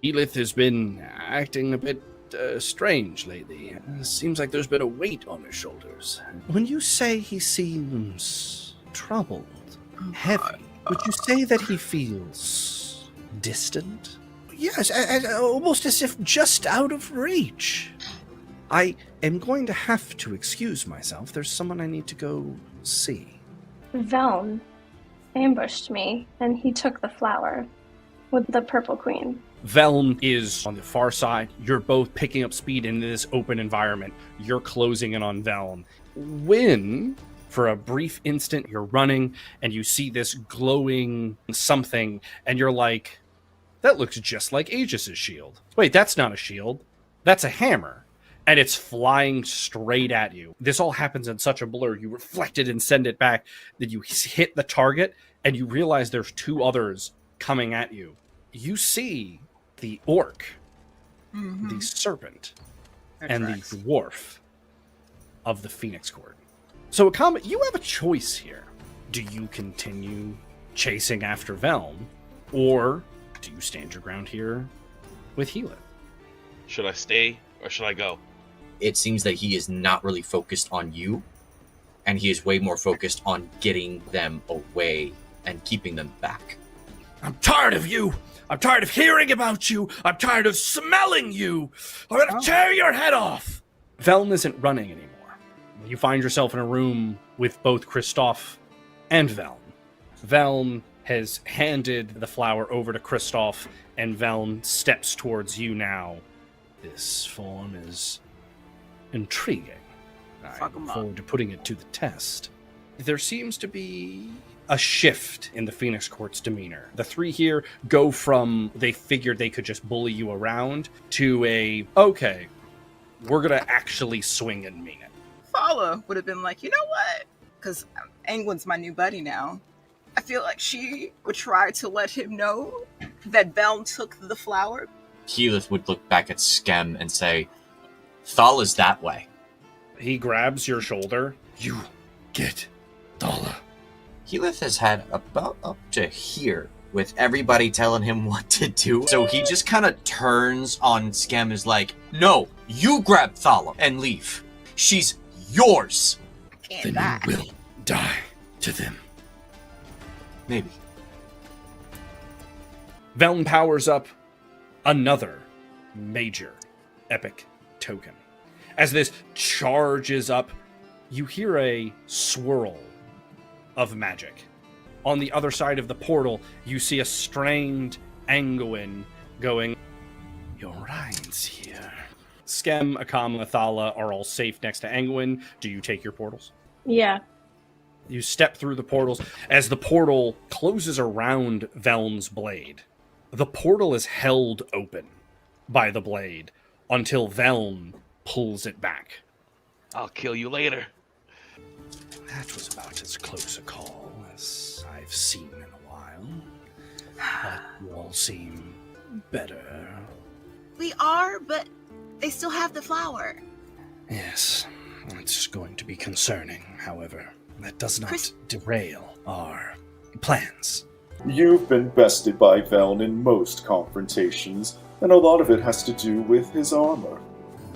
Elith has been acting a bit strange lately. Seems like there's been a weight on his shoulders. When you say he seems troubled, heavy, would you say that he feels distant? Yes, almost as if just out of reach. I am going to have to excuse myself. There's someone I need to go see. Velm ambushed me, and he took the flower with the purple queen. Velm is on the far side. You're both picking up speed in this open environment. You're closing in on Velm. When, for a brief instant, you're running and you see this glowing something, and you're like, that looks just like Aegis's shield. Wait, that's not a shield. That's a hammer. And it's flying straight at you. This all happens in such a blur. You reflect it and send it back. Then you hit the target, and you realize there's two others coming at you. You see the orc, the serpent, and the dwarf of the Phoenix Court. So, Akama, you have a choice here. Do you continue chasing after Velm, or do you stand your ground here with Helith? Should I stay or should I go? It seems that he is not really focused on you, and he is way more focused on getting them away and keeping them back. I'm tired of you! I'm tired of hearing about you! I'm tired of smelling you! I'm gonna tear your head off! Velm isn't running anymore. You find yourself in a room with both Kristoff and Velm. Velm has handed the flower over to Kristoff, and Velm steps towards you now. This form is intriguing. I look forward to putting it to the test. There seems to be a shift in the Phoenix Court's demeanor. The three here go from they figured they could just bully you around to a, okay, we're going to actually swing and mean it. Fala would have been like, you know what? Because Angwin's my new buddy now. I feel like she would try to let him know that Velm took the flower. Helith would look back at Skem and say, Thal is that way. He grabs your shoulder. You get Thala. Helith has had about up to here with everybody telling him what to do. So he just kind of turns on Skem, is like, no, you grab Thala and leave. She's yours. Then you will die to them. Maybe. Velm powers up another major epic token. As this charges up, you hear a swirl of magic. On the other side of the portal, you see a strained Angwin going, your ride's here. Skem, Akama, Thala are all safe next to Angwin. Do you take your portals? Yeah. You step through the portals. As the portal closes around Velm's blade, the portal is held open by the blade until Velm pulls it back. I'll kill you later. That was about as close a call as I've seen in a while. But you all seem better. We are, but they still have the flower. Yes, it's going to be concerning, however. That does not derail our plans. You've been bested by Velm in most confrontations, and a lot of it has to do with his armor.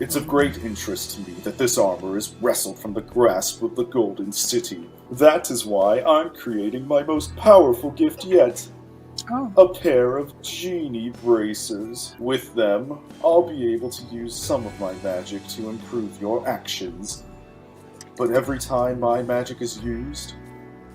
It's of great interest to me that this armor is wrestled from the grasp of the Golden City. That is why I'm creating my most powerful gift yet. A pair of genie bracers. With them, I'll be able to use some of my magic to improve your actions. But every time my magic is used,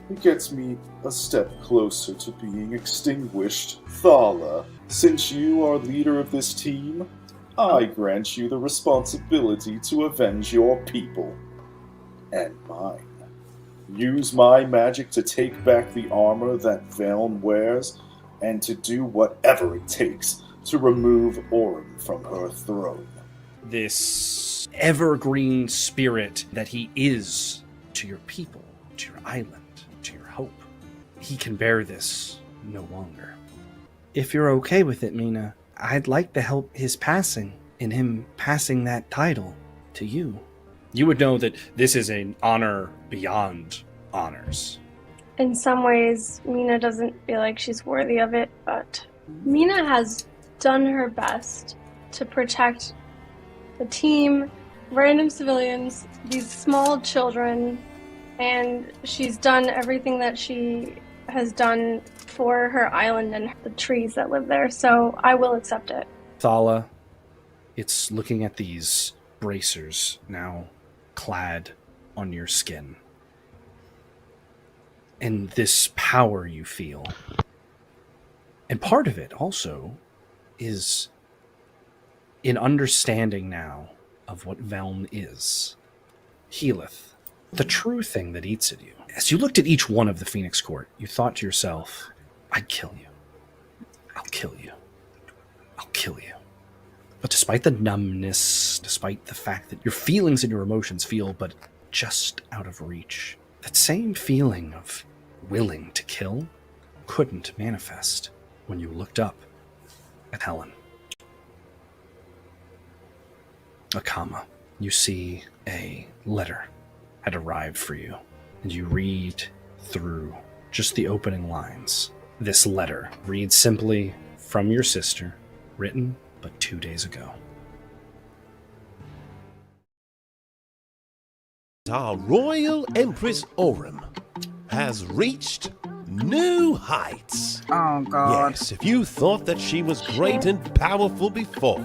it gets me a step closer to being extinguished. Thala, since you are leader of this team, I grant you the responsibility to avenge your people. And mine. Use my magic to take back the armor that Velm wears, and to do whatever it takes to remove Orin from her throne. This evergreen spirit that he is to your people, to your island, to your hope. He can bear this no longer. If you're okay with it, Mina, I'd like to help his passing, in him passing that title to you. You would know that this is an honor beyond honors. In some ways, Mina doesn't feel like she's worthy of it, but Mina has done her best to protect the team, random civilians, these small children, and she's done everything that she has done for her island and the trees that live there, so I will accept it. Thala, it's looking at these bracers now clad on your skin. And this power you feel. And part of it also is in understanding now of what Veln is. Healeth, the true thing that eats at you. As you looked at each one of the Phoenix Court, you thought to yourself, I'd kill you. I'll kill you. I'll kill you. But despite the numbness, despite the fact that your feelings and your emotions feel but just out of reach, that same feeling of willing to kill couldn't manifest when you looked up at Helen. A comma. You see a letter had arrived for you, and you read through just the opening lines. This letter reads simply, from your sister, written but 2 days ago. Our Royal Empress Orym has reached new heights. Oh, God. Yes, if you thought that she was great and powerful before,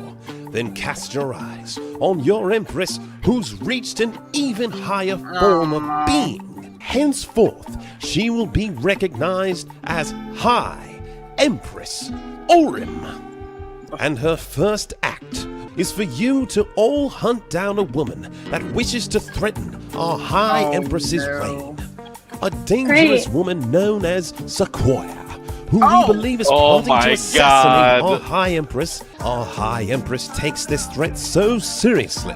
then cast your eyes on your Empress, who's reached an even higher form of being. Henceforth, she will be recognized as High Empress Orym. And her first act is for you to all hunt down a woman that wishes to threaten our High Empress's reign. A dangerous woman known as Sequoia, who we believe is plotting to assassinate our High Empress. Our High Empress takes this threat so seriously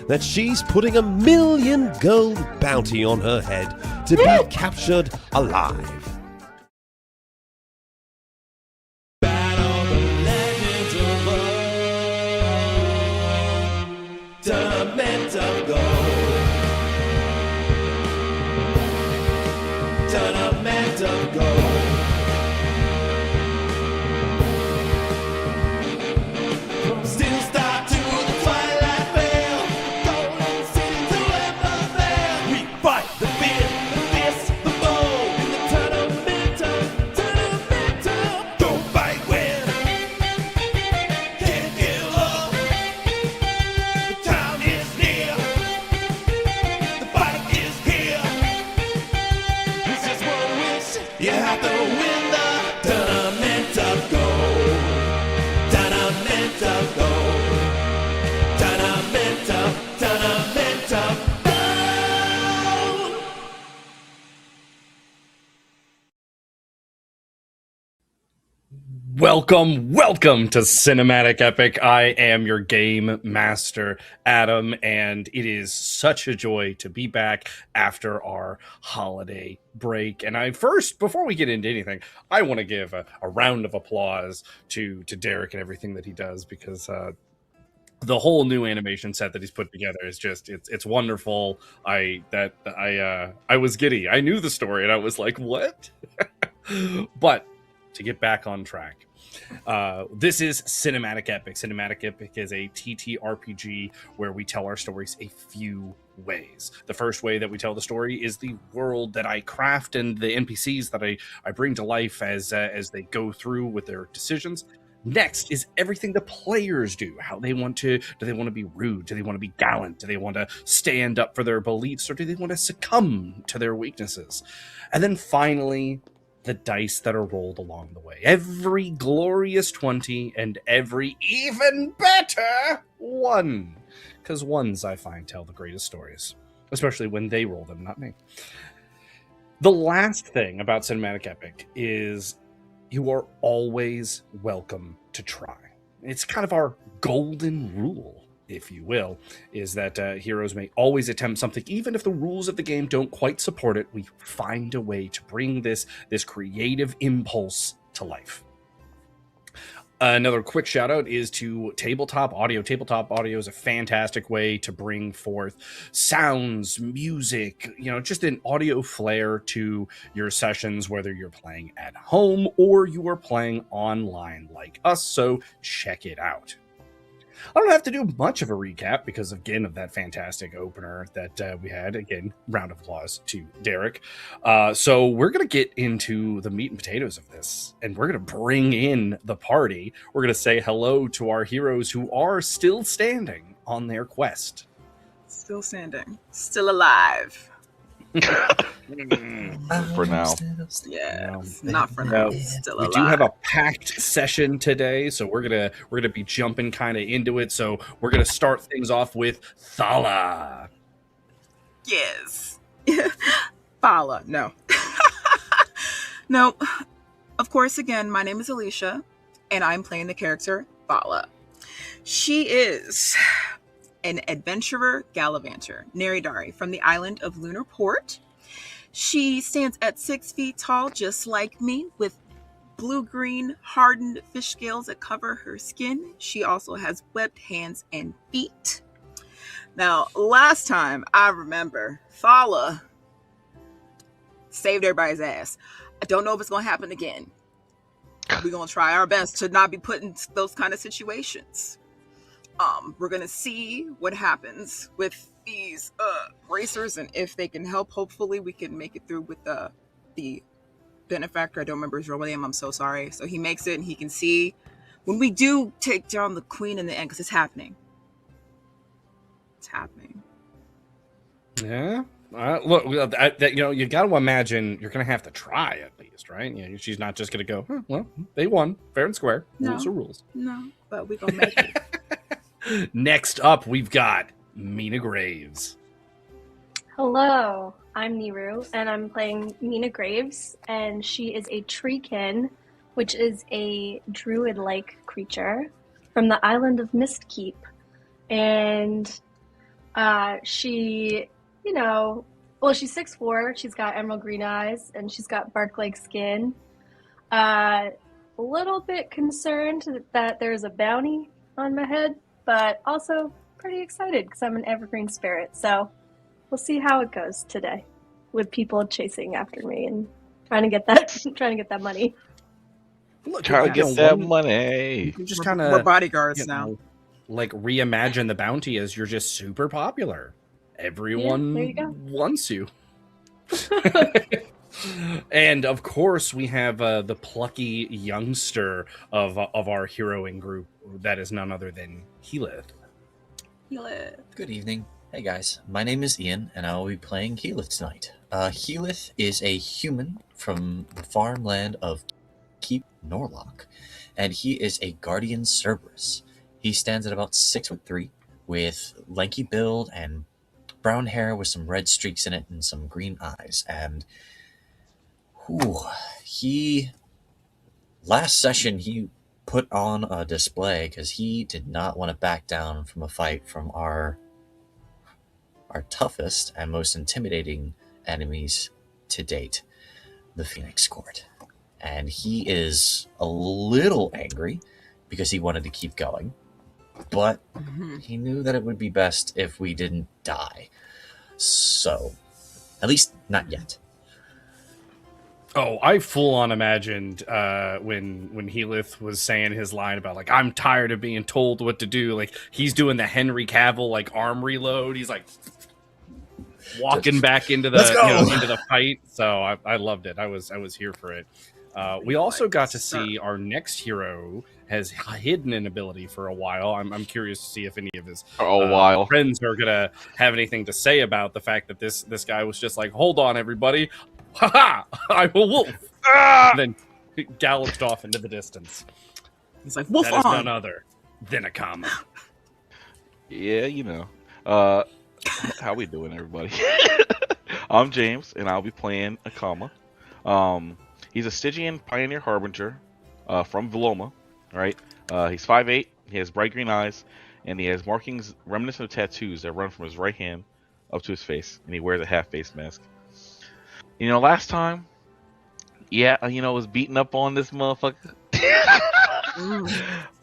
that she's putting $1 million gold bounty on her head to be captured alive. Tournament of gold. Tournament of gold. From Still Star to the Twilight Vale, Golden City to Embervale, we fight the fear, the fierce, the bold, in the tournament of, don't fight when, can't give up. The time is near, the fight is here. It's just one wish, you have to win the tournament of gold. Tournament of gold. Tournament of gold. Welcome to Cinematic Epic. I am your game master, Adam, and it is such a joy to be back after our holiday break. And before we get into anything, I want to give a round of applause to Derek and everything that he does, because the whole new animation set that he's put together is just it's wonderful. I was giddy. I knew the story and I was like, what? But to get back on track, this is Cinematic Epic. Cinematic Epic is a TTRPG where we tell our stories a few ways. The first way that we tell the story is the world that I craft and the NPCs that I bring to life as they go through with their decisions. Next is everything the players do. How they want to, do they want to be rude? Do they want to be gallant? Do they want to stand up for their beliefs? Or do they want to succumb to their weaknesses? And then finally, the dice that are rolled along the way. Every glorious 20 and every even better 1. Because ones, I find, tell the greatest stories. Especially when they roll them, not me. The last thing about Cinematic Epic is you are always welcome to try. It's kind of our golden rule, if you will, is that heroes may always attempt something, even if the rules of the game don't quite support it. We find a way to bring this creative impulse to life. Another quick shout out is to Tabletop Audio. Tabletop Audio is a fantastic way to bring forth sounds, music, just an audio flair to your sessions, whether you're playing at home or you are playing online like us. So check it out. I don't have to do much of a recap because, again, of that fantastic opener that we had. Again, round of applause to Derek. So we're going to get into the meat and potatoes of this, and we're going to bring in the party. We're going to say hello to our heroes who are still standing on their quest. Still standing. Still alive. For now. Yes, not for now. Still we alive. do have a packed session today, so we're gonna be jumping kind of into it. So we're gonna start things off with Thala. Yes. Fala. No. No. Of course, again, my name is Alicia, and I'm playing the character Fala. She is an adventurer gallivanter, Neridari, from the island of Lunar Port. She stands at 6 feet tall, just like me, with blue-green hardened fish scales that cover her skin. She also has webbed hands and feet. Now, last time I remember, Thala saved everybody's ass. I don't know if it's going to happen again. We're going to try our best to not be put in those kind of situations. We're going to see what happens with these racers and if they can help. Hopefully we can make it through with the benefactor. I don't remember his real name. I'm so sorry. So he makes it and he can see when we do take down the queen in the end, because it's happening. It's happening. Yeah. Look, you got to imagine you're going to have to try at least, right? She's not just going to go, well, they won. Fair and square. No. Rules are rules. No, but we're going to make it. Next up, we've got Mina Graves. Hello, I'm Niru, and I'm playing Mina Graves, and she is a treekin, which is a druid-like creature from the island of Mistkeep. And she, she's 6'4", she's got emerald green eyes, and she's got bark-like skin. A little bit concerned that there's a bounty on my head, but also pretty excited because I'm an evergreen spirit. So we'll see how it goes today with people chasing after me and trying to get that money. Look, Trying to get that money. You can just We're kind of bodyguards now. Like reimagine the bounty as you're just super popular. Everyone there you go. wants you. And of course, we have the plucky youngster of our heroing group. That is none other than Healith. Good evening. Hey guys, my name is Ian, and I will be playing Healith tonight. Healith is a human from the farmland of Keep Norlock, and he is a guardian Cerberus. He stands at about 6'3", with lanky build and brown hair with some red streaks in it and some green eyes. And last session he put on a display because he did not want to back down from a fight from our toughest and most intimidating enemies to date, the Phoenix Court. And he is a little angry because he wanted to keep going, but he knew that it would be best if we didn't die. So, at least not yet. Oh, I full on imagined when Healith was saying his line about like I'm tired of being told what to do. Like he's doing the Henry Cavill like arm reload. He's like walking back into the into the fight. So I loved it. I was here for it. We also got to see our next hero has hidden an ability for a while. I'm curious to see if any of his friends are gonna have anything to say about the fact that this guy was just like, hold on, everybody. Ha ha! I'm a wolf. And then he galloped off into the distance. He's like, wolf that on. Is none other than a comma. Yeah, how we doing, everybody? I'm James, and I'll be playing Akama. He's a Stygian Pioneer Harbinger from Veloma, right? He's 5'8", he has bright green eyes, and he has markings reminiscent of tattoos that run from his right hand up to his face, and he wears a half-face mask. Last time, was beating up on this motherfucker.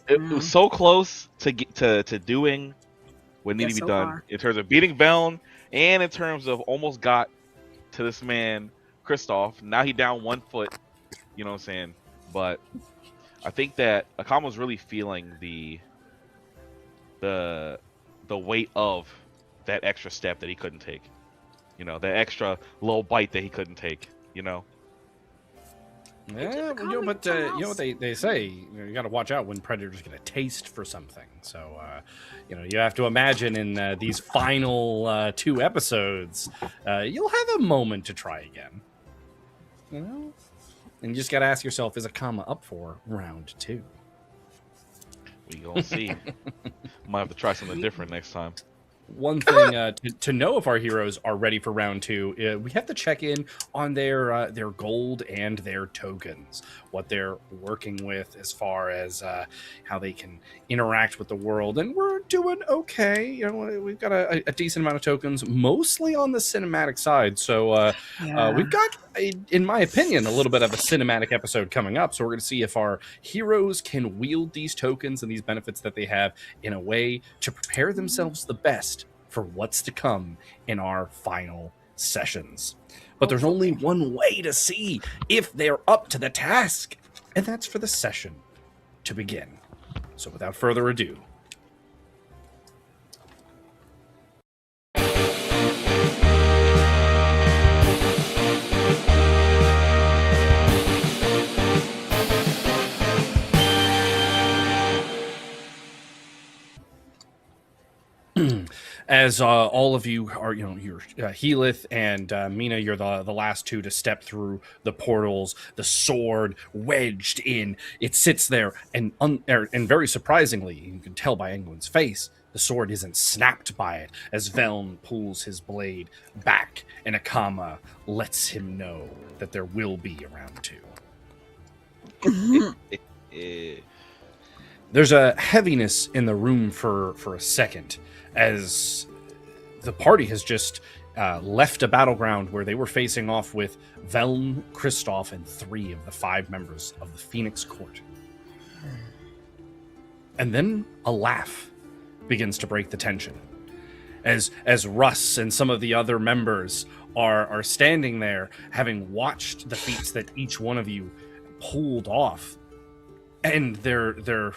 It was so close to doing what needed to be so done far. in terms of beating Velen and in terms of almost got to this man Kristoff. Now he down 1 foot. You know what I'm saying? But I think that Akama's really feeling the weight of that extra step that he couldn't take. You know, that extra little bite that he couldn't take. You know. Yeah, well, you know, but you know what they say, you got to watch out when predators get a taste for something. So, you know, you have to imagine in these final 2 episodes, you'll have a moment to try again. You know, and you just got to ask yourself, is Akama up for round 2? We gonna see. Might have to try something different next time. One thing to know if our heroes are ready for round 2, we have to check in on their gold and their tokens, what they're working with as far as how they can interact with the world. And we're doing okay. You know, we've got a decent amount of tokens, mostly on the cinematic side. So we've got, in my opinion, a little bit of a cinematic episode coming up. So we're going to see if our heroes can wield these tokens and these benefits that they have in a way to prepare themselves the best for what's to come in our final sessions. But there's only one way to see if they're up to the task, and that's for the session to begin. So without further ado, as all of you are, you know, you're Heath and Mina, you're the last 2 to step through the portals. The sword wedged in, it sits there, and very surprisingly, you can tell by England's face, the sword isn't snapped by it as Veln pulls his blade back, and Akama lets him know that there will be a round 2. There's a heaviness in the room for a second, as the party has just left a battleground where they were facing off with Veln, Kristoff, and 3 of the 5 members of the Phoenix Court. And then a laugh begins to break the tension, as Russ and some of the other members are standing there, having watched the feats that each one of you pulled off, and they're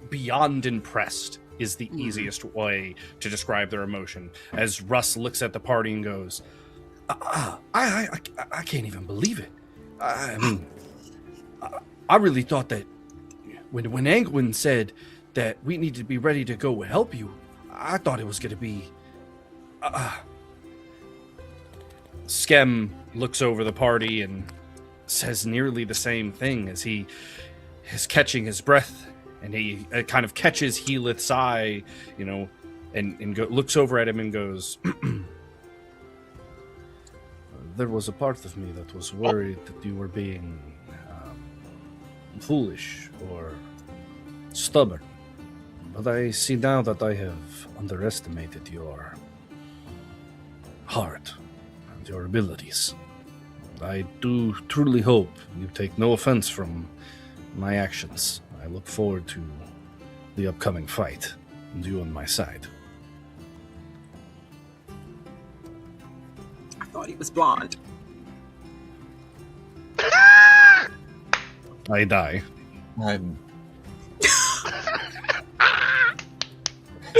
beyond impressed is the easiest way to describe their emotion, as Russ looks at the party and goes, I can't even believe it. I mean, I really thought that when Angwin said that we need to be ready to go help you, I thought it was going to be... Skem looks over the party and says nearly the same thing as he is catching his breath, and he kind of catches Heath's eye, you know, and looks over at him and goes, there was a part of me that was worried that you were being foolish or stubborn. But I see now that I have underestimated your heart and your abilities. I do truly hope you take no offense from my actions. I look forward to the upcoming fight, and you on my side. I thought he was blonde. I die. I'm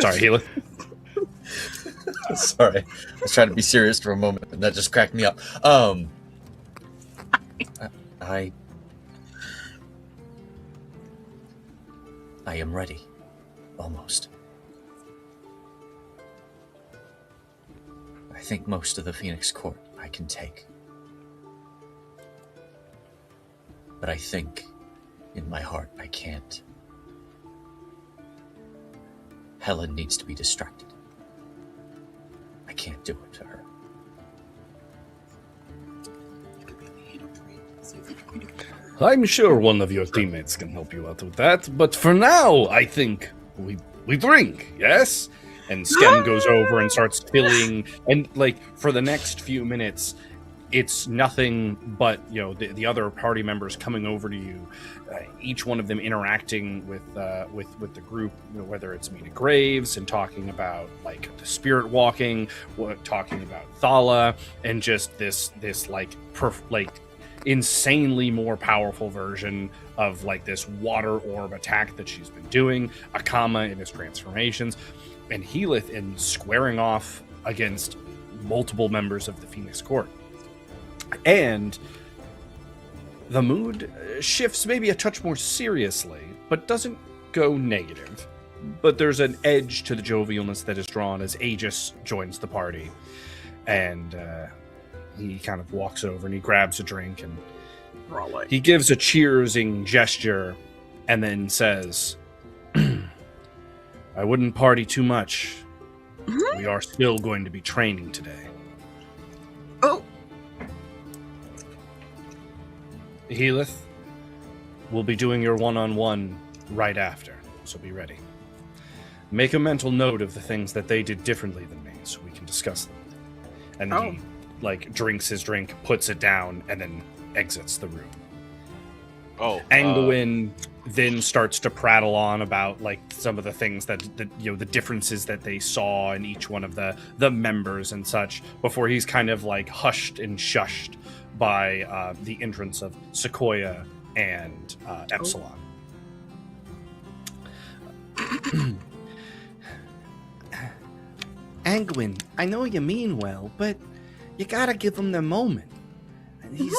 Sorry, Heath. sorry. I was trying to be serious for a moment, and that just cracked me up. I am ready. Almost. I think most of the Phoenix Court I can take. But I think, in my heart, I can't. Helen needs to be distracted. I can't do it to her. I'm sure one of your teammates can help you out with that, but for now, I think we drink, yes? And Skem goes over and starts filling, and like for the next few minutes, it's nothing but the other party members coming over to you, each one of them interacting with the group, whether it's Mina Graves and talking about like the spirit walking, talking about Thala, and just this like insanely more powerful version of like this water orb attack that she's been doing, Akama in his transformations, and Healith in squaring off against multiple members of the Phoenix Court. And the mood shifts maybe a touch more seriously, but doesn't go negative. But there's an edge to the jovialness that is drawn as Aegis joins the party. And he kind of walks over and he grabs a drink and he gives a cheersing gesture and then says, I wouldn't party too much. We are still going to be training today. Oh. Healith, we'll be doing your one-on-one right after, so be ready. Make a mental note of the things that they did differently than me, so we can discuss them. And then he, like, drinks his drink, puts it down, and then exits the room. Anguin then starts to prattle on about, like, some of the things that the differences that they saw in each one of the members and such, before he's kind of, like, hushed and shushed by the entrance of Sequoia and Epsilon. Anguin, I know you mean well, but you gotta give them their moment. These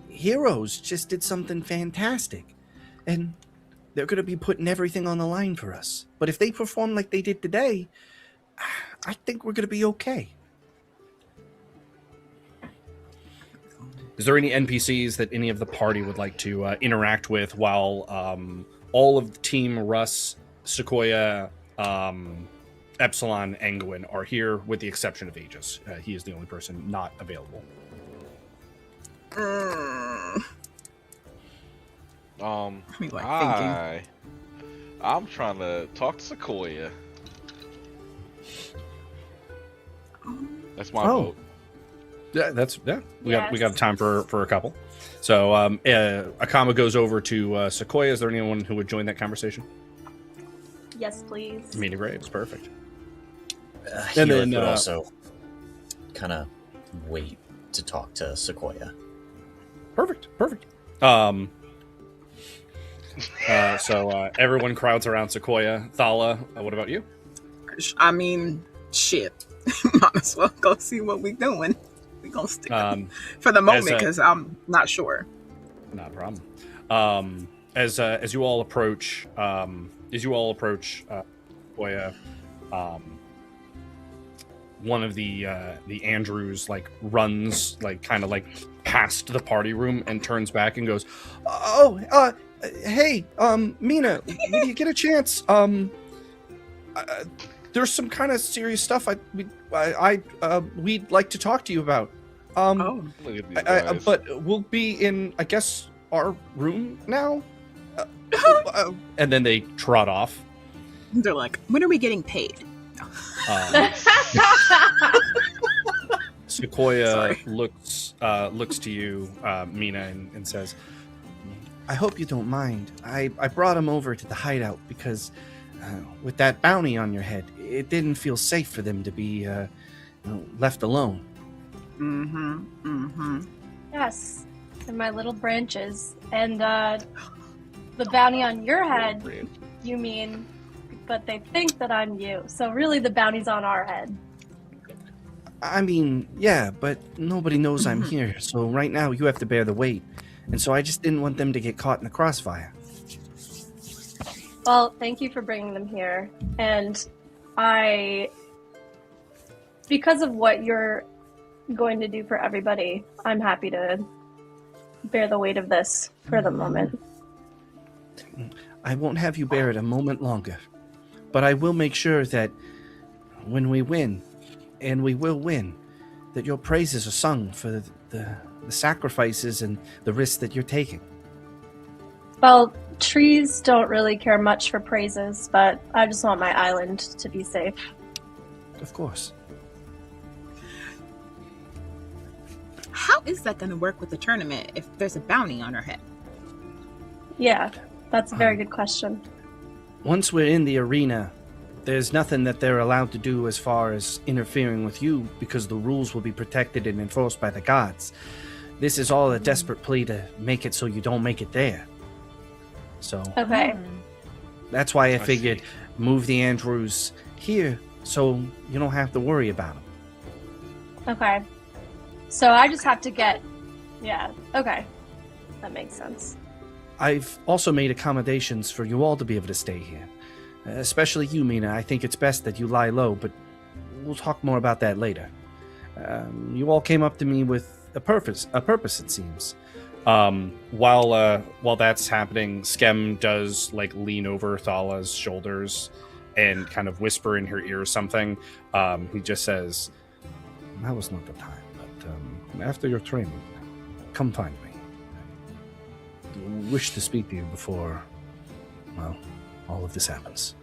heroes just did something fantastic, and they're gonna be putting everything on the line for us. But if they perform like they did today, I think we're gonna be okay. Is there any NPCs that any of the party would like to interact with while all of the team, Russ, Sequoia, Epsilon, Anguin, are here with the exception of Aegis? He is the only person not available. I'm trying to talk to Sequoia. That's my vote. We got time for a couple. So Akama goes over to Sequoia. Is there anyone who would join that conversation? Yes, please. Mina Graves, perfect. And then would also kind of wait to talk to Sequoia. Perfect. So everyone crowds around Sequoia. Thala, what about you? I mean, shit. Might as well go see what we doing. We gonna stick for the moment because I'm not sure. Not a problem. As you all approach, Sequoia, one of the Andrews like runs like kind of like past the party room and turns back and goes, hey, Mina, when you get a chance, there's some kind of serious stuff we'd like to talk to you about. But we'll be in, I guess, our room now. And then they trot off. They're like, when are we getting paid? Sequoia looks to you, Mina, and says, I hope you don't mind. I brought him over to the hideout because with that bounty on your head, it didn't feel safe for them to be left alone. Yes, and my little branches. And the bounty on your head, you mean, but they think that I'm you. So really the bounty's on our head. I mean, yeah, but nobody knows I'm here. So right now you have to bear the weight. And so I just didn't want them to get caught in the crossfire. Well, thank you for bringing them here. And because of what you're going to do for everybody, I'm happy to bear the weight of this for the moment. I won't have you bear it a moment longer. But I will make sure that when we win, and we will win, that your praises are sung for the sacrifices and the risks that you're taking. Well, trees don't really care much for praises, but I just want my island to be safe. Of course. How is that going to work with the tournament if there's a bounty on her head? Yeah, that's a very good question. Once we're in the arena, there's nothing that they're allowed to do as far as interfering with you because the rules will be protected and enforced by the gods. This is all a desperate plea to make it so you don't make it there. So Okay. that's why I I figured see. move the Andrews here so you don't have to worry about them. Okay. So I just have to get. Yeah. Okay. That makes sense. I've also made accommodations for you all to be able to stay here. Especially you, Mina. I think it's best that you lie low, but we'll talk more about that later. You all came up to me with a purpose, it seems. While that's happening, Skem does like lean over Thala's shoulders and kind of whisper in her ear something. He just says, "That was not the time, but after your training, come find me. I wish to speak to you before, well, all of this happens."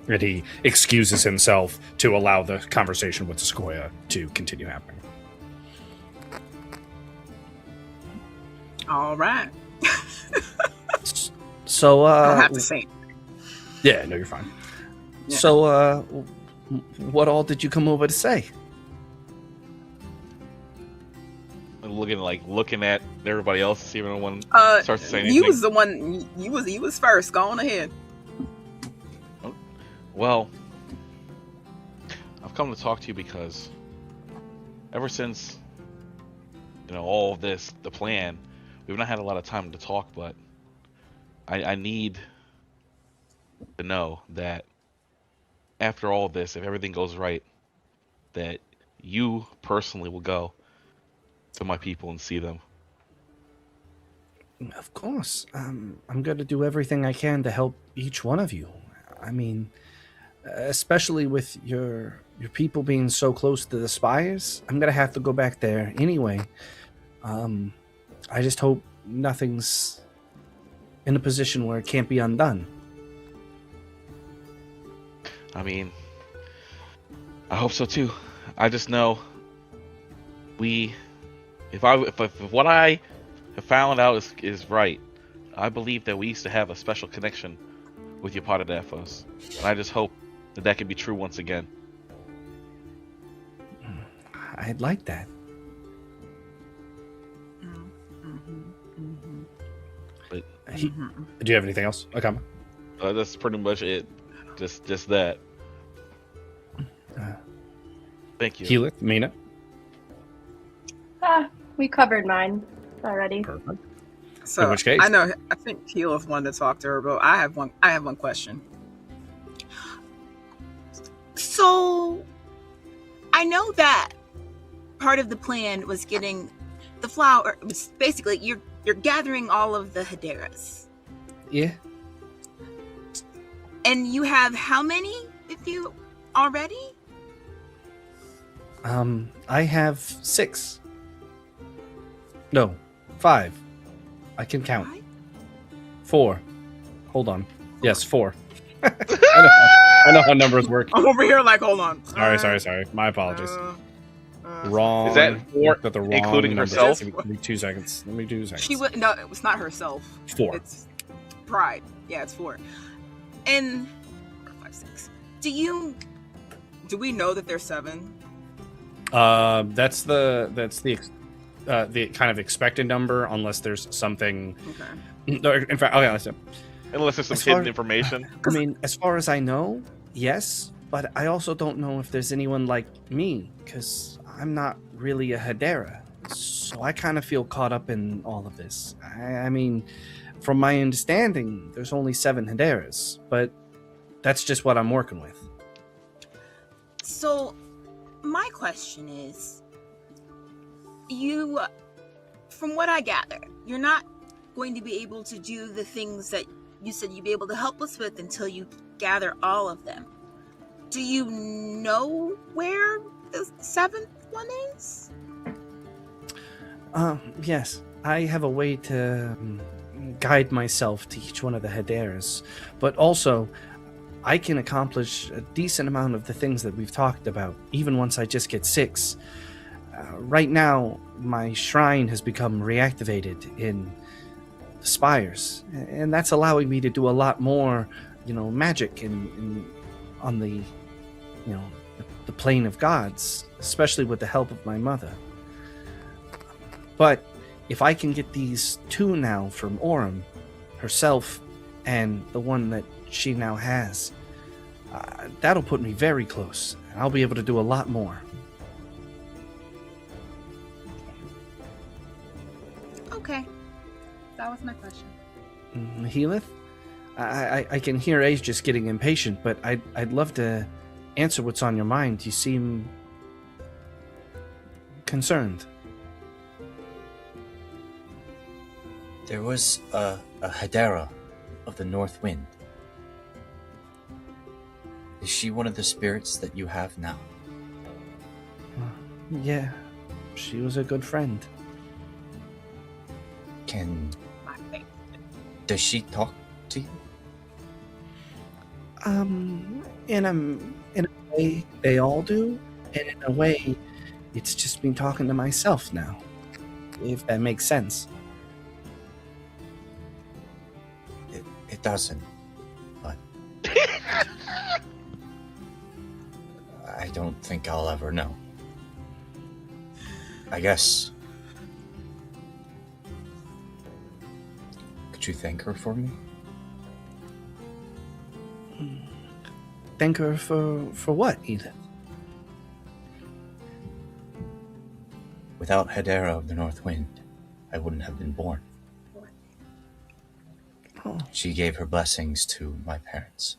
And he excuses himself to allow the conversation with Sequoia to continue happening. All right. So, I don't have to say. yeah, no, you're fine. Yeah. So, what all did you come over to say? Looking at everybody else to see if anyone starts to say anything. You was the one. You was first. Go on ahead. Well, I've come to talk to you because ever since all of this, the plan, we've not had a lot of time to talk, but I need to know that after all of this, if everything goes right, that you personally will go to my people and see them. Of course. I'm going to do everything I can to help each one of you. I mean, especially with your people being so close to the spires, I'm going to have to go back there anyway. I just hope nothing's in a position where it can't be undone. I mean, I hope so too. I just know if what I have found out is right, I believe that we used to have a special connection with your Potadafos. And I just hope that can be true once again. I'd like that. But Do you have anything else? Okay. that's pretty much it. Just that. Thank you. Healith, Mina. We covered mine already. Perfect. So In which case? I know. I think Keyleth wanted to talk to her, but I have one question. So I know that part of the plan was getting the flower. It was basically you're gathering all of the Hederas. Yeah. And you have how many with you already? I have 6. No, 5. I can count. 4. Hold on. Yes, 4. I know how numbers work. I'm over here like, hold on. Sorry. My apologies. Wrong. Is that 4 Got the wrong including numbers. herself? Give me 2 seconds. Let me do 2 seconds. She would no. It was not herself. 4. It's Pride. Yeah, it's 4. And 5, 6. Do we know that there's 7? That's the kind of expected number, unless there's something. Okay. In fact, listen. Unless there's some As far- hidden information. I mean, as far as I know, yes, but I also don't know if there's anyone like me, because I'm not really a Hedera. So I kind of feel caught up in all of this. I mean, from my understanding, there's only 7 Hederas, but that's just what I'm working with. So, my question is, from what I gather, you're not going to be able to do the things that you said you'd be able to help us with until you gather all of them. Do you know where the 7th one is? Yes, I have a way to guide myself to each one of the Hederas, but also I can accomplish a decent amount of the things that we've talked about, even once I just get 6. Right now, my shrine has become reactivated in the spires, and that's allowing me to do a lot more, magic on the, the plane of gods, especially with the help of my mother. But if I can get these two now from Orem, herself, and the one that she now has, that'll put me very close, and I'll be able to do a lot more. Okay. That was my question. Healith? I can hear Ace just getting impatient, but I'd love to answer what's on your mind. You seem concerned. There was a Hedera of the North Wind. Is she one of the spirits that you have now? Yeah, she was a good friend. Does she talk to you? In a way, they all do, and in a way, it's just me talking to myself now, if that makes sense. It doesn't, but I don't think I'll ever know. I guess. Could you thank her for me? Thank her for what, Edith? Without Hedera of the North Wind, I wouldn't have been born. Oh. She gave her blessings to my parents,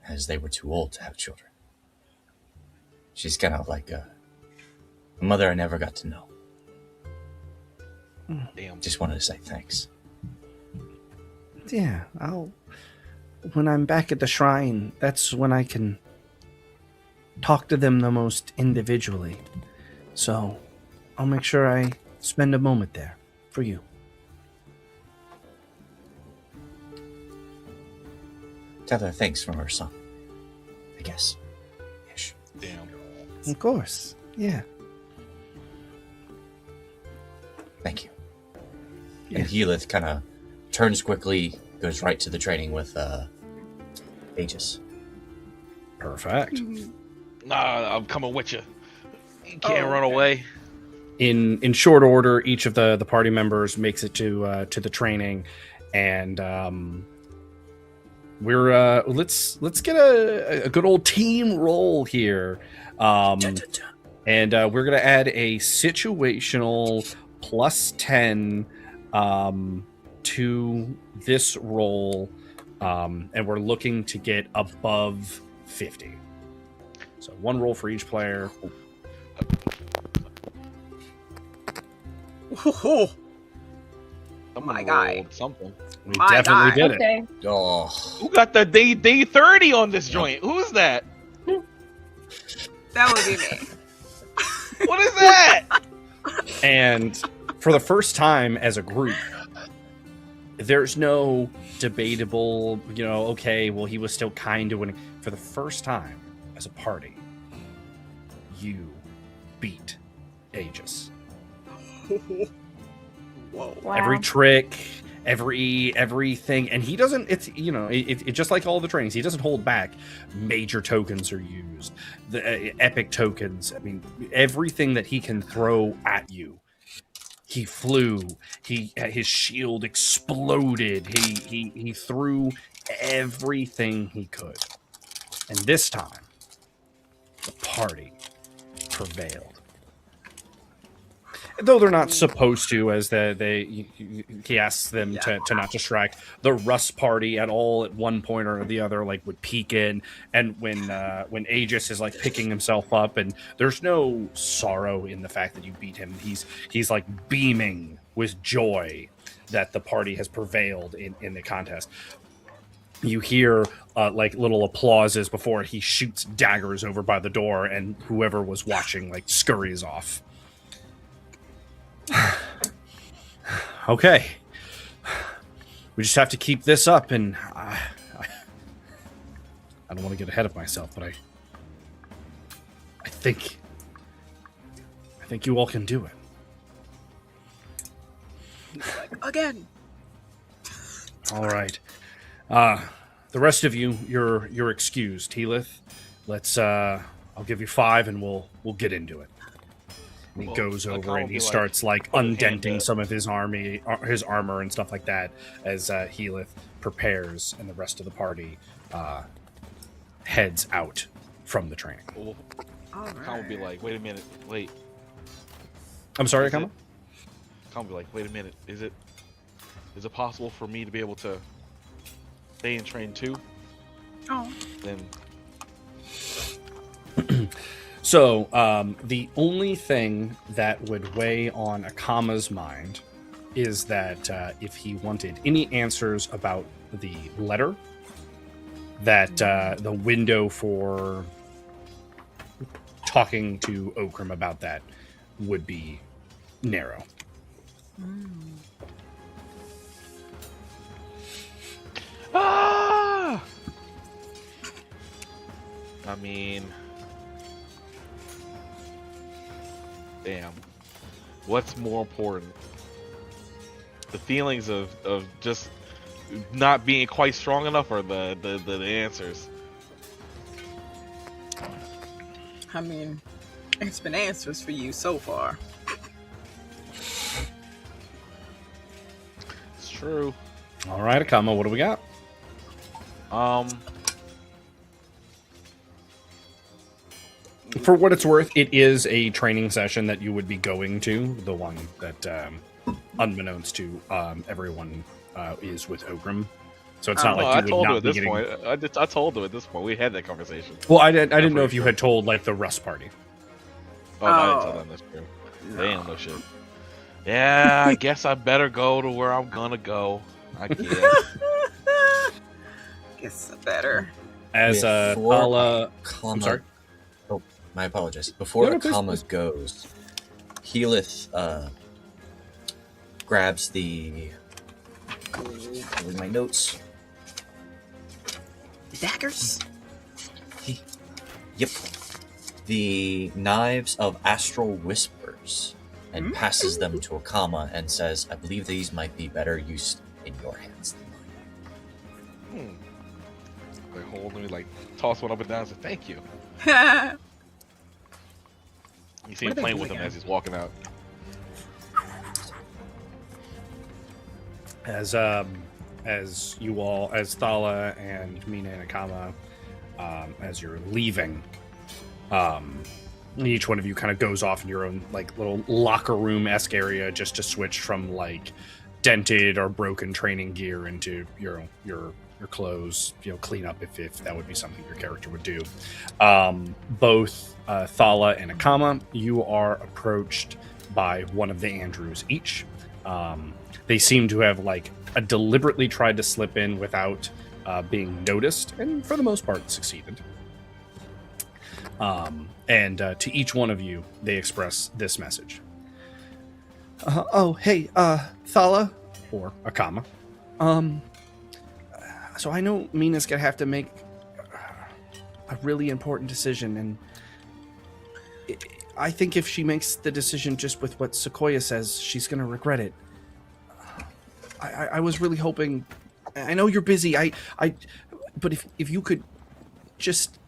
as they were too old to have children. She's kind of like a mother I never got to know. Damn. Just wanted to say thanks. Yeah, when I'm back at the shrine, that's when I can talk to them the most individually. So, I'll make sure I spend a moment there for you. Tell her thanks from her son, I guess. Ish. Damn. Of course, yeah. Thank you. Yeah. And Healith kind of turns quickly, goes right to the training with Aegis. Perfect. Nah, I'm coming with you. You can't run away. In short order, each of the party members makes it to the training, and we're let's get a good old team roll here, and we're gonna add a situational +10 to this roll, and we're looking to get above 50. So one roll for each player. Oh Someone guy. rolled something. We My definitely God. did it. Okay. Oh, Who got the day 30 on this joint? Who's that? That would be me. What is that? And for the first time as a group, there's no debatable, okay, well, he was still kind to winning. For the first time as a party, you beat Aegis. Whoa. Wow. Every trick, everything, and he doesn't. It's it just like all the trainings. He doesn't hold back. Major tokens are used, the epic tokens. I mean, everything that he can throw at you. He flew. His shield exploded. He threw everything he could, and this time, the party prevailed. Though they're not supposed to, as he asks them to not distract. The Rust party at all at one point or the other, like, would peek in, and when Aegis is like picking himself up, and there's no sorrow in the fact that you beat him. He's like beaming with joy that the party has prevailed in the contest. You hear like little applauses before he shoots daggers over by the door, and whoever was watching like scurries off. Okay, we just have to keep this up, and I don't want to get ahead of myself, but I think think you all can do it. Again. All right. The rest of you, you're excused. Heathcliff, let's. I'll give you 5, and we'll get into it. And he goes over and he starts like undenting some of his armor and stuff like that as Heathcliff prepares, and the rest of the party heads out from the training. Well, Kama will be like, wait a minute, wait. I'm sorry, Kama? Kama will be like, wait a minute, is it possible for me to be able to stay and train too? Oh. Then. So, the only thing that would weigh on Akama's mind is that if he wanted any answers about the letter, that the window for talking to Okram about that would be narrow. Ah! I mean, damn. What's more important? The feelings of just not being quite strong enough, or the answers? I mean, it's been answers for you so far. It's true. All right, Akama, what do we got? For what it's worth, it is a training session that you would be going to, the one that, unbeknownst to everyone, is with Okram. So it's not like you would not be getting... I told him at this point. We had that conversation. Well, I didn't know if you had told, like, the rest party. Oh, no, I didn't tell them. That's true. They ain't no shit. Yeah, I guess I better go to where I'm gonna go. I guess. Guess better. As Before I'm sorry. Oh, my apologies. Before No, no, Akama goes, Heathcliff grabs the. With my notes. Daggers? Yep. The knives of astral whispers, and passes them to Akama and says, "I believe these might be better used in your hands than mine." Like hold me, like toss one up and down. And say thank you. You see him playing with him as he's walking out. As you all, as Thala and Mina and Akama, as you're leaving, each one of you kind of goes off in your own like little locker room-esque area just to switch from like dented or broken training gear into your clothes, clean up if that would be something your character would do. Both Thala and Akama, you are approached by one of the Andrews each. They seem to have like deliberately tried to slip in without being noticed, and for the most part succeeded. And to each one of you, they express this message. Oh, hey, Thala, or Akama. So I know Mina's gonna have to make a really important decision, and I think if she makes the decision just with what Sequoia says, she's gonna regret it. I was really hoping. I know you're busy. But if you could just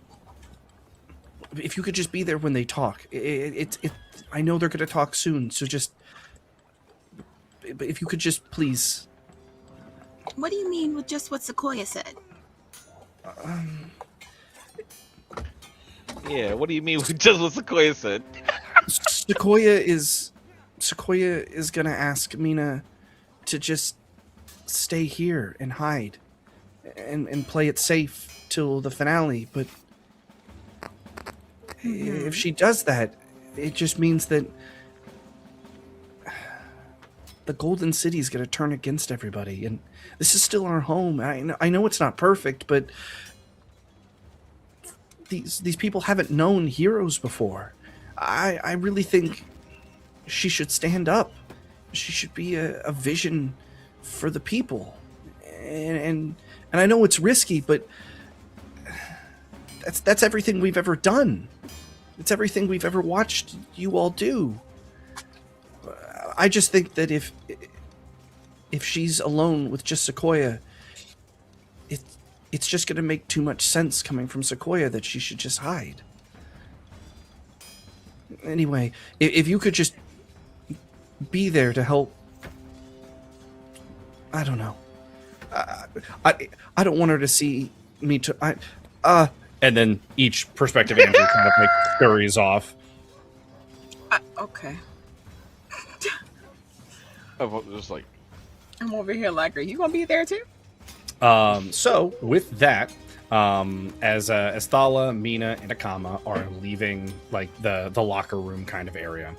be there when they talk. I know they're gonna talk soon. So just, but if you could just please. What do you mean with just what Sequoia said? Yeah, what do you mean with just what Sequoia said? Sequoia is gonna ask Mina to just stay here and hide and play it safe till the finale, but if she does that, it just means that the Golden City is going to turn against everybody, and this is still our home. I know it's not perfect, but these people haven't known heroes before. I really think she should stand up. She should be a vision for the people, and I know it's risky, but that's everything we've ever done. It's everything we've ever watched you all do. I just think that if she's alone with just Sequoia, it's just going to make too much sense coming from Sequoia that she should just hide. Anyway, if you could just be there to help, I don't know. I don't want her to see me to. And then each prospective Andrew kind of like scurries off. Okay. I'm just like, I'm over here like, are you gonna be there too? So with that, as Thala, Mina, and Akama are leaving like the locker room kind of area,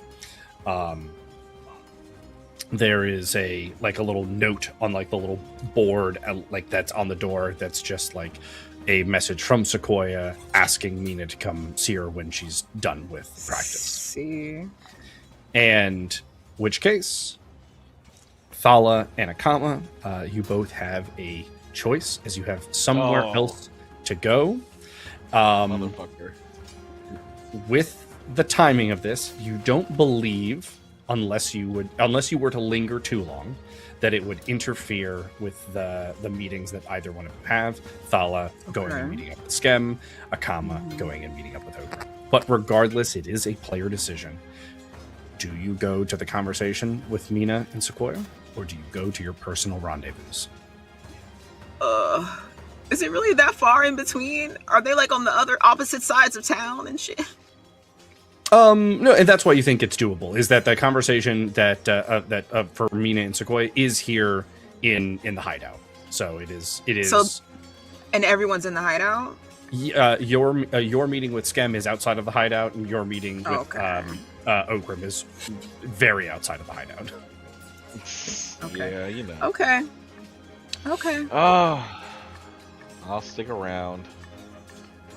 there is a little note on like the little board like that's on the door that's just like a message from Sequoia asking Mina to come see her when she's done with practice. See. And which case, Thala and Akama, you both have a choice as you have somewhere else to go. motherfucker. With the timing of this, you don't believe, unless you were to linger too long, that it would interfere with the meetings that either one of you have. Thala going and meeting up with Skem, Akama going and meeting up with Oak. But regardless, it is a player decision. Do you go to the conversation with Mina and Sequoia, or do you go to your personal rendezvous? Is it really that far in between? Are they like on the other opposite sides of town and shit? No, and that's why you think it's doable. Is that the conversation that for Mina and Sequoia is here in the hideout? So it is. So, and everyone's in the hideout. Your meeting with Skem is outside of the hideout, and your meeting with Okrim is very outside of the hideout. Okay. Yeah, you know. Okay. I'll stick around.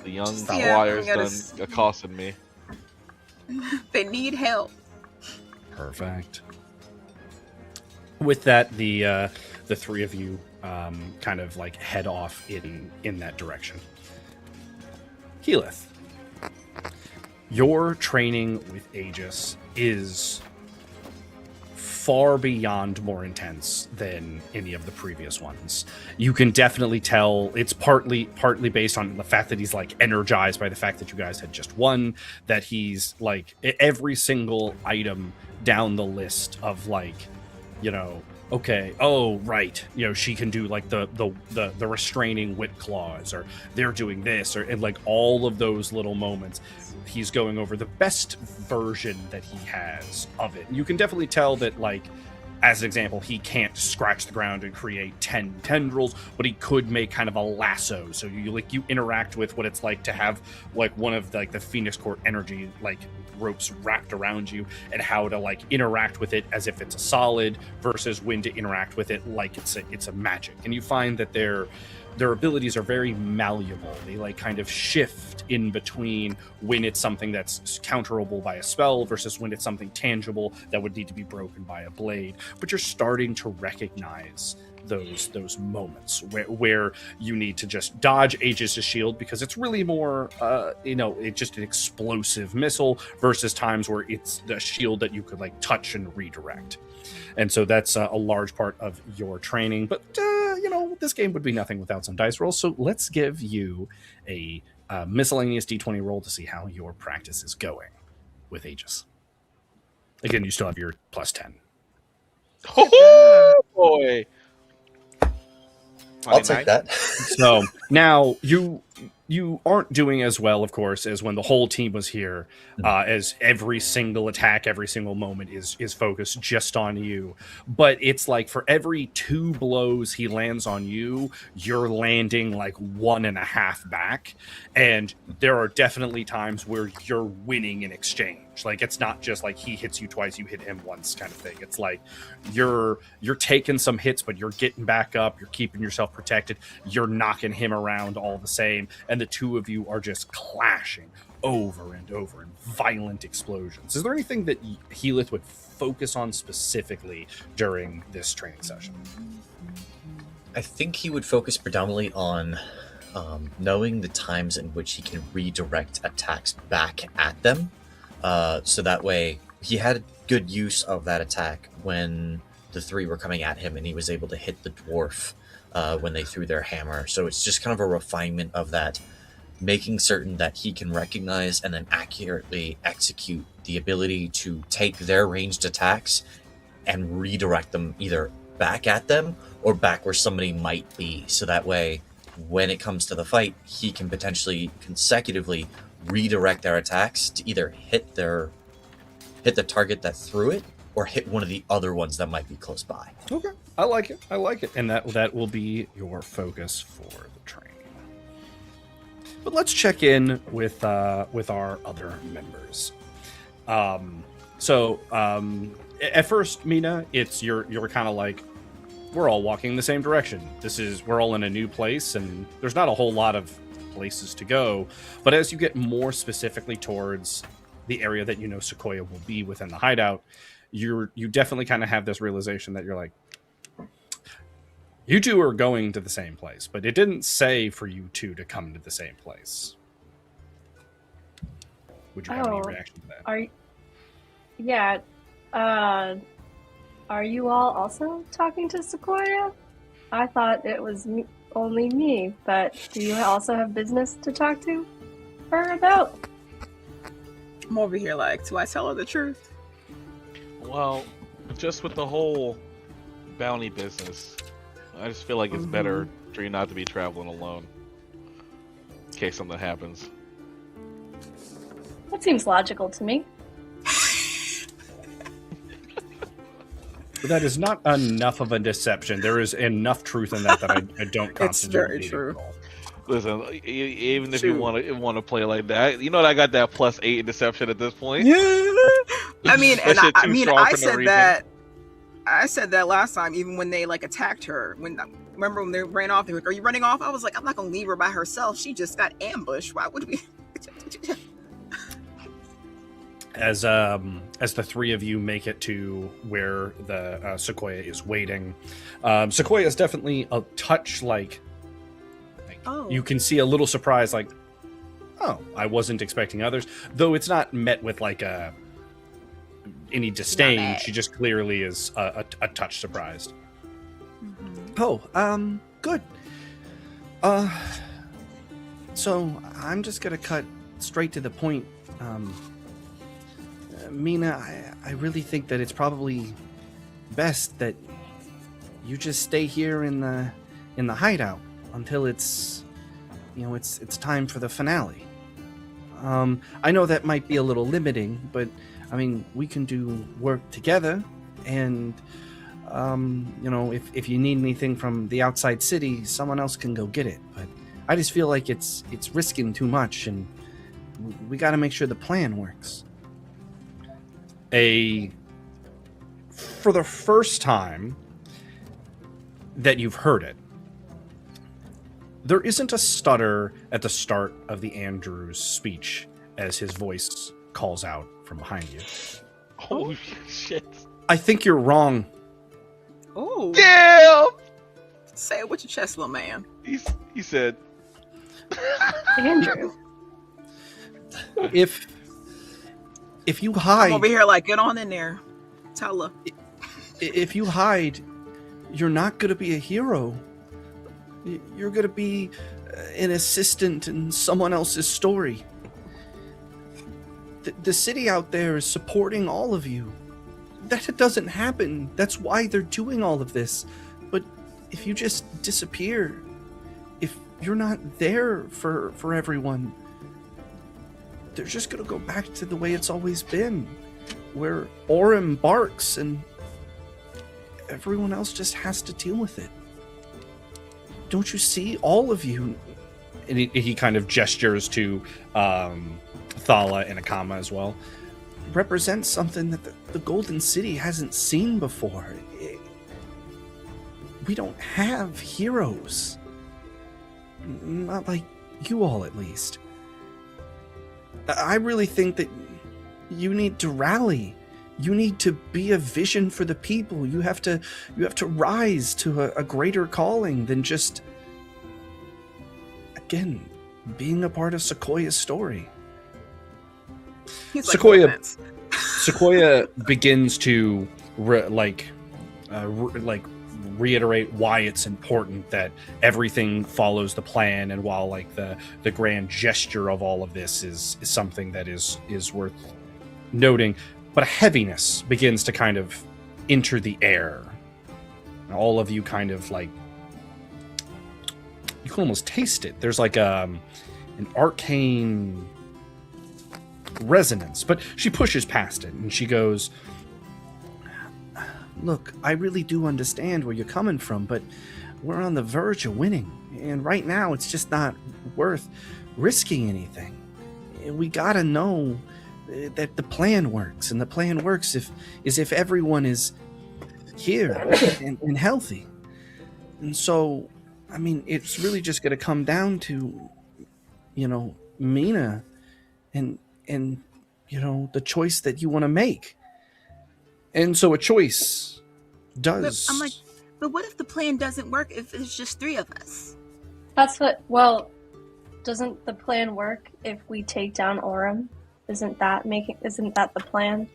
The young Yeah, squire's done accosted me. They need help. Perfect. With that, the three of you kind of like head off in that direction. Keyleth, your training with Aegis is far beyond more intense than any of the previous ones. You can definitely tell it's partly based on the fact that he's like energized by the fact that you guys had just won, that he's like every single item down the list of like, you know, okay, oh right, you know, she can do like the restraining wit claws, or they're doing this, or and like all of those little moments. He's going over the best version that he has of it. You can definitely tell that, like, as an example, he can't scratch the ground and create 10 tendrils, but he could make kind of a lasso. So you interact with what it's like to have like one of like the Phoenix Court energy like ropes wrapped around you, and how to like interact with it as if it's a solid versus when to interact with it like it's a magic. And you find that their abilities are very malleable. They like kind of shift in between when it's something that's counterable by a spell versus when it's something tangible that would need to be broken by a blade. But you're starting to recognize those moments where you need to just dodge Aegis' shield because it's really more, it's just an explosive missile versus times where it's the shield that you could like touch and redirect. And so that's a large part of your training. But, this game would be nothing without some dice rolls. So let's give you a miscellaneous D20 roll to see how your practice is going with Aegis. Again, you still have your plus 10. Oh, boy. I'll take that. So now you aren't doing as well, of course, as when the whole team was here, as every single attack, every single moment is focused just on you. But it's like for every 2 blows he lands on you, you're landing like 1.5 back. And there are definitely times where you're winning in exchange. Like it's not just like he hits you twice, you hit him once kind of thing. It's like you're taking some hits, but you're getting back up, you're keeping yourself protected, you're knocking him around all the same, and the two of you are just clashing over and over in violent explosions. Is there anything that Healyth would focus on specifically during this training session? I think he would focus predominantly on knowing the times in which he can redirect attacks back at them. So that way, he had good use of that attack when the three were coming at him, and he was able to hit the dwarf when they threw their hammer. So it's just kind of a refinement of that, making certain that he can recognize and then accurately execute the ability to take their ranged attacks and redirect them either back at them or back where somebody might be. So that way, when it comes to the fight, he can potentially consecutively redirect their attacks to either hit the target that threw it or hit one of the other ones that might be close by. Okay, I like it. And that will be your focus for the training. But let's check in with our other members. At first, Mina, you're kind of like, we're all walking the same direction. We're all in a new place, and there's not a whole lot of places to go. But as you get more specifically towards the area that you know Sequoia will be within the hideout, you definitely kind of have this realization that you're like, you two are going to the same place, but it didn't say for you two to come to the same place. Would you have any reaction to that? Are you all also talking to Sequoia? I thought it was only me, but do you also have business to talk to her about? I'm over here like, do I tell her the truth? Well, just with the whole bounty business, I just feel like it's better for you not to be traveling alone in case something happens. That seems logical to me. But that is not enough of a deception. There is enough truth in that I don't constitute. It's very true. Listen, even if you want to play like that, you know that I got that +8 in deception at this point. Yeah. I mean, and I said that last time, even when they like attacked her. Remember when they ran off? They were like, "Are you running off?" I was like, "I'm not gonna leave her by herself. She just got ambushed. Why would we?" As the three of you make it to where the Sequoia is waiting, Sequoia is definitely a touch like you can see a little surprise, like, oh, I wasn't expecting others, though it's not met with like any disdain. She just clearly is a touch surprised. Oh, good. So I'm just gonna cut straight to the point. Mina, I really think that it's probably best that you just stay here in the hideout until it's time for the finale. I know that might be a little limiting, but I mean, we can do work together, and if you need anything from the outside city, someone else can go get it. But I just feel like it's risking too much, and we got to make sure the plan works. For the first time that you've heard it, there isn't a stutter at the start of the Andrews speech as his voice calls out from behind you. Oh shit! I think you're wrong. Oh, damn! Say it with your chest, little man. He said, Andrew. If you hide... I'm over here like, get on in there. Tell her. If you hide, you're not going to be a hero. You're going to be an assistant in someone else's story. The city out there is supporting all of you. That doesn't happen. That's why they're doing all of this. But if you just disappear, if you're not there for everyone, they're just going to go back to the way it's always been, where Orem barks and everyone else just has to deal with it. Don't you see, all of you? And he kind of gestures to Thala and Akama as well. Represent something that the Golden City hasn't seen before. We don't have heroes. Not like you all, at least. I really think that you need to rally. You need to be a vision for the people. You have to rise to a greater calling than just, again, being a part of Sequoia's story. He's Sequoia Sequoia begins to reiterate why it's important that everything follows the plan, and while like the grand gesture of all of this is something that is worth noting, but a heaviness begins to kind of enter the air. And all of you kind of like, you can almost taste it. There's like an arcane resonance, but she pushes past it and she goes, Look, I really do understand where you're coming from, but we're on the verge of winning. And right now, it's just not worth risking anything. We gotta know that the plan works, and the plan works if everyone is here and healthy. And so, I mean, it's really just gonna come down to, Mina and the choice that you want to make. and so a choice does. But I'm like, but what if the plan doesn't work if it's just 3 of us? That's what. Well, doesn't the plan work if we take down Orem? Isn't that the plan?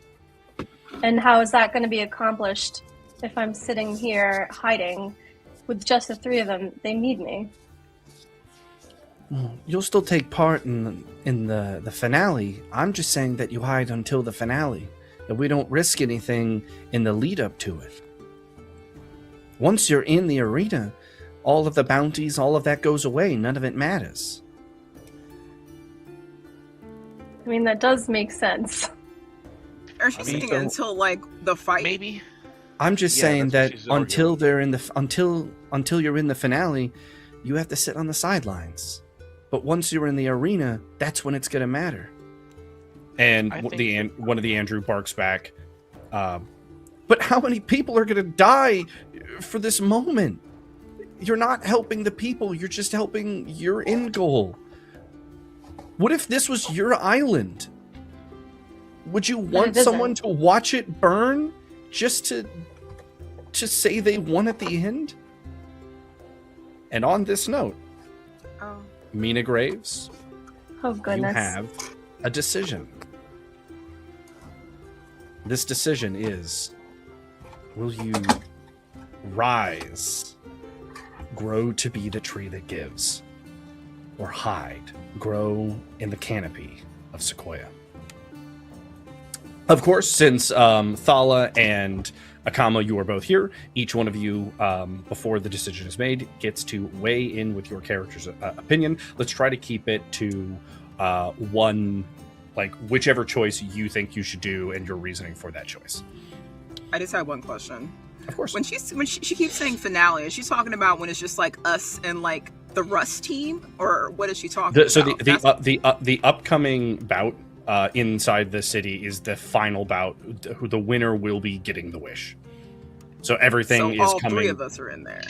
And how is that going to be accomplished if I'm sitting here hiding with just the 3 of them? They need me. You'll still take part in the finale. I'm just saying that you hide until the finale, that we don't risk anything in the lead up to it. Once you're in the arena, all of the bounties, all of that goes away. None of it matters. I mean, that does make sense. Or she's saying until like the fight. Maybe. I'm just saying that until until you're in the finale, you have to sit on the sidelines. But once you're in the arena, that's when it's going to matter. And one of the Andrew barks back. But how many people are going to die for this moment? You're not helping the people. You're just helping your end goal. What if this was your island? Would you want someone to watch it burn just to say they won at the end? And on this note, Mina Graves, oh goodness, you have a decision. This decision is, will you rise, grow to be the tree that gives, or hide, grow in the canopy of Sequoia? Of course, since Thala and Akama, you are both here, each one of you, before the decision is made, gets to weigh in with your character's opinion. Let's try to keep it to one, like whichever choice you think you should do and your reasoning for that choice. I just had one question. Of course. When she keeps saying finale, is she talking about when it's just like us and like the Rust team, or what is she talking about? So the upcoming bout inside the city is the final bout. Who the winner will be getting the wish. So everything is all coming. 3 of us are in there.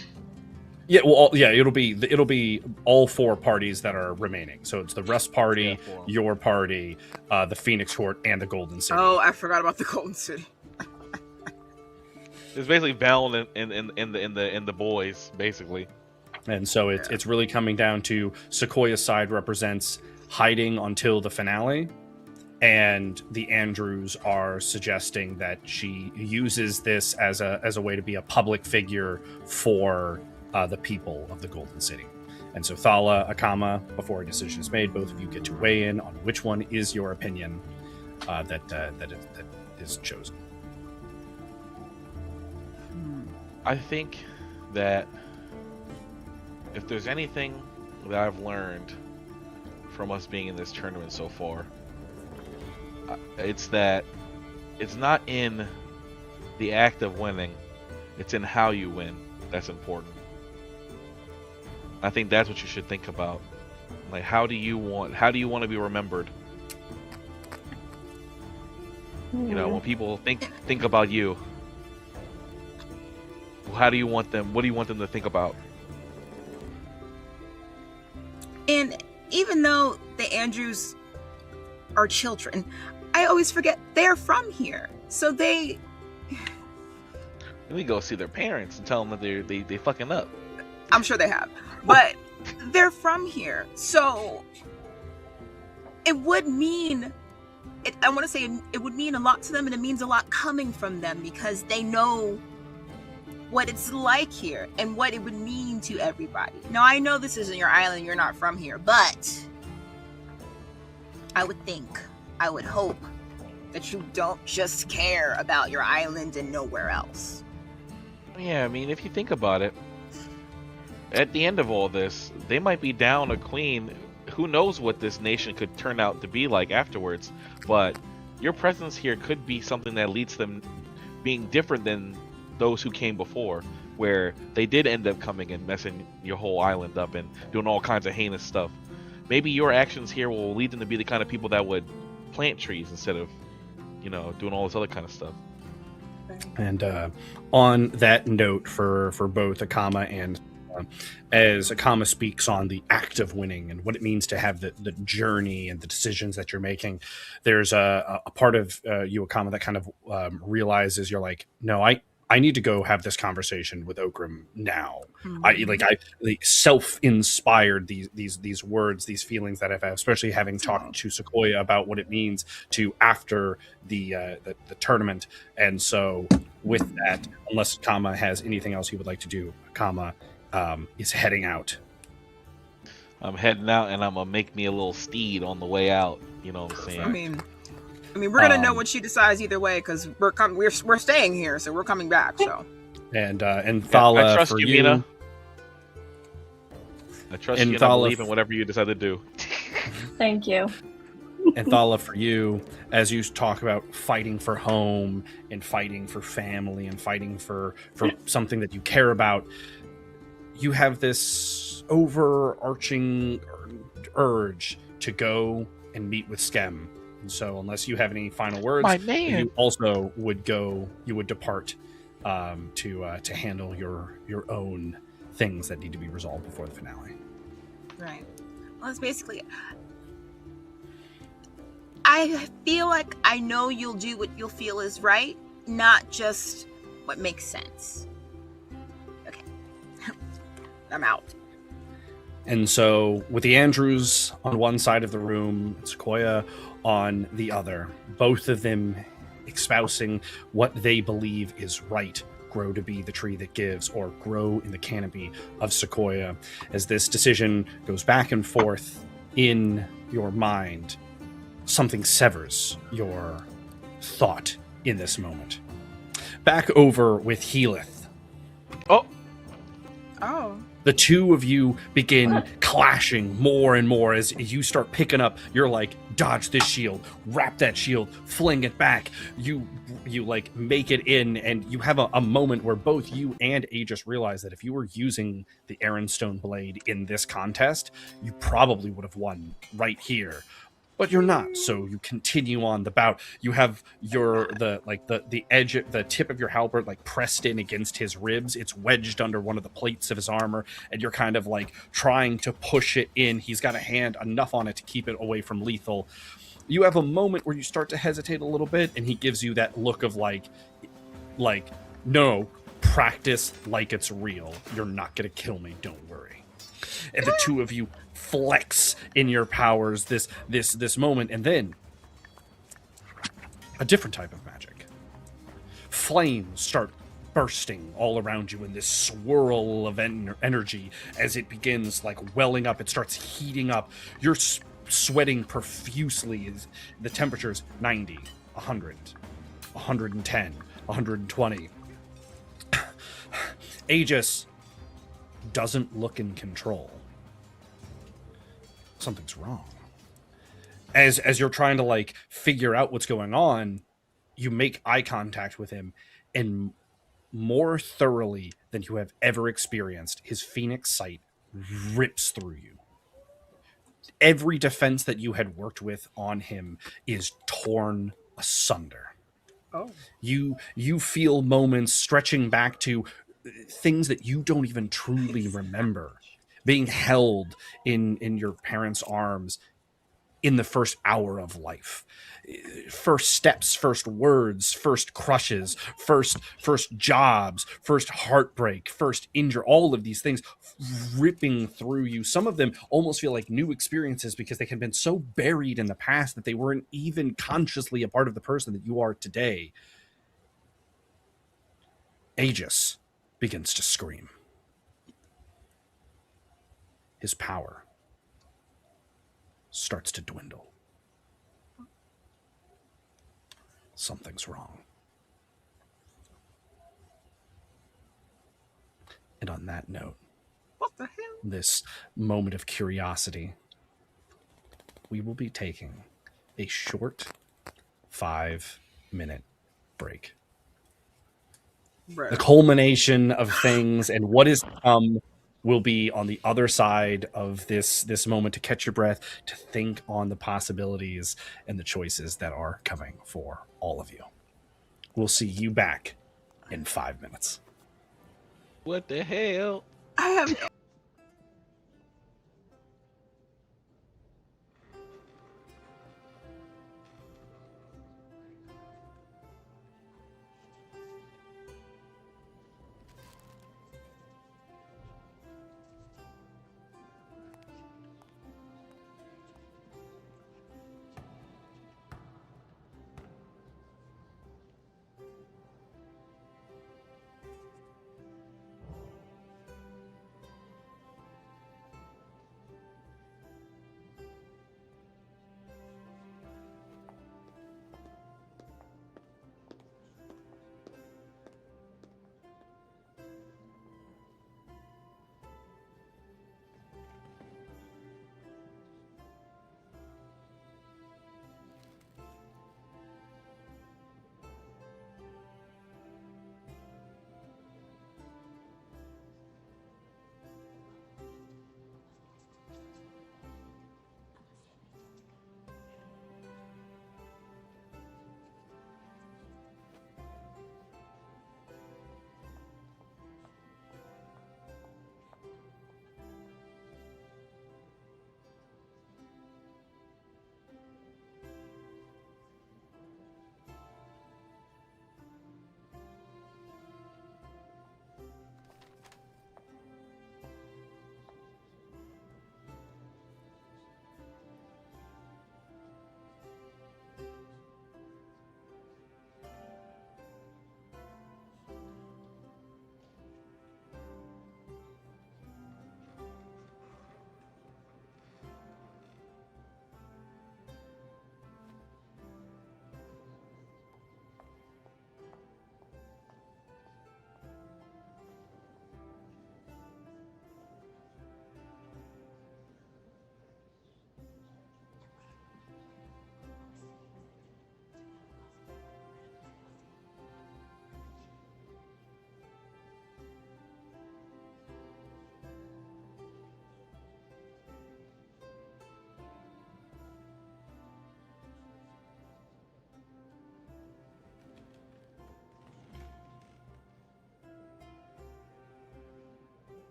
Yeah, well, it'll be all 4 parties that are remaining. So it's the Rust Party, your party, the Phoenix Court, and the Golden City. Oh, I forgot about the Golden City. It's basically Val and the boys, basically. And so it's really coming down to Sequoia's side represents hiding until the finale, and the Andrews are suggesting that she uses this as a way to be a public figure for the people of the Golden City. And so Thala, Akama, before a decision is made, both of you get to weigh in on which one is your opinion that is chosen. I think that if there's anything that I've learned from us being in this tournament so far, it's that it's not in the act of winning, it's in how you win that's important. I think that's what you should think about. Like, how do you want to be remembered? You know, when people think about you, how do you want them? What do you want them to think about? And even though the Andrews are children, I always forget they're from here. So they... We go see their parents and tell them that they fucking up. I'm sure they have. But they're from here. So it would mean I want to say it would mean a lot to them, and it means a lot coming from them because they know what it's like here and what it would mean to everybody. Now, I know this isn't your island, you're not from here, but I would hope that you don't just care about your island and nowhere else. Yeah, I mean, if you think about it, at the end of all this, they might be down a queen. Who knows what this nation could turn out to be like afterwards, but your presence here could be something that leads them being different than those who came before, where they did end up coming and messing your whole island up and doing all kinds of heinous stuff. Maybe your actions here will lead them to be the kind of people that would plant trees instead of, doing all this other kind of stuff. And on that note, for both Akama and as Akama speaks on the act of winning and what it means to have the journey and the decisions that you're making, there's a part of you, Akama, that kind of realizes you're like, no, I need to go have this conversation with Okram now. Mm-hmm. I self-inspired these words, these feelings that I've had, especially having talked to Sequoia about what it means to after the tournament. And so with that, unless Akama has anything else he would like to do, Akama is heading out. I'm heading out, and I'm gonna make me a little steed on the way out. You know what I'm saying? I mean, we're gonna know what she decides either way because we're staying here, so we're coming back. So, and Thala, I trust for you, you, Mina. I trust and you, and I Thala, believe in whatever you decide to do. Thank you. And Thala, for you, as you talk about fighting for home and fighting for family and fighting for something that you care about, you have this overarching urge to go and meet with Skem. And so unless you have any final words, My man. you also would depart to handle your own things that need to be resolved before the finale. Right. Well, it's basically, I feel like I know you'll do what you'll feel is right, not just what makes sense. Okay. I'm out. And so with the Andrews on one side of the room, Sequoia on the other, both of them espousing what they believe is right, grow to be the tree that gives, or grow in the canopy of Sequoia. As this decision goes back and forth in your mind, something severs your thought in this moment. Back over with Healith. Oh. The two of you begin clashing more and more as you start picking up. You're like, dodge this shield, wrap that shield, fling it back. You like make it in, and you have a moment where both you and Aegis realize that if you were using the Ironstone blade in this contest, you probably would have won right here. But you're not, so you continue on the bout. You have the edge, the tip of your halberd like pressed in against his ribs. It's wedged under one of the plates of his armor, and you're kind of like trying to push it in. He's got a hand enough on it to keep it away from lethal. You have a moment where you start to hesitate a little bit, and he gives you that look of like, no, practice like it's real. You're not gonna kill me, don't worry. And the two of you flex in your powers this moment, and then a different type of magic. Flames start bursting all around you in this swirl of energy as it begins like welling up. It starts heating up. You're sweating profusely as the temperature's 90, 100, 110, 120. Aegis doesn't look in control. Something's wrong. As you're trying to like figure out what's going on, you make eye contact with him, and more thoroughly than you have ever experienced, his phoenix sight rips through you. Every defense that you had worked with on him is torn asunder. Oh. You feel moments stretching back to things that you don't even truly remember. Being held in your parents' arms, in the first hour of life. First steps, first words, first crushes, first jobs, first heartbreak, first injury, all of these things ripping through you. Some of them almost feel like new experiences because they had been so buried in the past that they weren't even consciously a part of the person that you are today. Aegis begins to scream. His power starts to dwindle. Something's wrong. And on that note, What the hell? this moment of curiosity, we will be taking a short 5-minute break. Bruh. The culmination of things and what is to come will be on the other side of this moment, to catch your breath, to think on the possibilities and the choices that are coming for all of you. We'll see you back in 5 minutes. What the hell? I have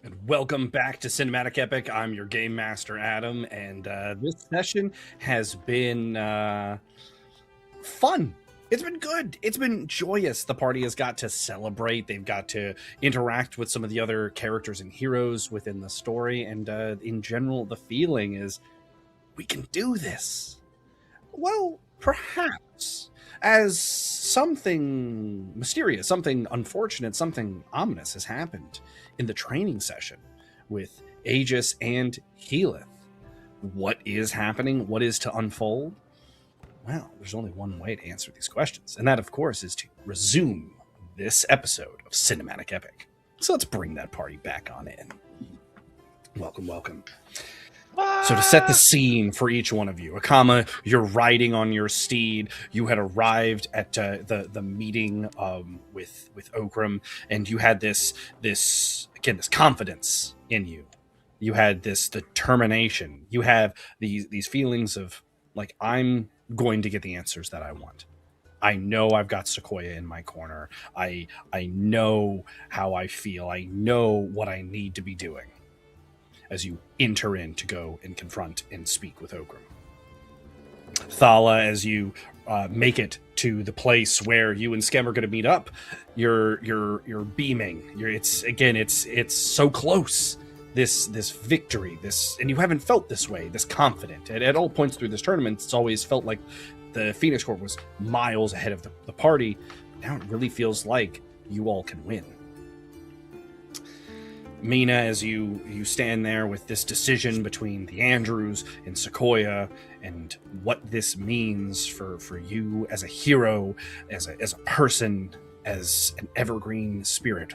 And welcome back to Cinematic Epic. I'm your game master, Adam, and this session has been fun. It's been good. It's been joyous. The party has got to celebrate. They've got to interact with some of the other characters and heroes within the story, and in general, the feeling is we can do this. Well, perhaps as something mysterious, something unfortunate, something ominous has happened in the training session with Aegis and Healith. What is happening? What is to unfold? Well, there's only one way to answer these questions, and that, of course, is to resume this episode of Cinematic Epic. So let's bring that party back on in. Welcome, welcome. So to set the scene for each one of you, Akama, you're riding on your steed. You had arrived at the meeting with Okram, and you had this confidence in you. You had this determination. You have these feelings of like, I'm going to get the answers that I want. I know I've got Sequoia in my corner. I know how I feel. I know what I need to be doing. As you enter in to go and confront and speak with Okram. Thala, as you make it to the place where you and Skem are going to meet up, you're beaming. It's so close. This victory, and you haven't felt this way, this confident. At all points through this tournament, it's always felt like the Phoenix Corps was miles ahead of the party. Now it really feels like you all can win. Mina, as you stand there with this decision between the Andrews and Sequoia and what this means for you as a hero, as a person, as an evergreen spirit.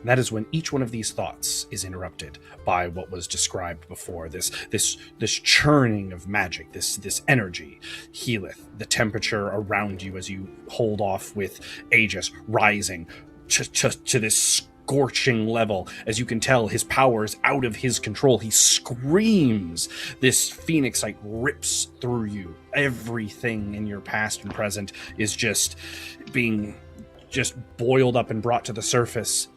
That is when each one of these thoughts is interrupted by what was described before, this churning of magic, this energy. Healeth, the temperature around you as you hold off with Aegis rising to this scorching level. As you can tell, his power is out of his control. He screams. This phoenixite rips through you. Everything in your past and present is just being boiled up and brought to the surface.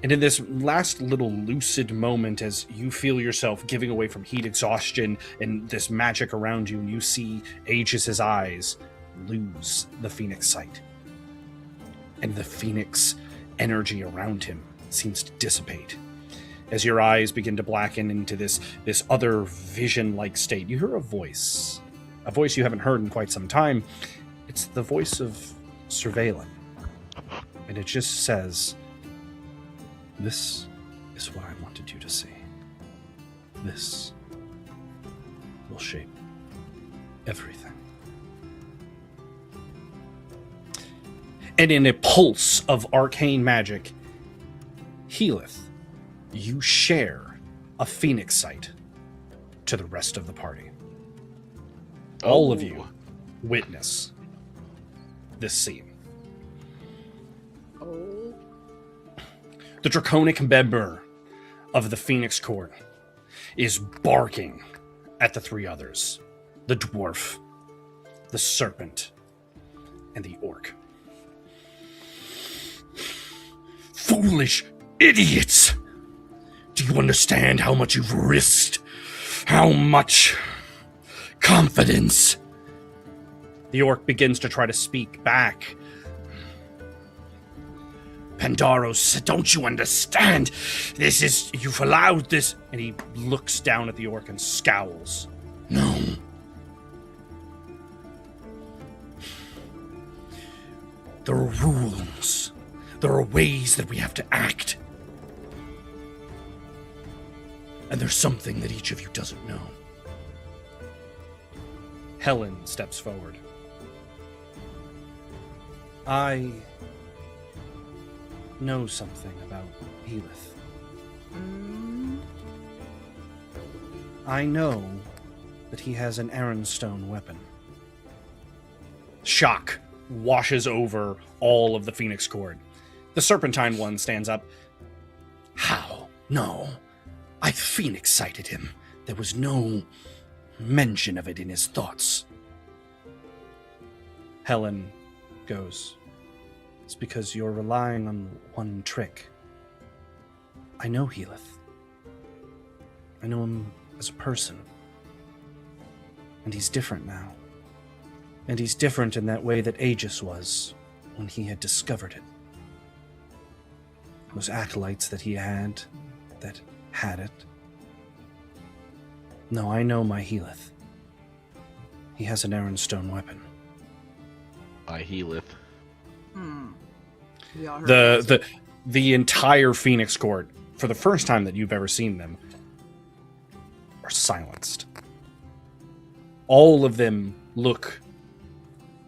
And in this last little lucid moment, as you feel yourself giving away from heat exhaustion and this magic around you, and you see Aegis's eyes lose the phoenixite. And the phoenix energy around him seems to dissipate. As your eyes begin to blacken into this other vision-like state, you hear a voice you haven't heard in quite some time. It's the voice of Surveillance, and it just says, "This is what I wanted you to see. This will shape everything." And in a pulse of arcane magic, Healeth, you share a phoenixite to the rest of the party. All of you witness this scene. The draconic member of the Phoenix Court is barking at the three others: the dwarf, the serpent, and the orc. Foolish idiots! Do you understand how much you've risked? How much confidence? The orc begins to try to speak back. Pandaros, don't you understand? You've allowed this. And he looks down at the orc and scowls. No. There are rules. There are ways that we have to act. And there's something that each of you doesn't know. Helen steps forward. I know something about Healeth. I know that he has an Ironstone weapon. Shock washes over all of the Phoenix Court. The Serpentine one stands up. How? No. I phoenix-sighted him. There was no mention of it in his thoughts. Helen goes, it's because you're relying on one trick. I know Healith. I know him as a person. And he's different now. And he's different in that way that Aegis was when he had discovered it. Those acolytes that he had, that had it. No, I know my Healith. He has an Ironstone weapon. I Healith. We all heard The entire Phoenix Court, for the first time that you've ever seen them, are silenced. All of them look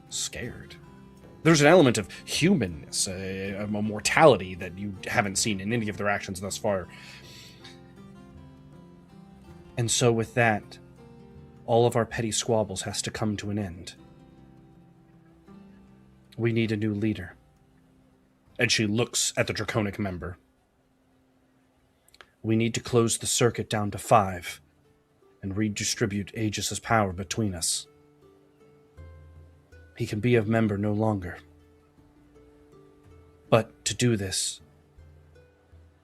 scared. There's an element of humanness, a mortality that you haven't seen in any of their actions thus far. And so with that, all of our petty squabbles has to come to an end. We need a new leader. And she looks at the Draconic member. We need to close the circuit down to 5 and redistribute Aegis's power between us. He can be a member no longer. But to do this,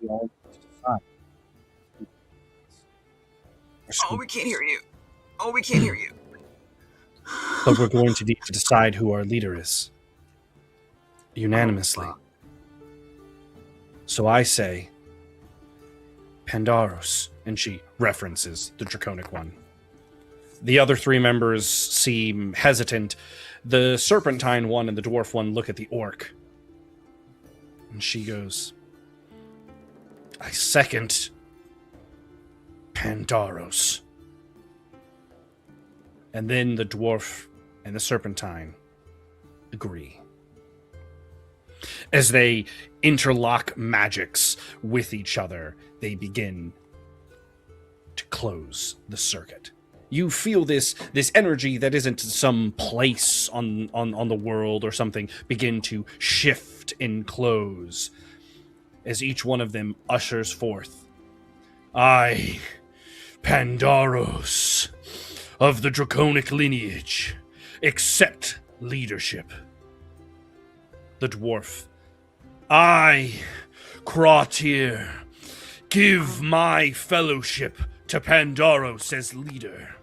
we all must decide. Oh, we can't hear you. Oh, we can't hear you. But we're going to need to decide who our leader is. Unanimously. So I say, Pandaros, and she references the Draconic one. The other 3 members seem hesitant. The Serpentine one and the Dwarf one look at the Orc. And she goes, I second Pandaros. And then the Dwarf and the Serpentine agree. As they interlock magics with each other, they begin to close the circuit. You feel this energy that isn't some place on the world or something begin to shift and close as each one of them ushers forth. I, Pandaros, of the Draconic lineage, accept leadership. The Dwarf. I, Kratir, give my fellowship to Pandaros as leader.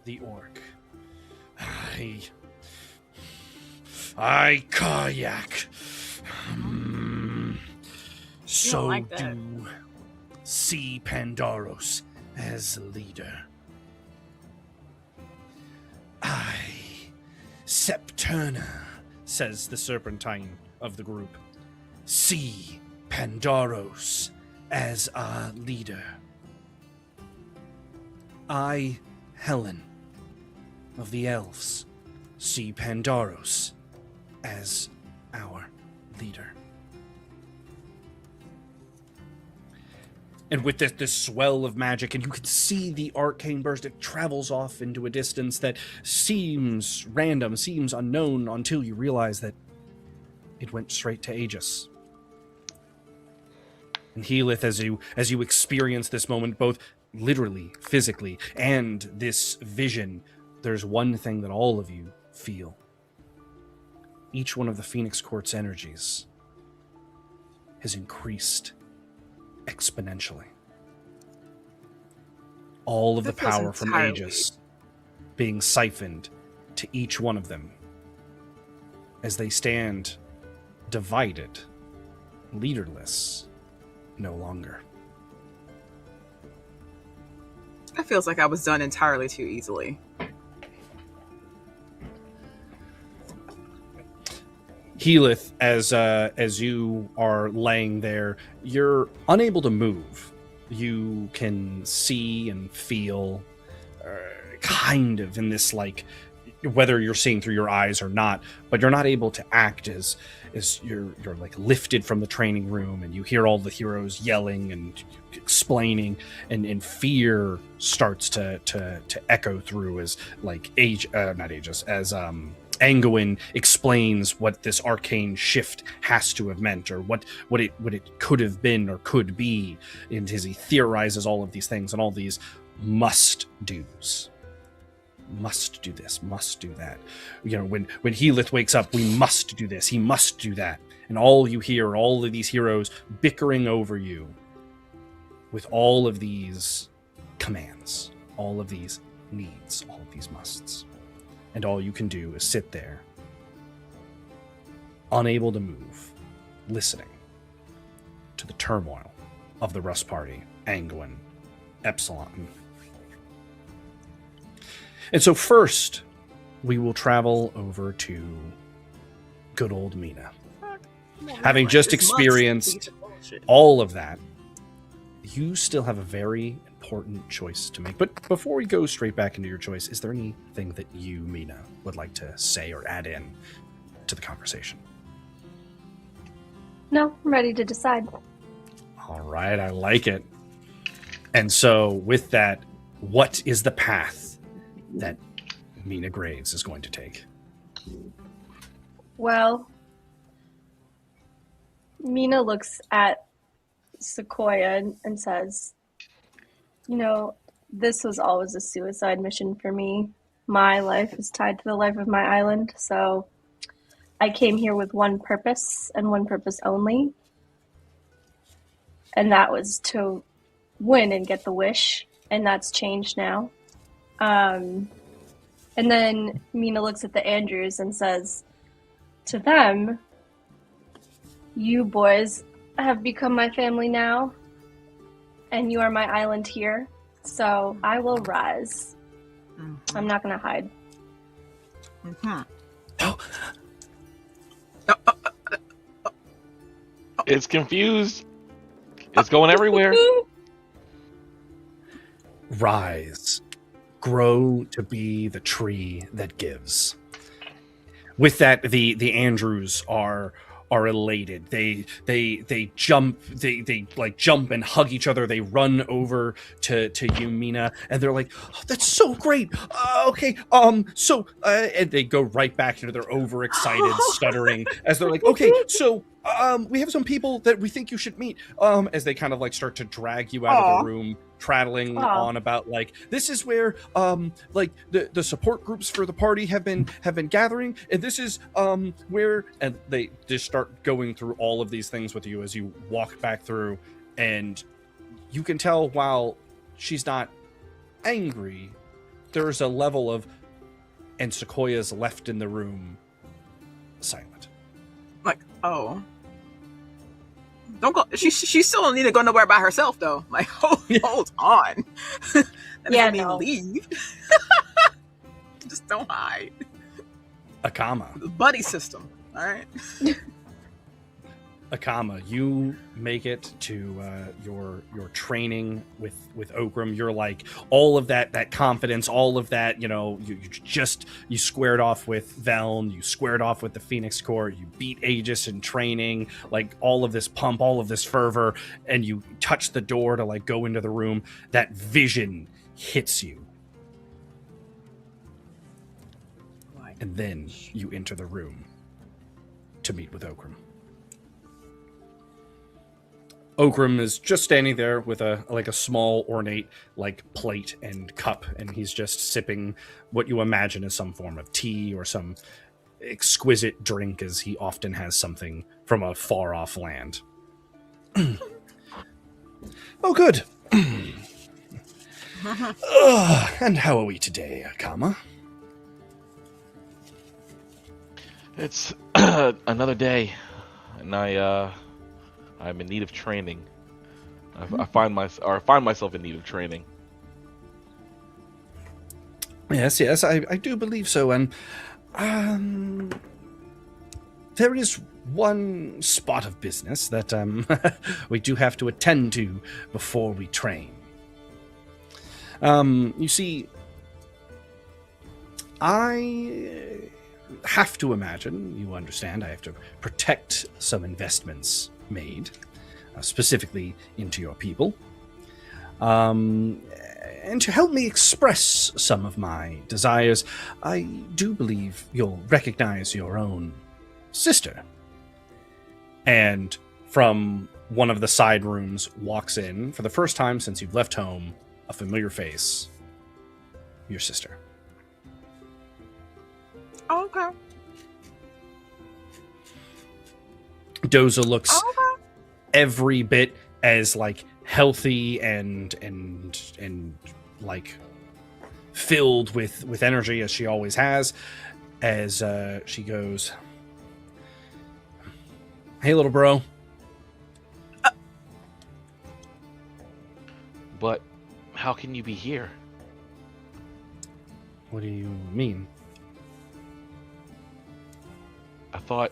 The Orc. I kayak. So like that. do see Pandaros as leader. I, Septurna, says the Serpentine of the group, see Pandaros as our leader. I, Helen, of the Elves, see Pandaros as our leader. And with this swell of magic, and you can see the arcane burst, it travels off into a distance that seems random, seems unknown, until you realize that it went straight to Aegis. And Healith, as you experience this moment, both literally, physically, and this vision, there's one thing that all of you feel. Each one of the Phoenix Court's energies has increased exponentially. All of the power from Aegis being siphoned to each one of them as they stand divided, leaderless, no longer. That feels like I was done entirely too easily. Healith, as you are laying there, you're unable to move. You can see and feel kind of in this, like, whether you're seeing through your eyes or not, but you're not able to act as you're like lifted from the training room, and you hear all the heroes yelling and explaining, and fear starts to echo through as like Angoin explains what this arcane shift has to have meant, or what it could have been or could be, and as he theorizes all of these things and all these must-dos. Must do this, must do that. You know, when Healith wakes up, we must do this, he must do that. And all you hear, all of these heroes bickering over you with all of these commands, all of these needs, all of these musts. And all you can do is sit there, unable to move, listening to the turmoil of the Rust Party, Anguin, Epsilon. And so first, we will travel over to good old Mina. Having just experienced all of that, you still have a very important choice to make. But before we go straight back into your choice, is there anything that you, Mina, would like to say or add in to the conversation? No, I'm ready to decide. All right, I like it. And so with that, what is the path that Mina Graves is going to take? Well, Mina looks at Sequoia and says, you know, this was always a suicide mission for me. My life is tied to the life of my island, so I came here with one purpose and one purpose only, and that was to win and get the wish, and that's changed now. And then Mina looks at the Andrews and says to them, you boys have become my family now, and you are my island here, so I will rise. I'm not going to hide. It's confused. It's going everywhere. Rise. Grow to be the tree that gives. With that, the Andrews are elated. They jump, they like jump and hug each other. They run over to you, Mina, and they're like, oh, that's so great. Okay. And they go right back into their overexcited stuttering as they're like, okay, so we have some people that we think you should meet. As they kind of like start to drag you out of the room, prattling on about like, this is where like the support groups for the party have been gathering, and this is where, and they just start going through all of these things with you as you walk back through, and you can tell while she's not angry, there's a level of, and Sequoia's left in the room silent. Like, oh. Don't go. She still don't need to go nowhere by herself though. Like, hold on. That doesn't mean leave. Just don't hide. Akama. The buddy system. All right. Akama, you make it to your training with Okram. You're like all of that confidence, all of that, you squared off with Veln, you squared off with the Phoenix Corps, you beat Aegis in training, like all of this pump, all of this fervor, and you touch the door to like go into the room. That vision hits you. And then you enter the room to meet with Okram. Okram is just standing there with a small ornate like plate and cup, and he's just sipping what you imagine is some form of tea or some exquisite drink, as he often has something from a far off land. Oh, good. And how are we today, Akama? It's another day, and I'm in need of training. I find myself in need of training. Yes, I do believe so, and there is one spot of business that we do have to attend to before we train. You see, I have to imagine, you understand, I have to protect some investments made, specifically into your people. And to help me express some of my desires, I do believe you'll recognize your own sister. And from one of the side rooms walks in, for the first time since you've left home, a familiar face. Your sister. Oh, okay. Doza looks Okay. every bit as like healthy and like filled with energy as she always has, as she goes, "Hey, little bro." But how can you be here? What do you mean? I thought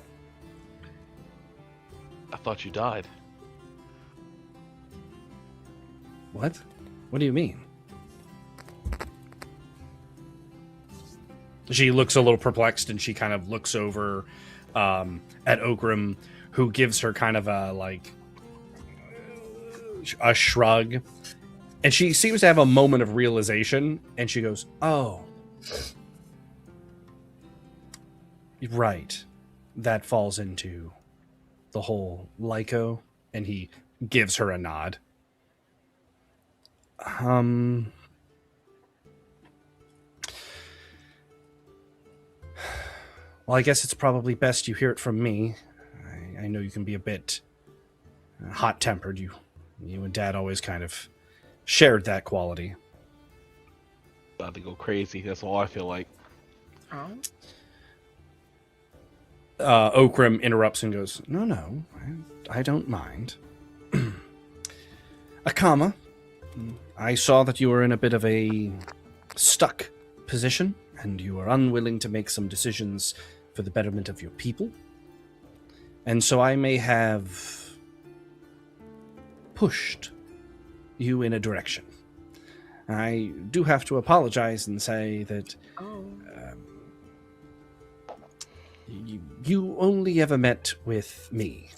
you died. What? What do you mean? She looks a little perplexed, and she kind of looks over at Okram, who gives her kind of a shrug. And she seems to have a moment of realization, and she goes, "Oh. Right. That falls into the whole Lyco," and he gives her a nod. Well, I guess it's probably best you hear it from me. I know you can be a bit hot-tempered. You and Dad always kind of shared that quality. About to go crazy. That's all I feel like. Oh. Okram interrupts and goes, No, I don't mind. Akama, I saw that you were in a bit of a stuck position, and you are unwilling to make some decisions for the betterment of your people. And so I may have pushed you in a direction. I do have to apologize and say that you only ever met with me.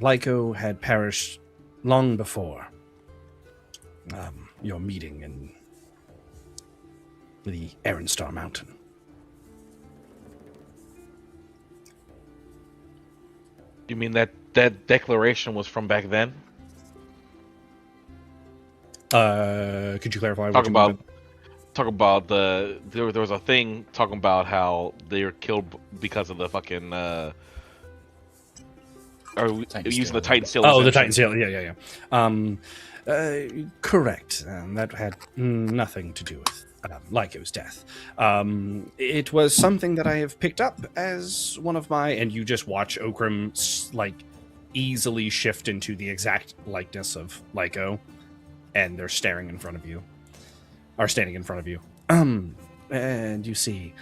Lyco had perished long before your meeting in the Erenstar Mountain. You mean that declaration was from back then? Could you clarify what you mean? Talk about there was a thing talking about how they were killed because of the fucking using the Titan Steel. Oh, the Titan Steel. Yeah. Correct. That had nothing to do with Lyco's death. It was something that I have picked up as one of my, and you just watch Okram easily shift into the exact likeness of Lyco, and they're standing in front of you. And you see,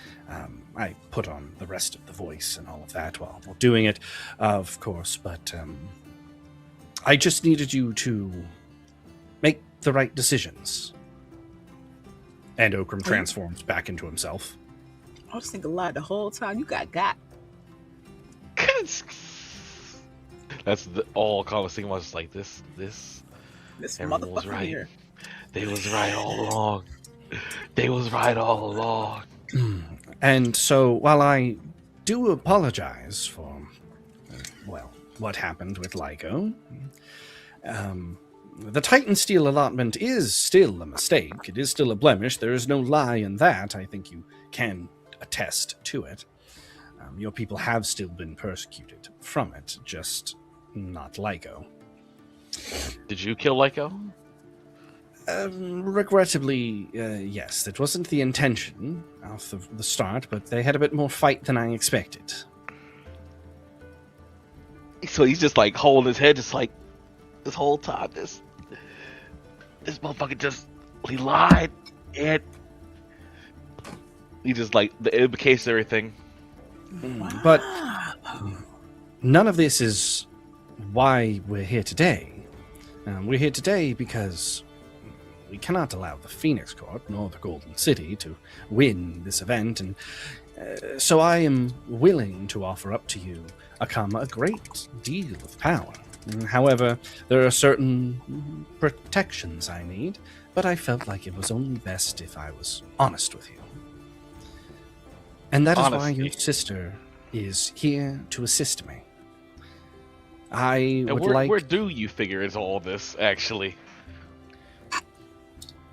I put on the rest of the voice and all of that while doing it, of course, but I just needed you to make the right decisions. And Okram transforms back into himself. I was thinking a lot the whole time. You got. That's all Colosseum was like this everyone motherfucker was right. here. They was right all along. They was right all along. And so, while I do apologize for, what happened with Lyco, the Titan Steel allotment is still a mistake. It is still a blemish. There is no lie in that. I think you can attest to it. Your people have still been persecuted from it, just not Lyco. Did you kill Lyco? Regrettably, yes. That wasn't the intention off the start, but they had a bit more fight than I expected. So he's just holding his head, just this whole time. This motherfucker he lied, and he just it implicates everything. But none of this is why we're here today. We're here today because we cannot allow the Phoenix Court nor the Golden City to win this event, and so I am willing to offer up to you, Akama, a great deal of power. However, there are certain protections I need, but I felt like it was only best if I was honest with you. And that is why your sister is here to assist me. I would where do you figure is all this, actually?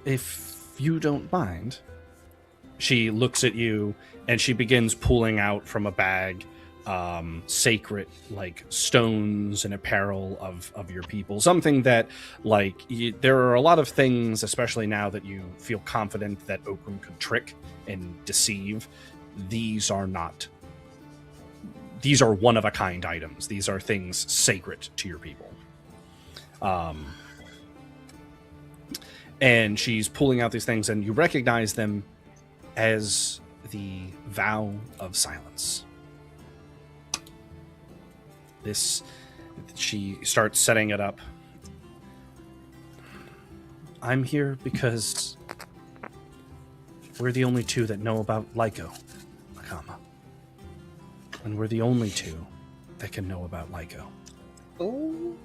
If you don't mind. She looks at you, and she begins pulling out from a bag sacred like stones and apparel of your people, something that like there are a lot of things, especially now that you feel confident that Okram could trick and deceive. These are not, these are one of a kind items. These are things sacred to your people. And she's pulling out these things, and you recognize them as the vow of silence. This, she starts setting it up. I'm here because we're the only two that know about Lyco, Akama. And we're the only two that can know about Lyco. Ooh.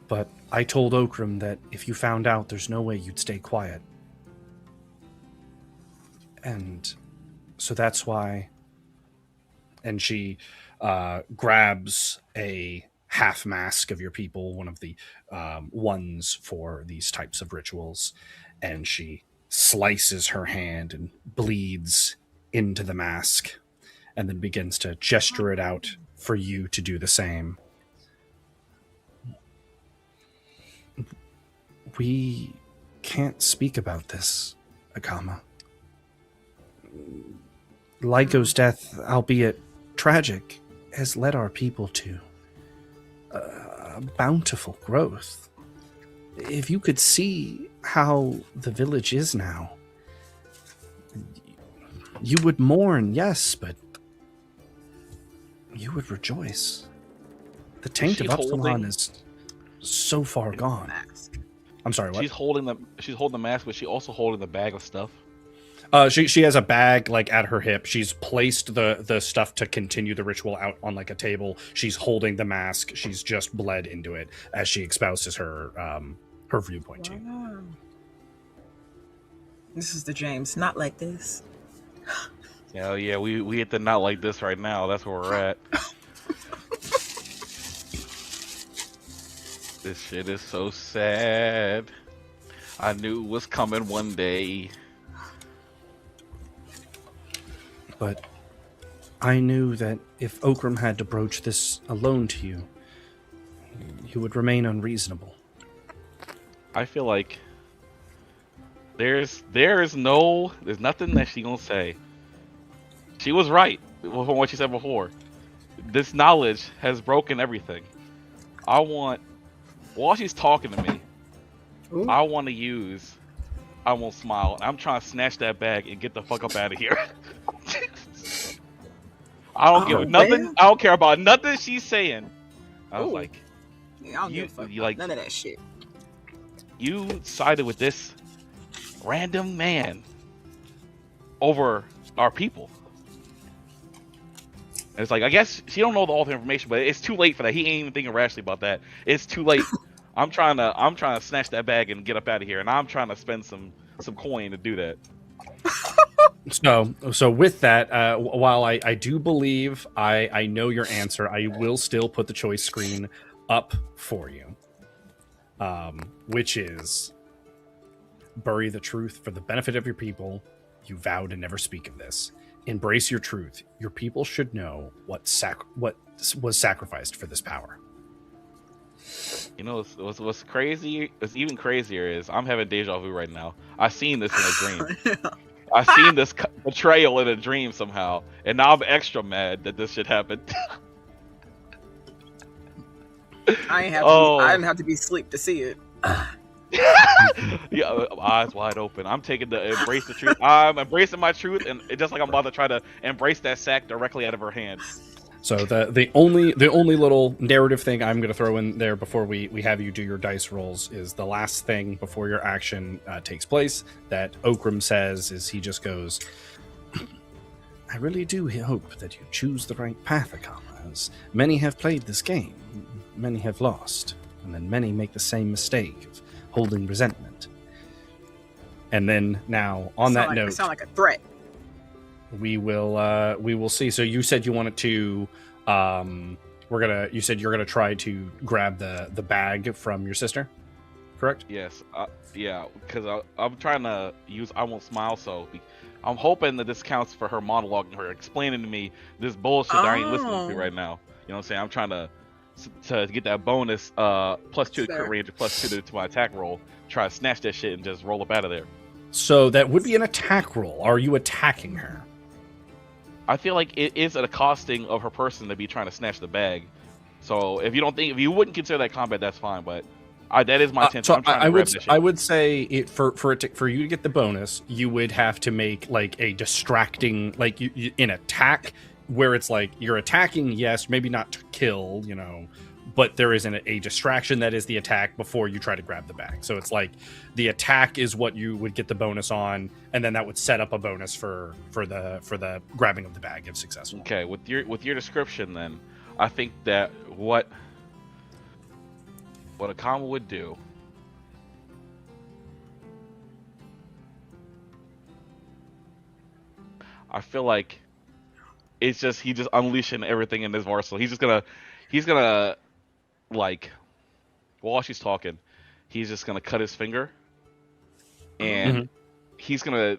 But I told Okram that if you found out, there's no way you'd stay quiet. And so that's why. And she grabs a half mask of your people, one of the ones for these types of rituals, and she slices her hand and bleeds into the mask, and then begins to gesture it out for you to do the same. We can't speak about this, Akama. Lyco's death, albeit tragic, has led our people to a bountiful growth. If you could see how the village is now, you would mourn, yes, but you would rejoice. The taint of Upsilon is so far gone. I'm sorry, what? She's holding the mask, but she also holding the bag of stuff. She has a bag like at her hip. She's placed the stuff to continue the ritual out on like a table. She's holding the mask. She's just bled into it as she espouses her viewpoint to you. This is the James, not like this. Hell yeah, we hit the not like this right now. That's where we're at. This shit is so sad. I knew it was coming one day. But I knew that if Okram had to broach this alone to you, you would remain unreasonable. I feel like there's nothing that she gonna say. She was right from what she said before. This knowledge has broken everything. While she's talking to me, Ooh. I won't smile. I'm trying to snatch that bag and get the fuck up out of here. I don't give nothing. Man. I don't care about nothing she's saying. I was Ooh. like, Yeah, I don't give a fuck you about like none of that shit. You sided with this random man over our people. And it's like, I guess she don't know all the information, but it's too late for that. He ain't even thinking rationally about that. It's too late. I'm trying to snatch that bag and get up out of here, and I'm trying to spend some coin to do that. So with that, while I do believe I know your answer, I will still put the choice screen up for you, which is bury the truth for the benefit of your people. You vow to never speak of this. Embrace your truth. Your people should know what was sacrificed for this power. You know what's crazy? What's even crazier is I'm having deja vu right now. I seen this in a dream. I seen this betrayal in a dream somehow, and now I'm extra mad that this shit happened. I didn't have to be asleep to see it. Yeah, eyes wide open. I'm taking the embrace the truth. I'm embracing my truth, and it's just like I'm about to try to embrace that sack directly out of her hand. So the only little narrative thing I'm going to throw in there before we have you do your dice rolls is the last thing before your action takes place that Okram says is he just goes, I really do hope that you choose the right path, Akama, as many have played this game, many have lost, and then many make the same mistake of holding resentment. And then now on that note, sound like a threat. we will see. So you said you wanted to you said you're gonna try to grab the bag from your sister, correct? correct? Yes. Yeah, because I'm trying to use I Won't Smile, so I'm hoping that this counts for her monologue and her explaining to me this bullshit that I ain't listening to right now. You know what I'm saying? I'm trying to get that bonus +2 to crit range, +2 to my attack roll. Try to snatch that shit and just roll up out of there. So that would be an attack roll. Are you attacking her? I feel like it is a costing of her person to be trying to snatch the bag. So if you wouldn't consider that combat, that's fine. But that is my intention. So I'm trying to grab this shit. I would say for you to get the bonus, you would have to make like a distracting, like you in attack where it's like you're attacking, yes, maybe not to kill, but there isn't a distraction that is the attack before you try to grab the bag. So it's like the attack is what you would get the bonus on, and then that would set up a bonus for the grabbing of the bag if successful. Okay, with your description, then I think that what Akama would do. I feel like he's just unleashing everything in his arsenal. He's gonna like while she's talking, he's just gonna cut his finger, and he's gonna.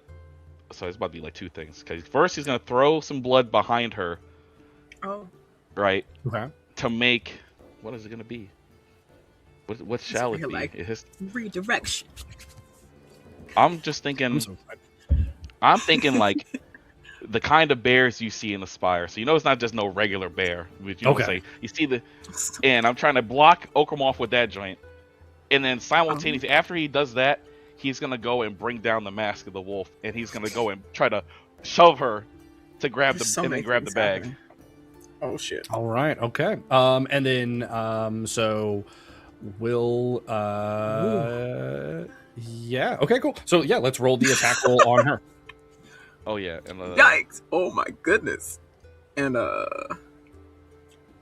So it's about to be like two things. Because first he's gonna throw some blood behind her. Oh. Right. Okay. To make what is it gonna be? What shall it be? Like redirection. I'm just thinking. I'm thinking like the kind of bears you see in the Spire. So it's not just no regular bear. Which you see and I'm trying to block Okram off with that joint, and then simultaneously after he does that, he's gonna go and bring down the mask of the wolf, and he's gonna go and try to shove her to grab the bag. Happening. Oh shit! All right, okay. And then so we'll yeah, okay, cool. So yeah, let's roll the attack roll on her. Oh yeah, and yikes! Oh my goodness! And I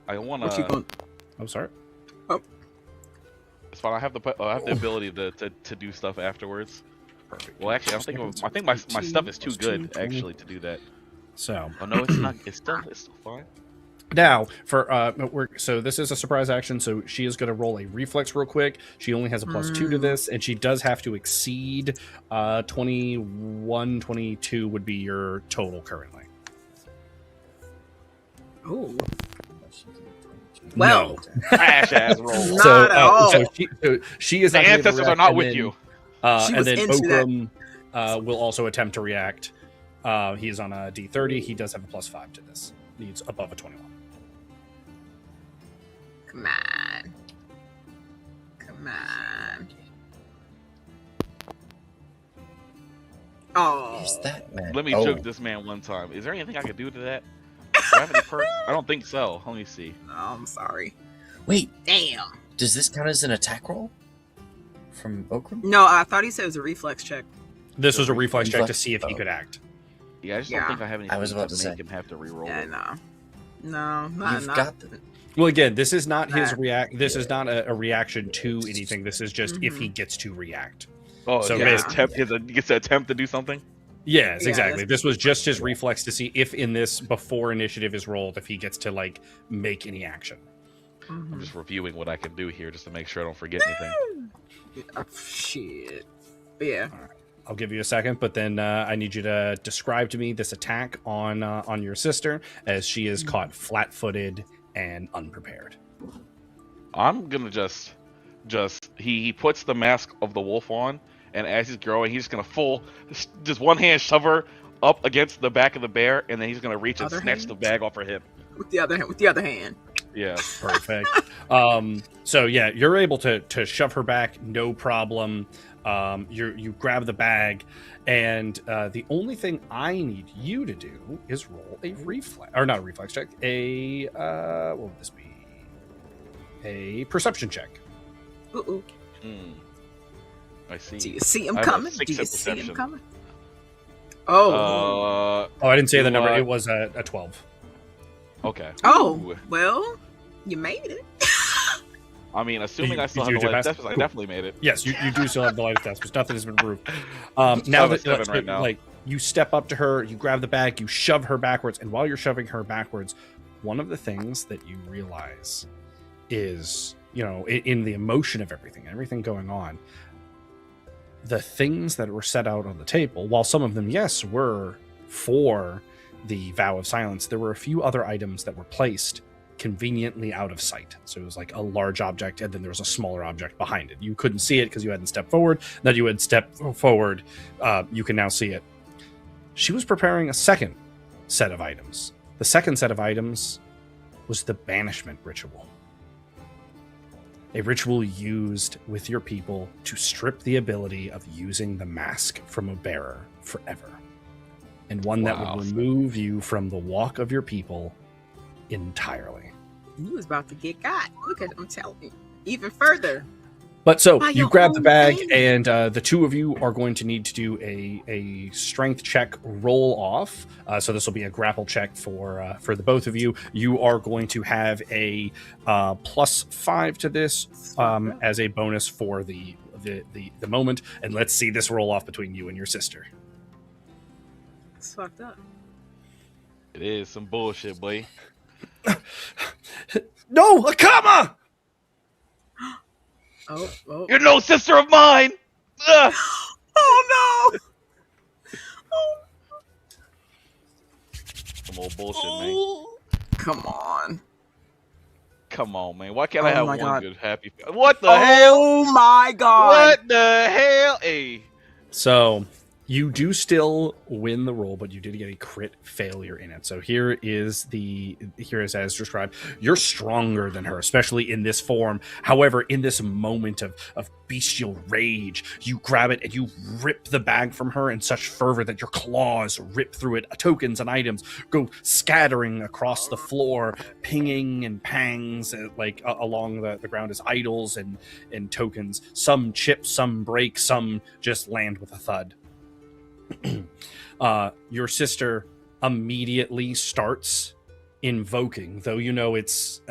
wanna. What you going? I'm sorry. Oh, it's fine. I have the ability to do stuff afterwards. Perfect. Well, actually, I think my stuff is too good actually to do that. So. Oh no, it's not. It's still fine. Now, so this is a surprise action, so she is going to roll a reflex real quick. She only has a +2 to this, and she does have to exceed 21, 22 would be your total currently. Oh. Well, trash ass roll. Not at all. So she is. The ancestors are not with you. And then Okram will also attempt to react. He's on a D30. He does have a +5 to this. He's above a 21. Come on. Come on. Oh. Who's that man? Let me joke this man one time. Is there anything I could do to that? Do I have any perks? I don't think so. Let me see. No, I'm sorry. Wait. Damn. Does this count as an attack roll? From Okram? No, I thought he said it was a reflex check. This was a reflex check to see if he could act. Yeah, I just don't think I have anything. I was about to make him have to reroll. Yeah, it. No, You've got the... Well, again, this is not his react. This is not a reaction to anything. This is just if he gets to react. Oh, so he gets to attempt to do something. Yes, Yeah, exactly. This was just his reflex to see if in this before initiative is rolled, if he gets to like make any action. I'm just reviewing what I can do here just to make sure I don't forget anything. Shit. But yeah. I'll give you a second, but then I need you to describe to me this attack on your sister as she is caught flat-footed and unprepared. I'm gonna just he puts the mask of the wolf on, and as he's growing, he's gonna just one hand shove her up against the back of the bear, and then he's gonna reach and snatch the bag off her hip. With the other hand. Yeah. Perfect. So yeah, you're able to shove her back, no problem. You grab the bag, and the only thing I need you to do is roll a reflex, or not a reflex check, what would this be? A perception check. Ooh. I see. Do you see him coming? Do you see him perception. coming? Oh. I didn't say the number. It was a 12. Okay. Oh, Ooh. well, you made it. I mean, assuming I still you have do the life pass? deaths, I definitely made it. Yes, you do still have the life test, but nothing has been proved. Now that seven right now. like you step up to her, you grab the bag, you shove her backwards, and while you're shoving her backwards, one of the things that you realize is in the emotion of everything going on, the things that were set out on the table, while some of them, yes, were for the vow of silence, there were a few other items that were placed conveniently out of sight. So it was like a large object, and then there was a smaller object behind it. You couldn't see it because you hadn't stepped forward. Now you had stepped forward, you can now see it. She was preparing a second set of items. The second set of items was the banishment ritual. A ritual used with your people to strip the ability of using the mask from a bearer forever. And one that would remove you from the walk of your people entirely. You was about to get got. Look at him telling me. Even further. But so By you your grab the own bag, thing. and the two of you are going to need to do a strength check roll off. So this will be a grapple check for the both of you. You are going to have a +5 to this as a bonus for the moment. And let's see this roll off between you and your sister. It's fucked up. It is some bullshit, boy. No, Akama! Oh. You're no sister of mine! Ugh. Oh no! Some old bullshit, man. Come on. Come on, man. Why can't Oh I have my one God. good happy? What the hell? Oh my god! What the hell? Hey. So you do still win the roll, but you did get a crit failure in it. So here is as described. You're stronger than her, especially in this form. However, in this moment of bestial rage, you grab it and you rip the bag from her in such fervor that your claws rip through it. Tokens and items go scattering across the floor, pinging and pangs along the ground as idols and tokens. Some chip, some break, some just land with a thud. Your sister immediately starts invoking, though it's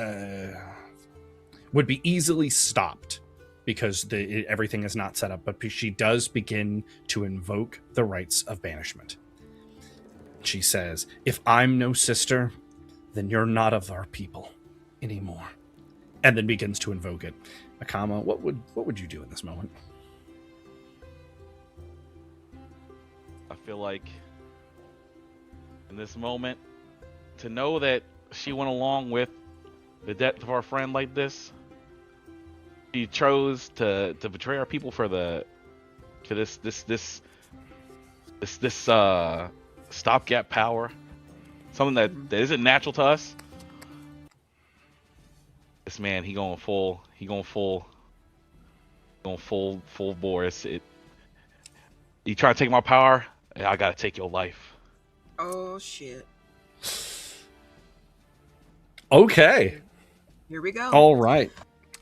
would be easily stopped because everything is not set up, but she does begin to invoke the rites of banishment. She says, "If I'm no sister, then you're not of our people anymore," and then begins to invoke it. Akama, what would you do in this moment? I feel like in this moment, to know that she went along with the death of our friend like this, she chose to betray our people for this stopgap power, something that isn't natural to us. This man, he going full bore. You try to take my power, I gotta take your life. Oh shit. Okay. Here we go. All right.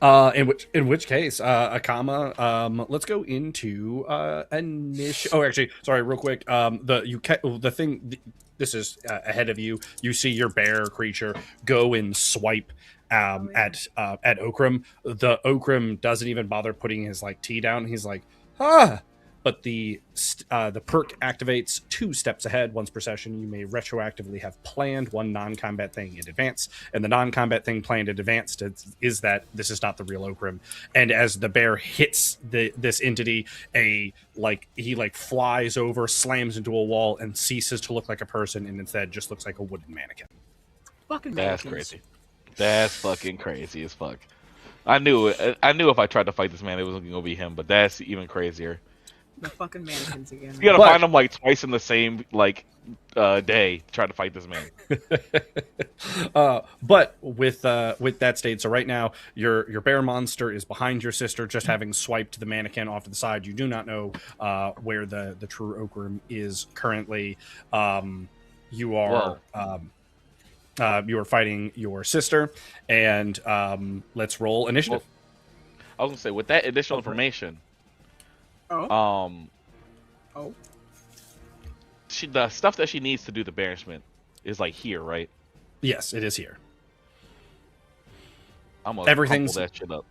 In which case, Akama, let's go into initial. Oh, actually, sorry, real quick. This is ahead of you. You see your bear creature go and swipe at Okram. The Okram doesn't even bother putting his tea down. He's like, but the perk activates 2 steps ahead once per session. You may retroactively have planned one non-combat thing in advance, and the non-combat thing planned in advance is that this is not the real Okram. And as the bear hits this entity, he flies over, slams into a wall, and ceases to look like a person, and instead just looks like a wooden mannequin. Fucking That's mannequins. crazy. That's fucking crazy as fuck. I knew if I tried to fight this man, it was gonna be him, but that's even crazier. The fucking mannequins again. You gotta find him twice in the same day to try to fight this man. But with that state, so right now your bear monster is behind your sister, just having swiped the mannequin off to the side. You do not know where the true Okram is currently. You are fighting your sister, and let's roll initiative. Well, I was gonna say with that additional information. The stuff that she needs to do the banishment is here, right? Yes, it is here. I'm gonna Everything's crumple that shit up.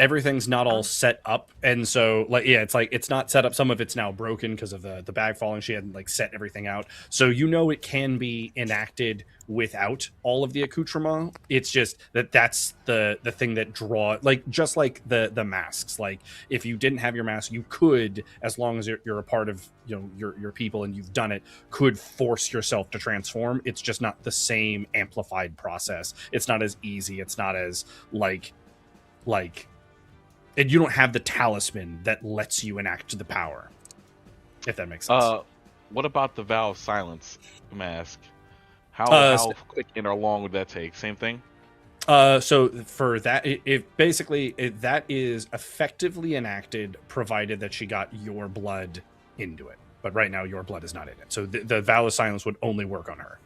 everything's not all set up, and so like it's like it's not set up. Some of it's now broken because of the bag falling. She hadn't like set everything out, so it can be enacted without all of the accoutrement. It's just that's the thing that like just like the masks. Like if you didn't have your mask, you could, as long as you're a part of your people and you've done it, could force yourself to transform. It's just not the same amplified process. It's not as easy. It's not as like and you don't have the talisman that lets you enact the power, if that makes sense. What about the Vow of Silence mask? How quick and how long would that take? Same thing? So for that, that is effectively enacted, provided that she got your blood into it. But right now, your blood is not in it. So the Vow of Silence would only work on her.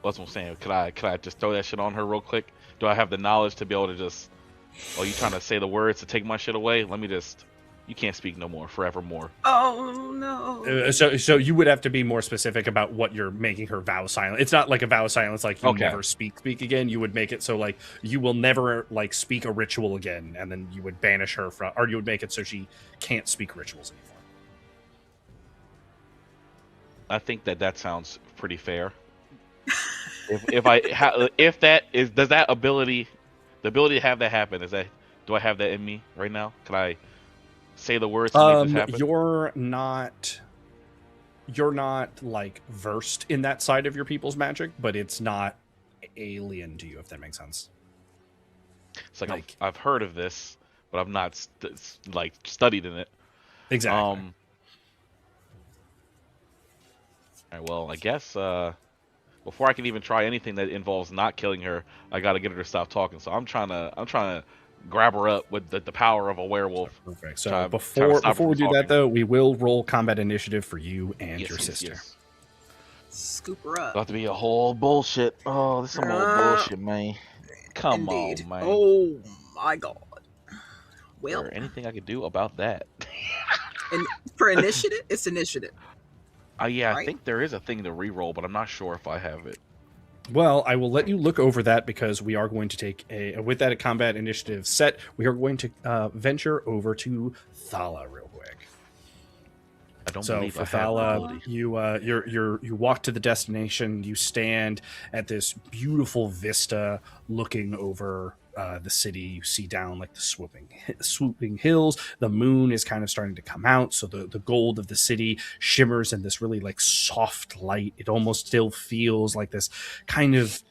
That's what I'm saying. Could I just throw that shit on her real quick? Do I have the knowledge to be able to just... Oh, you trying to say the words to take my shit away? Let me just... You can't speak no more, forevermore. Oh, no. So you would have to be more specific about what you're making her vow silent. It's not like a vow silence like you never speak again. You would make it so like you will never like speak a ritual again, and then you would banish her from, or you would make it so she can't speak rituals anymore. I think that sounds pretty fair. If that is, does that ability, the ability to have that happen, do I have that in me right now? Can I say the words to make this happen? You're not like versed in that side of your people's magic, but it's not alien to you, if that makes sense. It's like I've heard of this, but I've not studied in it. Exactly. All right, well, I guess before I can even try anything that involves not killing her, I got to get her to stop talking. So I'm trying to grab her up with the power of a werewolf. Perfect. So before we do that, though, we will roll combat initiative for you and your sister. Yes. Scoop her up. About to be a whole bullshit. Oh, this is some old bullshit, man. Come Indeed. on, man. Oh my god. Well, Is there anything I could do about that? and for initiative, it's initiative. Yeah, right? I think there is a thing to re-roll, but I'm not sure if I have it. Well, I will let you look over that because we are going to take with that combat initiative set, we are going to venture over to Thala real quick. I don't so believe for I have Thala, the ability. you walk to the destination. You stand at this beautiful vista, looking over the city. You see down like the swooping hills. The moon is kind of starting to come out, so the gold of the city shimmers in this really like soft light. It almost still feels like this kind of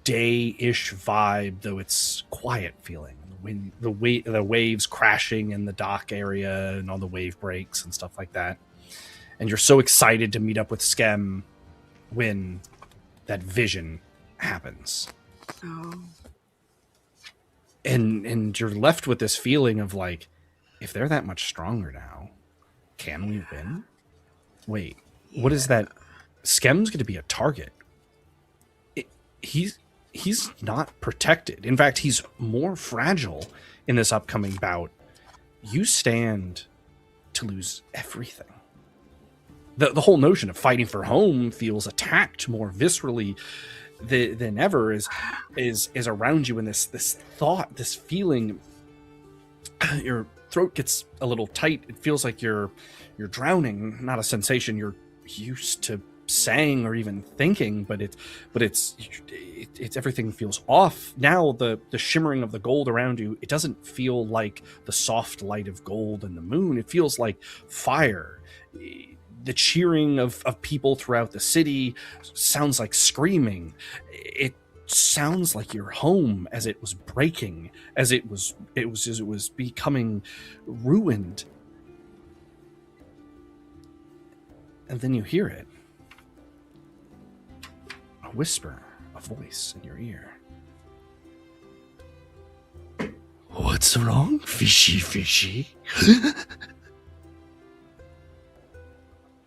day-ish vibe, though it's quiet feeling. When the waves crashing in the dock area and all the wave breaks and stuff like that. And you're so excited to meet up with Skem when that vision happens. Oh. And you're left with this feeling of like, if they're that much stronger now, can we win? Wait, what is that? Skem's going to be a target. He's not protected. In fact, he's more fragile in this upcoming bout. You stand to lose everything. The whole notion of fighting for home feels attacked more viscerally than ever is around you, in this thought, this feeling. Your throat gets a little tight. It feels like you're drowning, not a sensation you're used to saying or even thinking, but it's everything feels off now. The shimmering of the gold around you, it doesn't feel like the soft light of gold and the moon. It feels like fire. The cheering of people throughout the city sounds like screaming. It sounds like your home as it was breaking, as it was becoming ruined. And then you hear it. A whisper, a voice in your ear. What's wrong, fishy?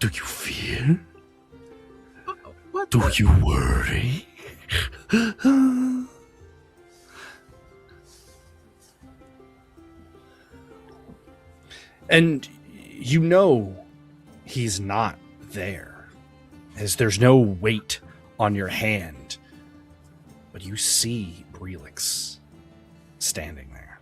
Do you fear? What? Do you worry? And you know he's not there, as there's no weight on your hand, but you see Brelix standing there.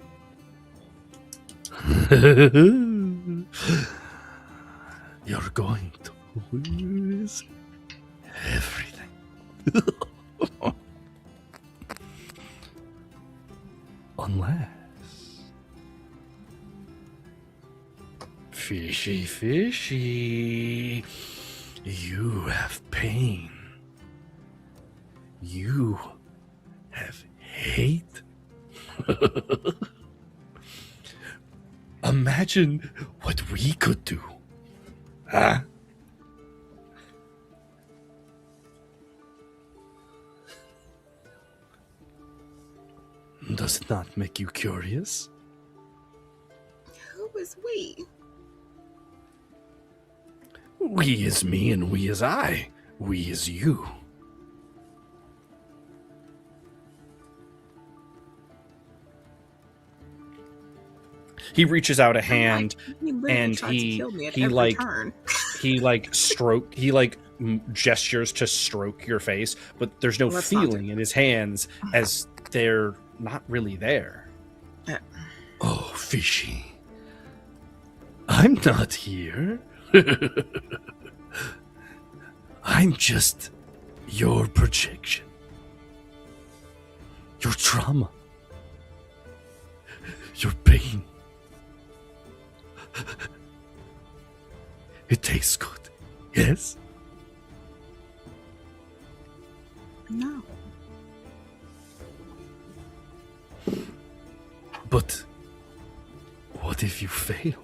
You're going to lose everything. Unless... Fishy. You have pain. You have hate. Imagine what we could do. Huh? Does it not make you curious? Who is we? We is me and we is I. We is you. He reaches out a hand He literally and tried to kill me at he every like turn. he gestures to stroke your face, but there's no Let's not do feeling in his hands as they're not really there. Oh, Fishy. I'm not here. I'm just your projection. Your trauma. Your pain. It tastes good, yes? No. But what if you fail?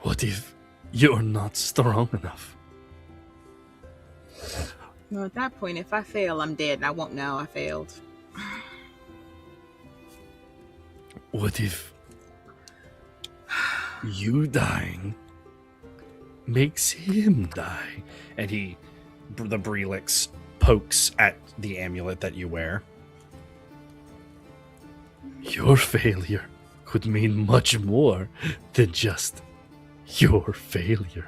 What if you're not strong enough? No, at that point, if I fail, I'm dead and I won't know I failed. What if you dying makes him die? And the Brelix pokes at the amulet that you wear. Your failure could mean much more than just your failure.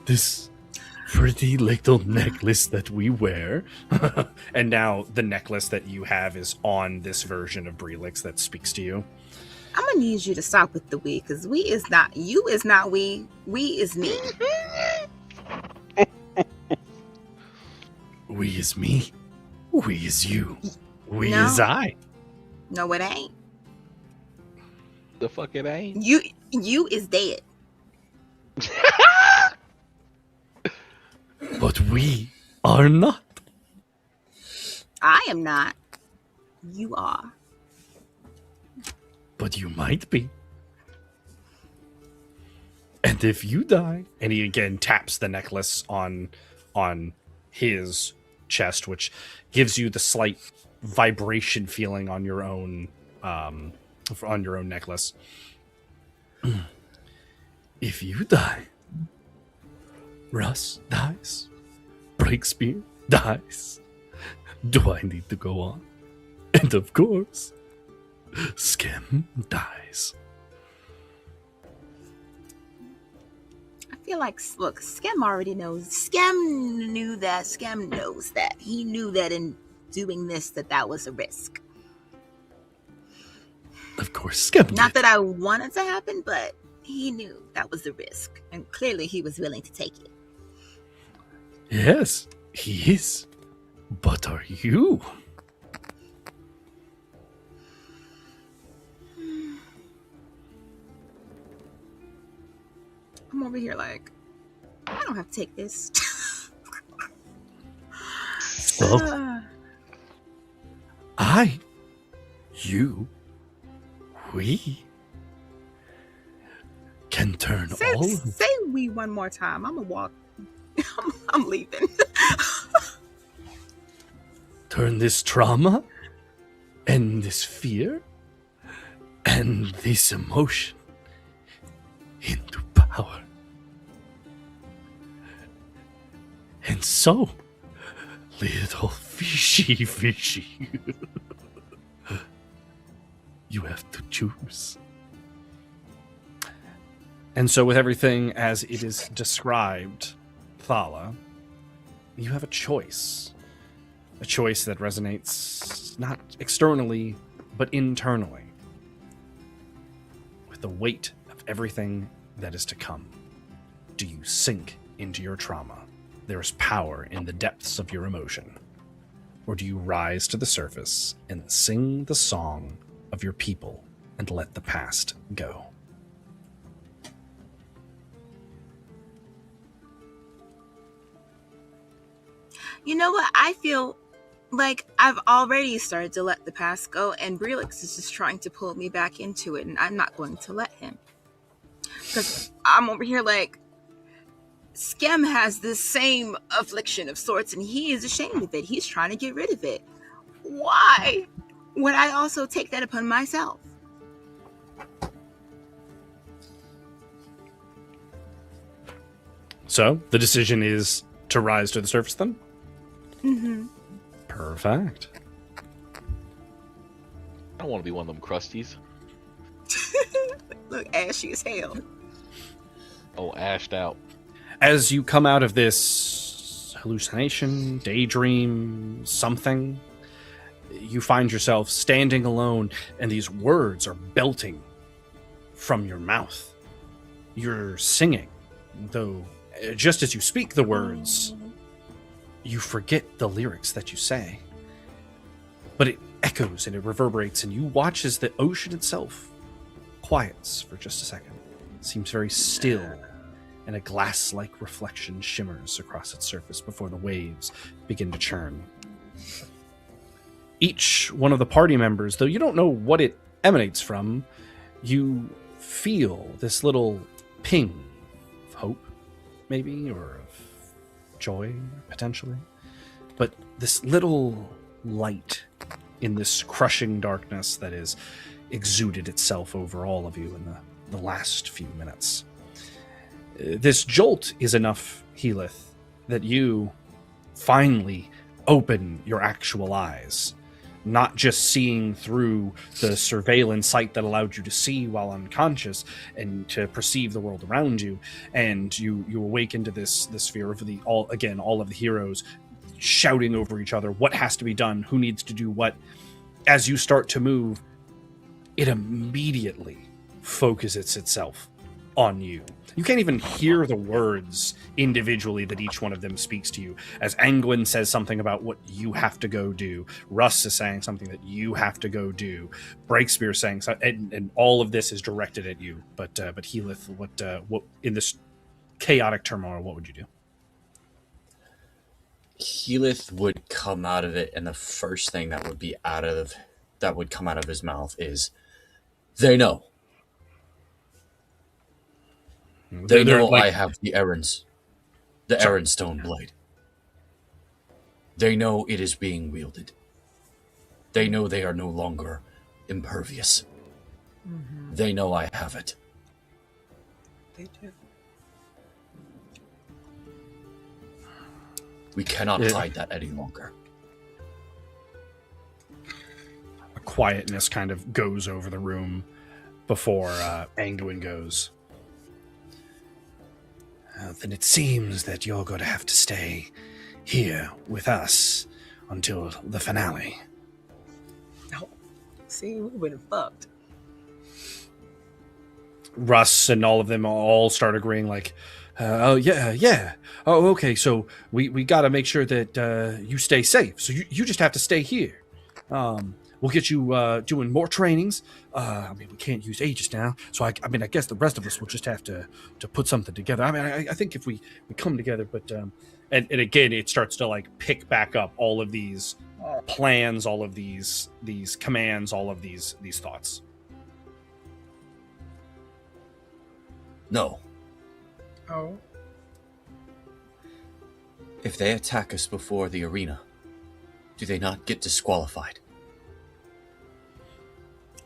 This pretty little necklace that we wear. And now the necklace that you have is on this version of Brelix that speaks to you. I'm gonna need you to stop with the we, because we is not you is not we is me. We is me. We is you. We No. is I. No, it ain't. The fuck it ain't. You is dead. But we are not. I am not. You are. But you might be. And if you die, And he again taps the necklace on his chest, which gives you the slight vibration feeling on your own necklace. if you die, Russ dies, Breakspear dies. Do I need to go on? And of course, Skem dies. I feel like, look, Skem already knows. Skem knew that. Skem knows that. He knew that in doing this that was a risk. Of course, Skem Not did. that I wanted to happen, but he knew that was a risk. And clearly he was willing to take it. Yes, he is. But are you? I'm over here like, I don't have to take this. Well, I, you, we can turn all of say we one more time. I'm gonna walk. I'm leaving. turn this trauma and this fear and this emotion into power. And so, little fishy, you have to choose. And so with everything as it is described, Thala, you have a choice. A choice that resonates not externally, but internally. With the weight of everything that is to come. Do you sink into your trauma? There is power in the depths of your emotion. Or do you rise to the surface and sing the song of your people and let the past go? You know what? I feel like I've already started to let the past go, and Brelix is just trying to pull me back into it, and I'm not going to let him. Because I'm over here like, Skem has this same affliction of sorts, and he is ashamed of it. He's trying to get rid of it. Why would I also take that upon myself? So, the decision is to rise to the surface then? Mm-hmm. Perfect. I don't want to be one of them crusties. Look, ashy as hell. Oh, ashed out. As you come out of this hallucination, daydream, something, you find yourself standing alone, and these words are belting from your mouth. You're singing, though just as you speak the words, you forget the lyrics that you say. But it echoes and it reverberates, and you watch as the ocean itself quiets for just a second. It seems very still, and a glass-like reflection shimmers across its surface before the waves begin to churn. Each one of the party members, though you don't know what it emanates from, you feel this little ping of hope, maybe, or of joy, potentially. But this little light in this crushing darkness that has exuded itself over all of you in the last few minutes. This jolt is enough, Healith, that you finally open your actual eyes. Not just seeing through the surveillance sight that allowed you to see while unconscious and to perceive the world around you, and you awaken to this sphere of all of the heroes shouting over each other what has to be done, who needs to do what. As you start to move, it immediately focuses itself on you. You can't even hear the words individually that each one of them speaks to you. As Angwin says something about what you have to go do, Russ is saying something that you have to go do, Breakspear saying something, and all of this is directed at you. But Healith, what in this chaotic turmoil, what would you do? Healith would come out of it, and the first thing that would come out of his mouth is, "They know. They know like, I have the Aaronstone blade. They know it is being wielded. They know they are no longer impervious. Mm-hmm. They know I have it. They do. We cannot hide that any longer." A quietness kind of goes over the room before Anduin goes. Then it seems that you're going to have to stay here with us until the finale. No. See, we would have fucked. Russ and all of them all start agreeing like, oh, yeah. Oh, okay, so we got to make sure that you stay safe. So you just have to stay here. We'll get you doing more trainings. We can't use Aegis now, so I guess the rest of us will just have to put something together. I think if we come together, but and again, it starts to like pick back up all of these plans, all of these commands, all of these thoughts. No. Oh. If they attack us before the arena, do they not get disqualified?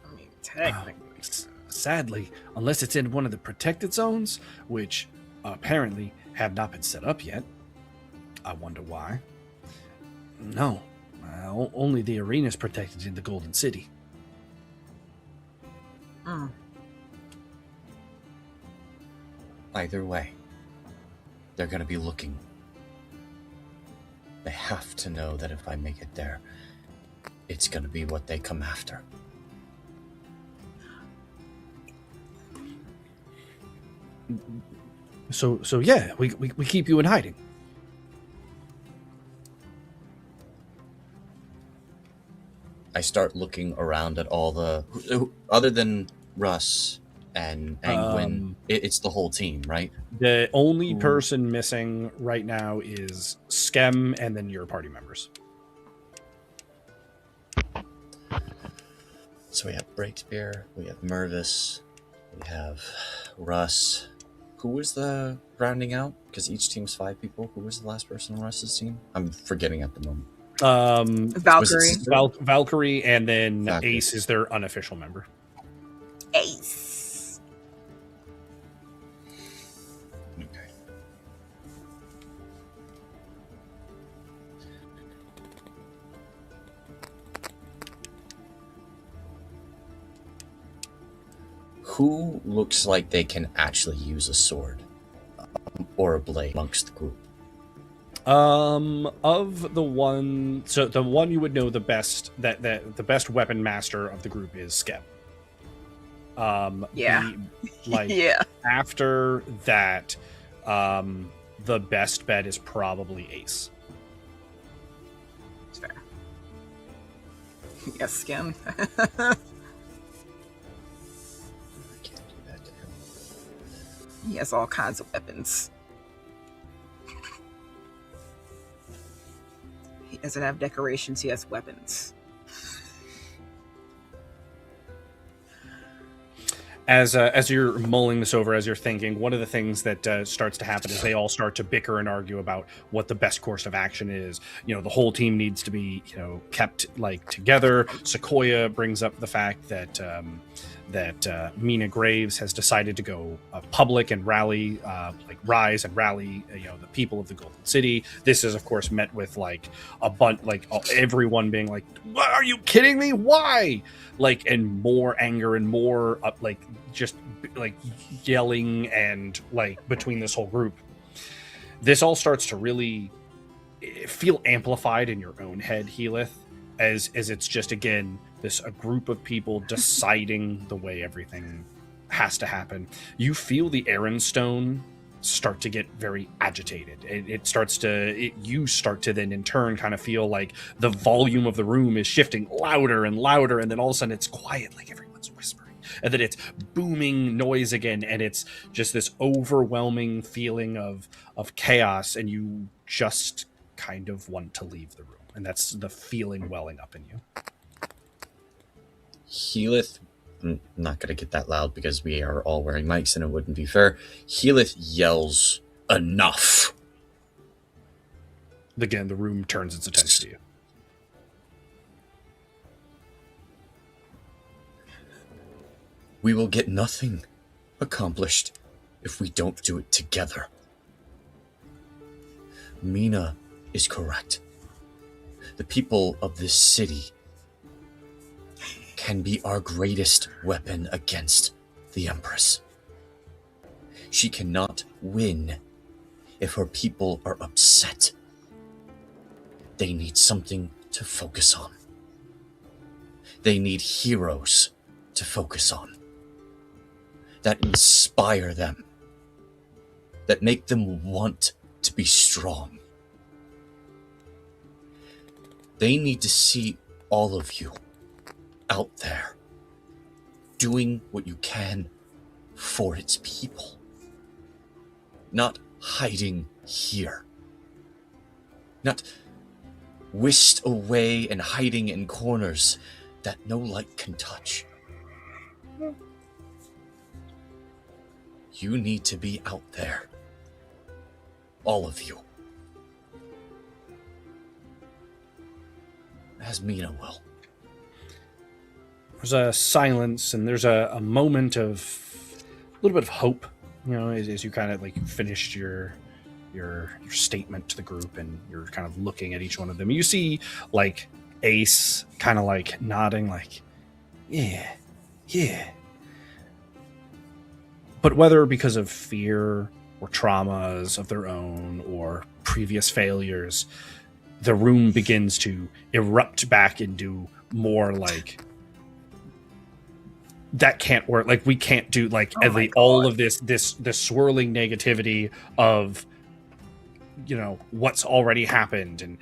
I mean, technically. Sadly, unless it's in one of the protected zones, which apparently have not been set up yet. I wonder why. No, only the arena is protected in the Golden City. Either way, they're going to be looking. They have to know that if I make it there, it's going to be what they come after. So yeah, we keep you in hiding. I start looking around at all the... Other than Russ and Angwin, it's the whole team, right? The only person missing right now is Skem and then your party members. So we have Breakspear, we have Mervis, we have Russ. Who was the rounding out? Because each team's 5 people. Who was the last person on Russ's team? I'm forgetting at the moment. Valkyrie. Valkyrie, and then Valkyrie. Ace is their unofficial member. Ace. Okay. Who looks like they can actually use a sword or a blade amongst the group? Of the one, so the one you would know the best, that the best weapon master of the group is Skem. Yeah. Yeah. After that, the best bet is probably Ace. It's fair. Yes, Skim. I can't do that to him. He has all kinds of weapons. He doesn't have decorations, he has weapons. As you're mulling this over, as you're thinking, one of the things that starts to happen is they all start to bicker and argue about what the best course of action is. You know, the whole team needs to be, kept like together. Sequoia brings up the fact that Mina Graves has decided to go public and rally, rise and rally, the people of the Golden City. This is, of course, met with a bunch, everyone being like, "What, are you kidding me? Why?" And more anger and more yelling and between this whole group. This all starts to really feel amplified in your own head, Healith, as it's just, again, a group of people deciding the way everything has to happen. You feel the Aaron Stone start to get very agitated. You start to then in turn kind of feel like the volume of the room is shifting louder and louder, and then all of a sudden it's quiet, like everyone's whispering, and then it's booming noise again, and it's just this overwhelming feeling of chaos, and you just kind of want to leave the room, and that's the feeling welling up in you. Healith, I'm not going to get that loud because we are all wearing mics and it wouldn't be fair. Healith yells, "Enough!" Again, the room turns its attention to you. We will get nothing accomplished if we don't do it together. Mina is correct. The people of this city can be our greatest weapon against the Empress. She cannot win if her people are upset. They need something to focus on. They need heroes to focus on, that inspire them, that make them want to be strong. They need to see all of you out there doing what you can for its people, not hiding here, not whisked away and hiding in corners that no light can touch. You need to be out there, all of you, as Mina will. There's a silence, and there's a moment of a little bit of hope, as you kind of finished your statement to the group, and you're kind of looking at each one of them. You see Ace kind of nodding, yeah. But whether because of fear or traumas of their own or previous failures, the room begins to erupt back into more like that can't work. Like we can't do like all of this swirling negativity of what's already happened and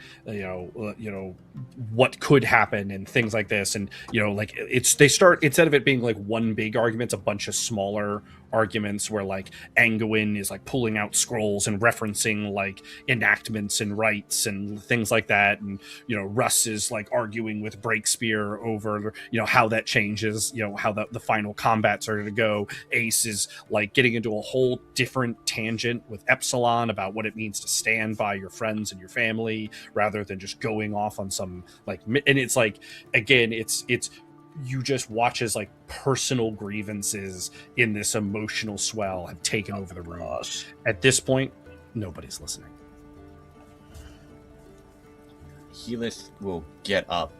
what could happen and things like this, and like they start, instead of it being like one big argument, it's a bunch of smaller arguments where like Angwin is like pulling out scrolls and referencing like enactments and rights and things like that, and Russ is like arguing with Breakspear over how that changes how the final combats are going to go. Ace is like getting into a whole different tangent with Epsilon about what it means to stand by your friends and your family rather than just going off on some like, and it's like, again, it's you just watch as like personal grievances in this emotional swell have taken over the room. At this point, nobody's listening. Heath will get up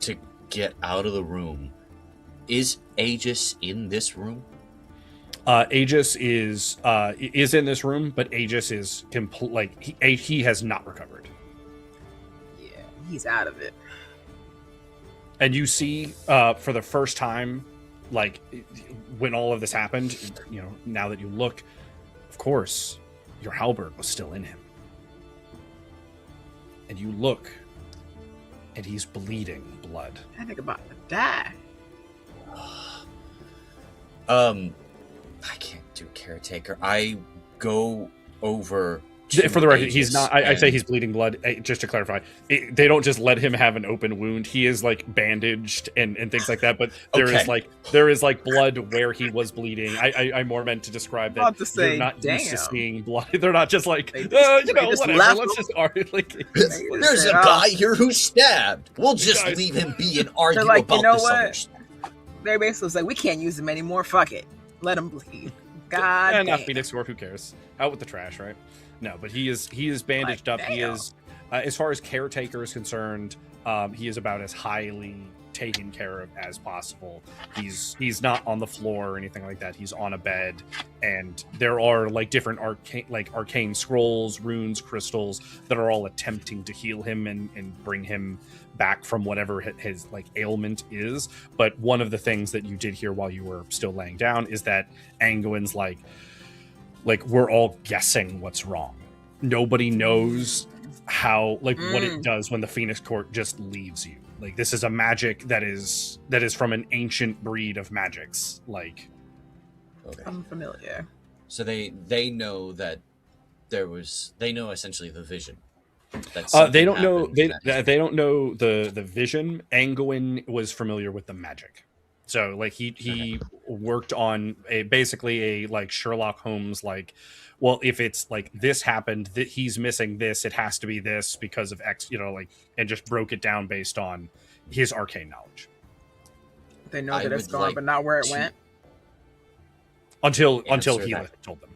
to get out of the room. Is Aegis in this room? Aegis is in this room, but Aegis is he has not recovered. Yeah, he's out of it. And you see, for the first time, like when all of this happened, now that you look, of course, your halberd was still in him. And you look, and he's bleeding blood. I think about to die. I can't do caretaker. I go over. For the record, Aegis he's not. I say he's bleeding blood. Just to clarify, they don't just let him have an open wound. He is like bandaged and things like that. But there is like blood where he was bleeding. I more meant to describe that you're not used to seeing blood. They're not just like whatever. Let's just argue. Like, there's a guy here who's stabbed. We'll just leave him be and argue about this other stuff. They basically like, we can't use him anymore. Fuck it, let him bleed. God, not Phoenix Sword. Who cares? Out with the trash, right? No, but he is bandaged up. He is, as far as caretaker is concerned, he is about as highly taken care of as possible. He's not on the floor or anything like that. He's on a bed, and there are like different arcane scrolls, runes, crystals that are all attempting to heal him and bring him back from whatever his like ailment is. But one of the things that you did hear while you were still laying down is that Angwin's like we're all guessing what's wrong. Nobody knows how what it does when the Phoenix Court just leaves you. Like, this is a magic that is from an ancient breed of magics. Like, okay. I'm familiar. So they know that they know essentially the vision. They don't know they don't know the vision. Angwin was familiar with the magic. So like he worked on basically a like Sherlock Holmes, like, well, if it's like this happened, that he's missing this, it has to be this because of X, and just broke it down based on his arcane knowledge. They know that it's gone, but not where it went. Until Heath told them.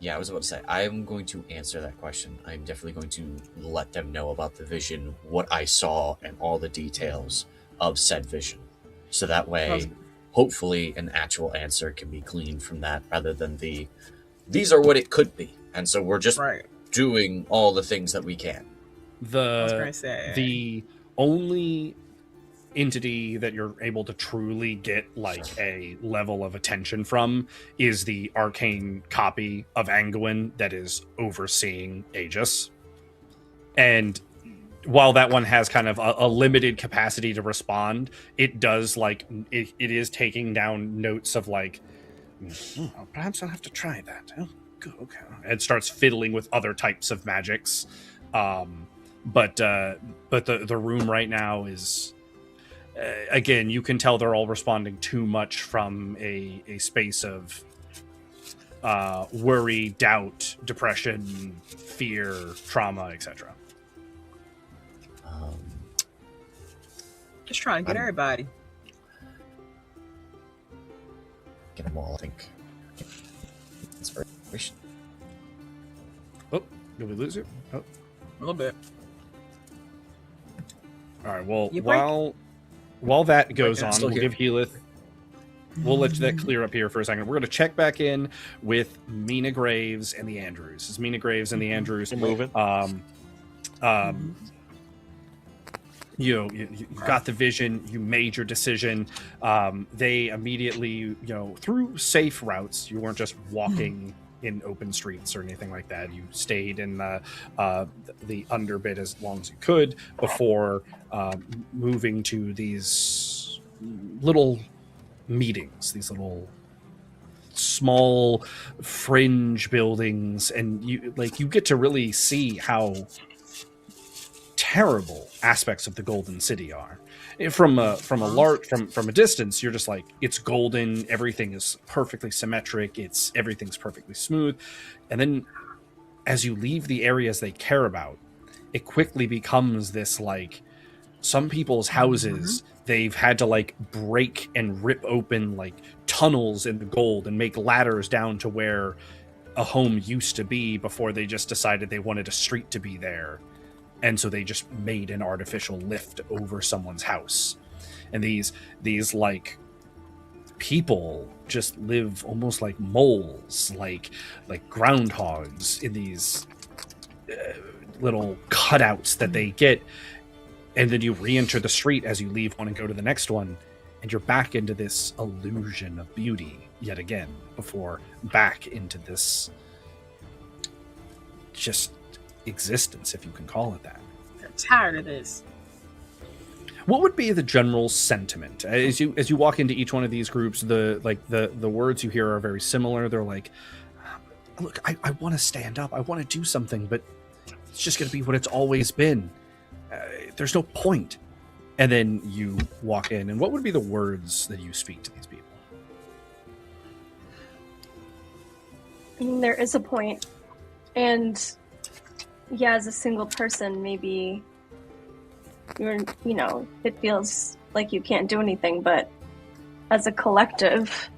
Yeah, I was about to say, I'm going to answer that question. I'm definitely going to let them know about the vision, what I saw, and all the details of said vision. So that way, hopefully, an actual answer can be gleaned from that rather than these are what it could be. And so we're just doing all the things that we can. The only entity that you're able to truly get like a level of attention from is the arcane copy of Angwin that is overseeing Aegis. And while that one has kind of a limited capacity to respond, it does like it is taking down notes of like, perhaps I'll have to try that. Oh, good, okay. It starts fiddling with other types of magics, but the room right now is again, you can tell they're all responding too much from a space of worry, doubt, depression, fear, trauma, etc. Just trying to get everybody. Get them all, I think. Inspiration. Oh, did we lose it? Oh. A little bit. All right. Well, while that goes on, we'll give Heath we'll let that clear up here for a second. We're going to check back in with Mina Graves and the Andrews. Is Mina Graves and the Andrews moving? You got the vision. You made your decision. They immediately, through safe routes. You weren't just walking in open streets or anything like that. You stayed in the underbit as long as you could before moving to these little meetings, these little small fringe buildings, and you get to really see how terrible aspects of the Golden City are. From a distance, you're just like, it's golden, everything is perfectly symmetric, everything's perfectly smooth. And then as you leave the areas they care about, it quickly becomes this, like, some people's houses, they've had to like break and rip open like tunnels in the gold and make ladders down to where a home used to be before they just decided they wanted a street to be there. And so they just made an artificial lift over someone's house. And these like people just live almost like moles, like groundhogs in these little cutouts that they get. And then you re-enter the street as you leave one and go to the next one, and you're back into this illusion of beauty yet again, before back into this just existence, if you can call it that. I'm tired of this. What would be the general sentiment as you walk into each one of these groups? The words you hear are very similar. They're like, look, I want to stand up, I want to do something, but it's just going to be what it's always been. There's no point. And then you walk in, and what would be the words that you speak to these people? I mean, there is a point, and yeah, as a single person, maybe it feels like you can't do anything, but as a collective,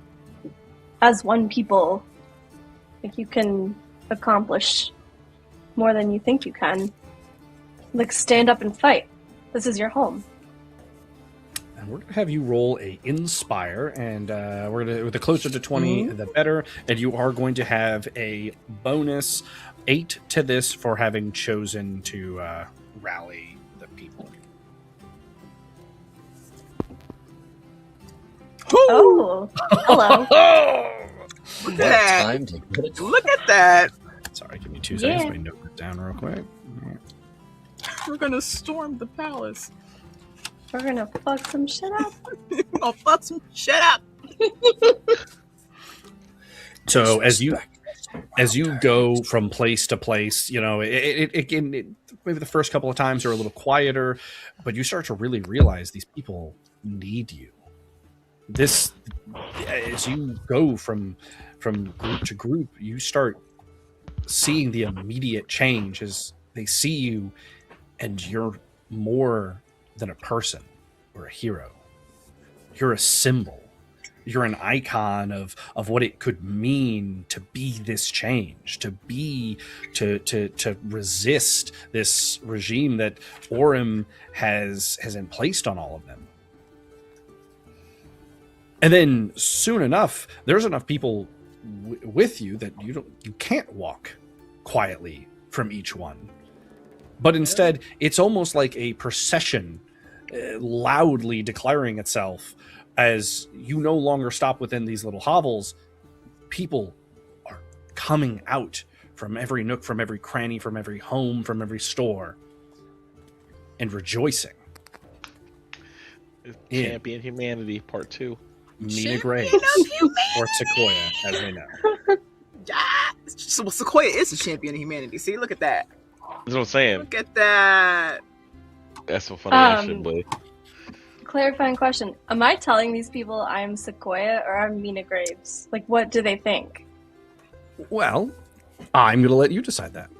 as one people, like, you can accomplish more than you think you can. Like, stand up and fight. This is your home. And we're going to have you roll a Inspire, and we're going to, the closer to 20, the better. And you are going to have a bonus 8 to this for having chosen to rally the people. Oh, hello. Look at that. Look at that. Sorry, give me 2 seconds. Let me note it down real quick. We're gonna storm the palace. We're gonna fuck some shit up. I'll fuck some shit up. So as you go from place to place, it maybe the first couple of times are a little quieter, but you start to really realize these people need you. This, as you go from group to group, you start seeing the immediate change as they see you, and you're more than a person or a hero. You're a symbol. You're an icon of what it could mean to be this change, to resist this regime that Orem has emplaced on all of them. And then soon enough, there's enough people with you that you can't walk quietly from each one. But instead, it's almost like a procession loudly declaring itself as you no longer stop within these little hovels. People are coming out from every nook, from every cranny, from every home, from every store, and rejoicing. Champion Humanity Part 2. Mina Graves or Sequoia, as they know. So Sequoia is a champion of humanity. See, look at that. That's what I'm saying. Look at that. That's so funny. That shit, boy. Clarifying question. Am I telling these people I'm Sequoia or I'm Mina Graves? Like, what do they think? Well, I'm going to let you decide that.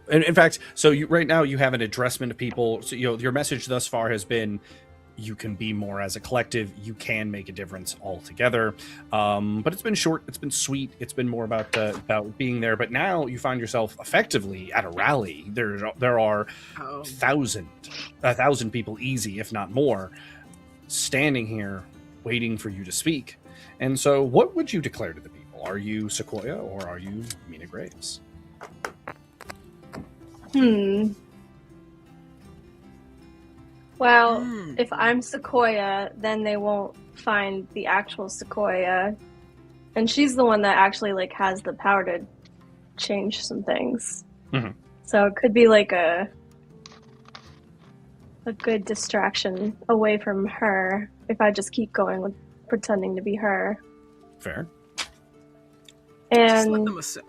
In fact, so right now you have an addressment of people. So your message thus far has been, you can be more as a collective. You can make a difference all together. But it's been short. It's been sweet. It's been more about being there. But now you find yourself effectively at a rally. There are 1,000 people, easy, if not more, standing here waiting for you to speak. And so, what would you declare to the people? Are you Sequoia or are you Mina Graves? Well, if I'm Sequoia, then they won't find the actual Sequoia. And she's the one that actually like has the power to change some things. Mm-hmm. So it could be like a good distraction away from her if I just keep going with pretending to be her. Fair. And Just let them assume.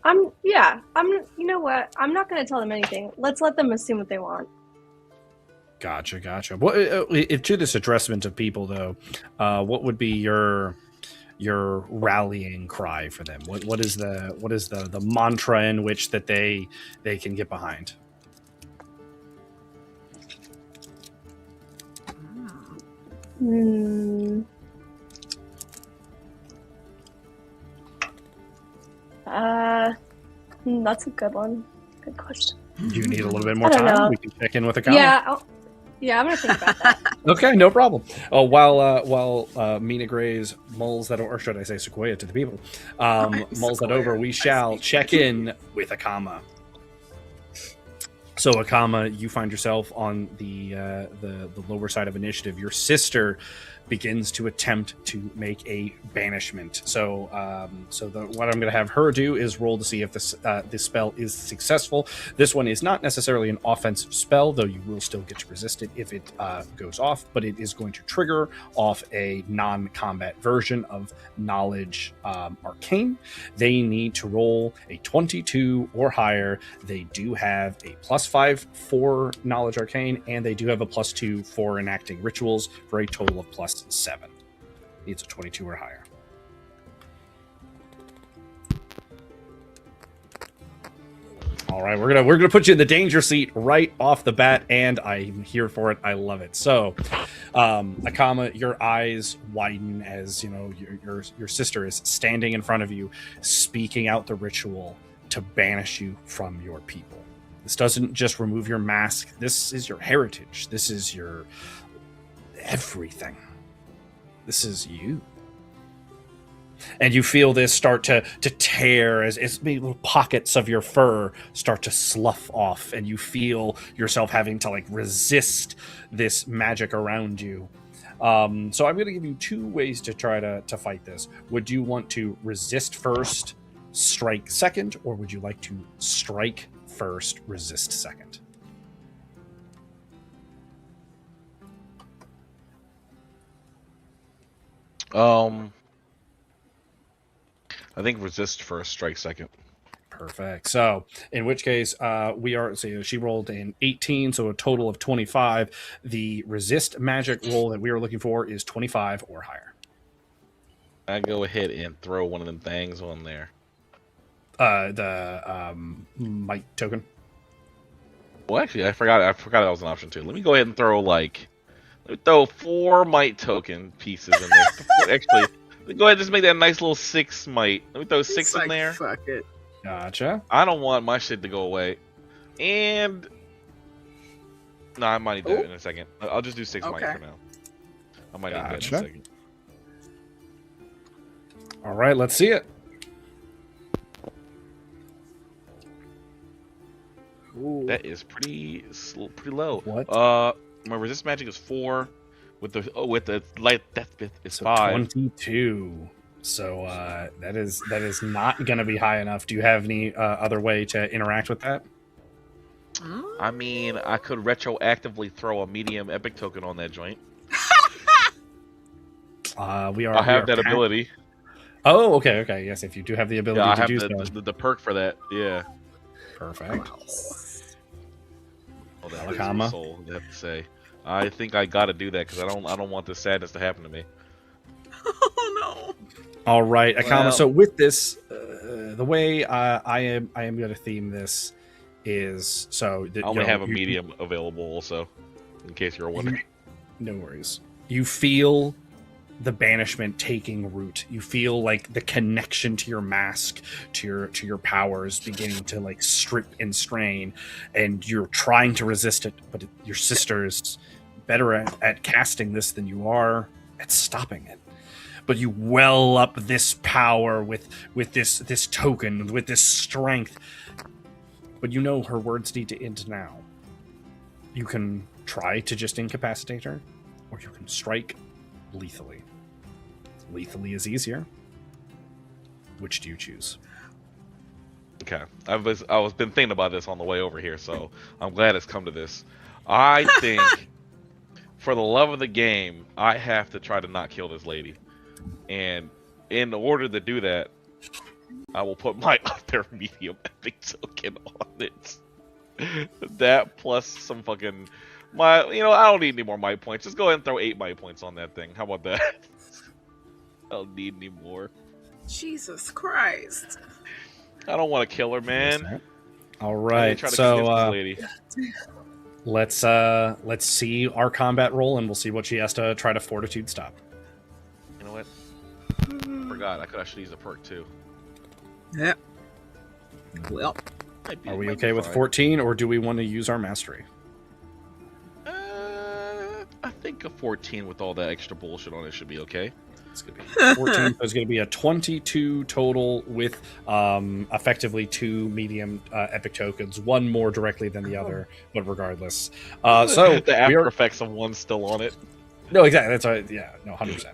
I'm you know what? I'm not going to tell them anything. Let's let them assume what they want. Gotcha. Well, to this addressment of people, though, what would be your rallying cry for them? What is the mantra in which that they can get behind? That's a good one. Good question. Do you need a little bit more I don't time? know. We can check in with a comment. Yeah, I'm gonna think about that. Okay, no problem. While Mina Grays mulls that, or should I say Sequoia to the people, mulls that over, we shall check in with Akama. So Akama, you find yourself on the lower side of initiative. Your sister begins to attempt to make a banishment. So what I'm going to have her do is roll to see if this spell is successful. This one is not necessarily an offensive spell, though you will still get to resist it if it goes off, but it is going to trigger off a non-combat version of Knowledge Arcane. They need to roll a 22 or higher. They do have a +5 for Knowledge Arcane, and they do have a +2 for enacting rituals for a total of +7. Needs a 22 or higher. All right, we're gonna put you in the danger seat right off the bat, and I'm here for it. I love it. So, Akama, your eyes widen as you know your sister is standing in front of you, speaking out the ritual to banish you from your people. This doesn't just remove your mask. This is your heritage. This is your everything. This is you. And you feel this start to tear as little pockets of your fur start to slough off, and you feel yourself having to like resist this magic around you. So I'm going to give you 2 ways to try to fight this. Would you want to resist first, strike second, or would you like to strike first, resist second? I think resist first, strike second. Perfect. So, in which case, she rolled an 18, so a total of 25. The resist magic roll that we are looking for is 25 or higher. I go ahead and throw one of them things on there. The might token. Well, actually, I forgot that was an option too. Let me go ahead and throw 4 might token pieces in there. Actually, go ahead and just make that a nice little 6 might. Let me throw 6 in there. Fuck it. Gotcha. I don't want my shit to go away. And no, I might need to do it in a second. I'll just do 6 might for now. I might need that in a second. All right, let's see it. Ooh. That is pretty low. What? My resist magic is 4. With the light death bit is 5. 22. So that is not going to be high enough. Do you have any other way to interact with that? I mean, I could retroactively throw a medium epic token on that joint. I have that ability. Oh, okay. Yes, if you do have the ability to do so. I have the perk for that. Yeah. Perfect. Oh, that is my soul, I have to say. I think I got to do that because I don't want this sadness to happen to me. Oh no. All right, Akama. So with this, the way I am going to theme this is so that I only have a medium available also. in case you're wondering. No worries. You feel the banishment taking root. You feel like the connection to your mask, to your powers beginning to like strip and strain, and you're trying to resist it, but your sister is better at casting this than you are at stopping it. But you well up this power with this token, with this strength. But you know her words need to end now. You can try to just incapacitate her, or you can strike lethally. Lethally is easier. Which do you choose? Okay, I was been thinking about this on the way over here, so I'm glad it's come to this. I think, for the love of the game, I have to try to not kill this lady, and in order to do that, I will put my other medium epic token on it. That plus some fucking I don't need any more might points. Just go ahead and throw 8 might points on that thing. How about that? I don't need any more. Jesus Christ. I don't want to kill her, man. All right, so lady. let's see our combat roll, and we'll see what she has to try to fortitude stop. You know what? Forgot. I could actually use a perk too. Yep. Well, Are we okay with 14, or do we want to use our mastery? I think a 14 with all that extra bullshit on it should be okay. It's going to be 14. So it's going to be a 22 total with effectively 2 medium epic tokens, one more directly than the other, but regardless. So the after effects of one still on it. No, exactly. That's right. Yeah, no, 100%.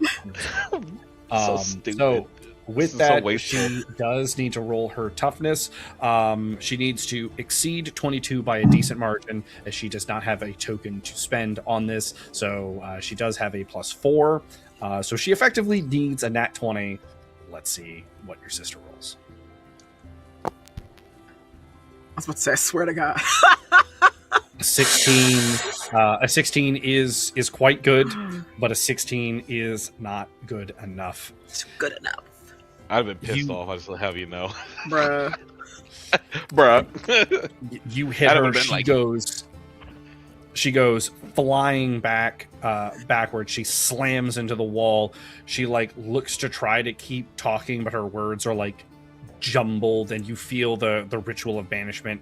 100%. So stupid. So with that, so she does need to roll her toughness. She needs to exceed 22 by a decent margin, as she does not have a token to spend on this. So she does have a +4. So she effectively needs a nat 20. Let's see what your sister rolls. I was about to say, I swear to God. 16. A 16 is quite good, but a 16 is not good enough. It's good enough. I'd have been pissed off. I just have you know. Bruh. Bruh. You hit her. She goes flying backwards. She slams into the wall. She looks to try to keep talking, but her words are jumbled, and you feel the ritual of banishment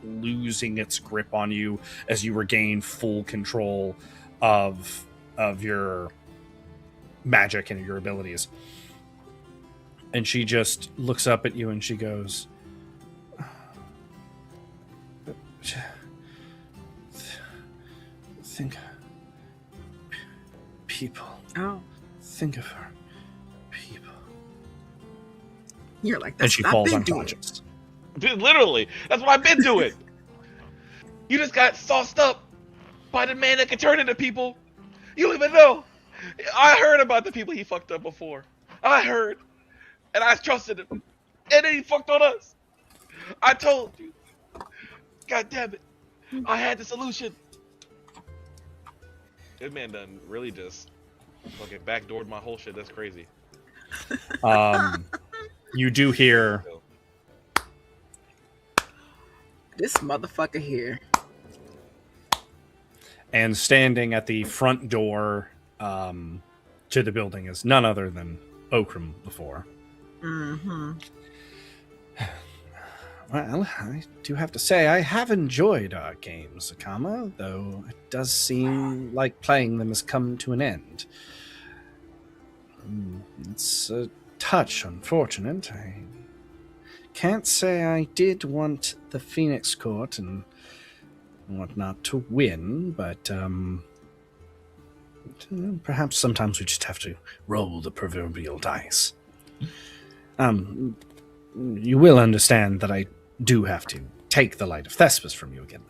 losing its grip on you as you regain full control of your magic and your abilities. And she just looks up at you and she goes, think people. Oh. Think of her. People. You're like, and that's she what falls I've been unconscious. Dude, literally, that's what I've been doing. You just got sauced up by the man that can turn into people. You don't even know. I heard about the people he fucked up before. I heard. And I trusted him. And then he fucked on us. I told you. God damn it. I had the solution. This man done really just fucking backdoored my whole shit. That's crazy. You do hear this motherfucker here. And standing at the front door to the building is none other than Okram before. Mm-hmm. Well, I do have to say, I have enjoyed our games, Akama, though it does seem like playing them has come to an end. It's a touch unfortunate. I can't say I did want the Phoenix Court and whatnot to win, but perhaps sometimes we just have to roll the proverbial dice. You will understand that I do have to take the Light of Thespis from you again,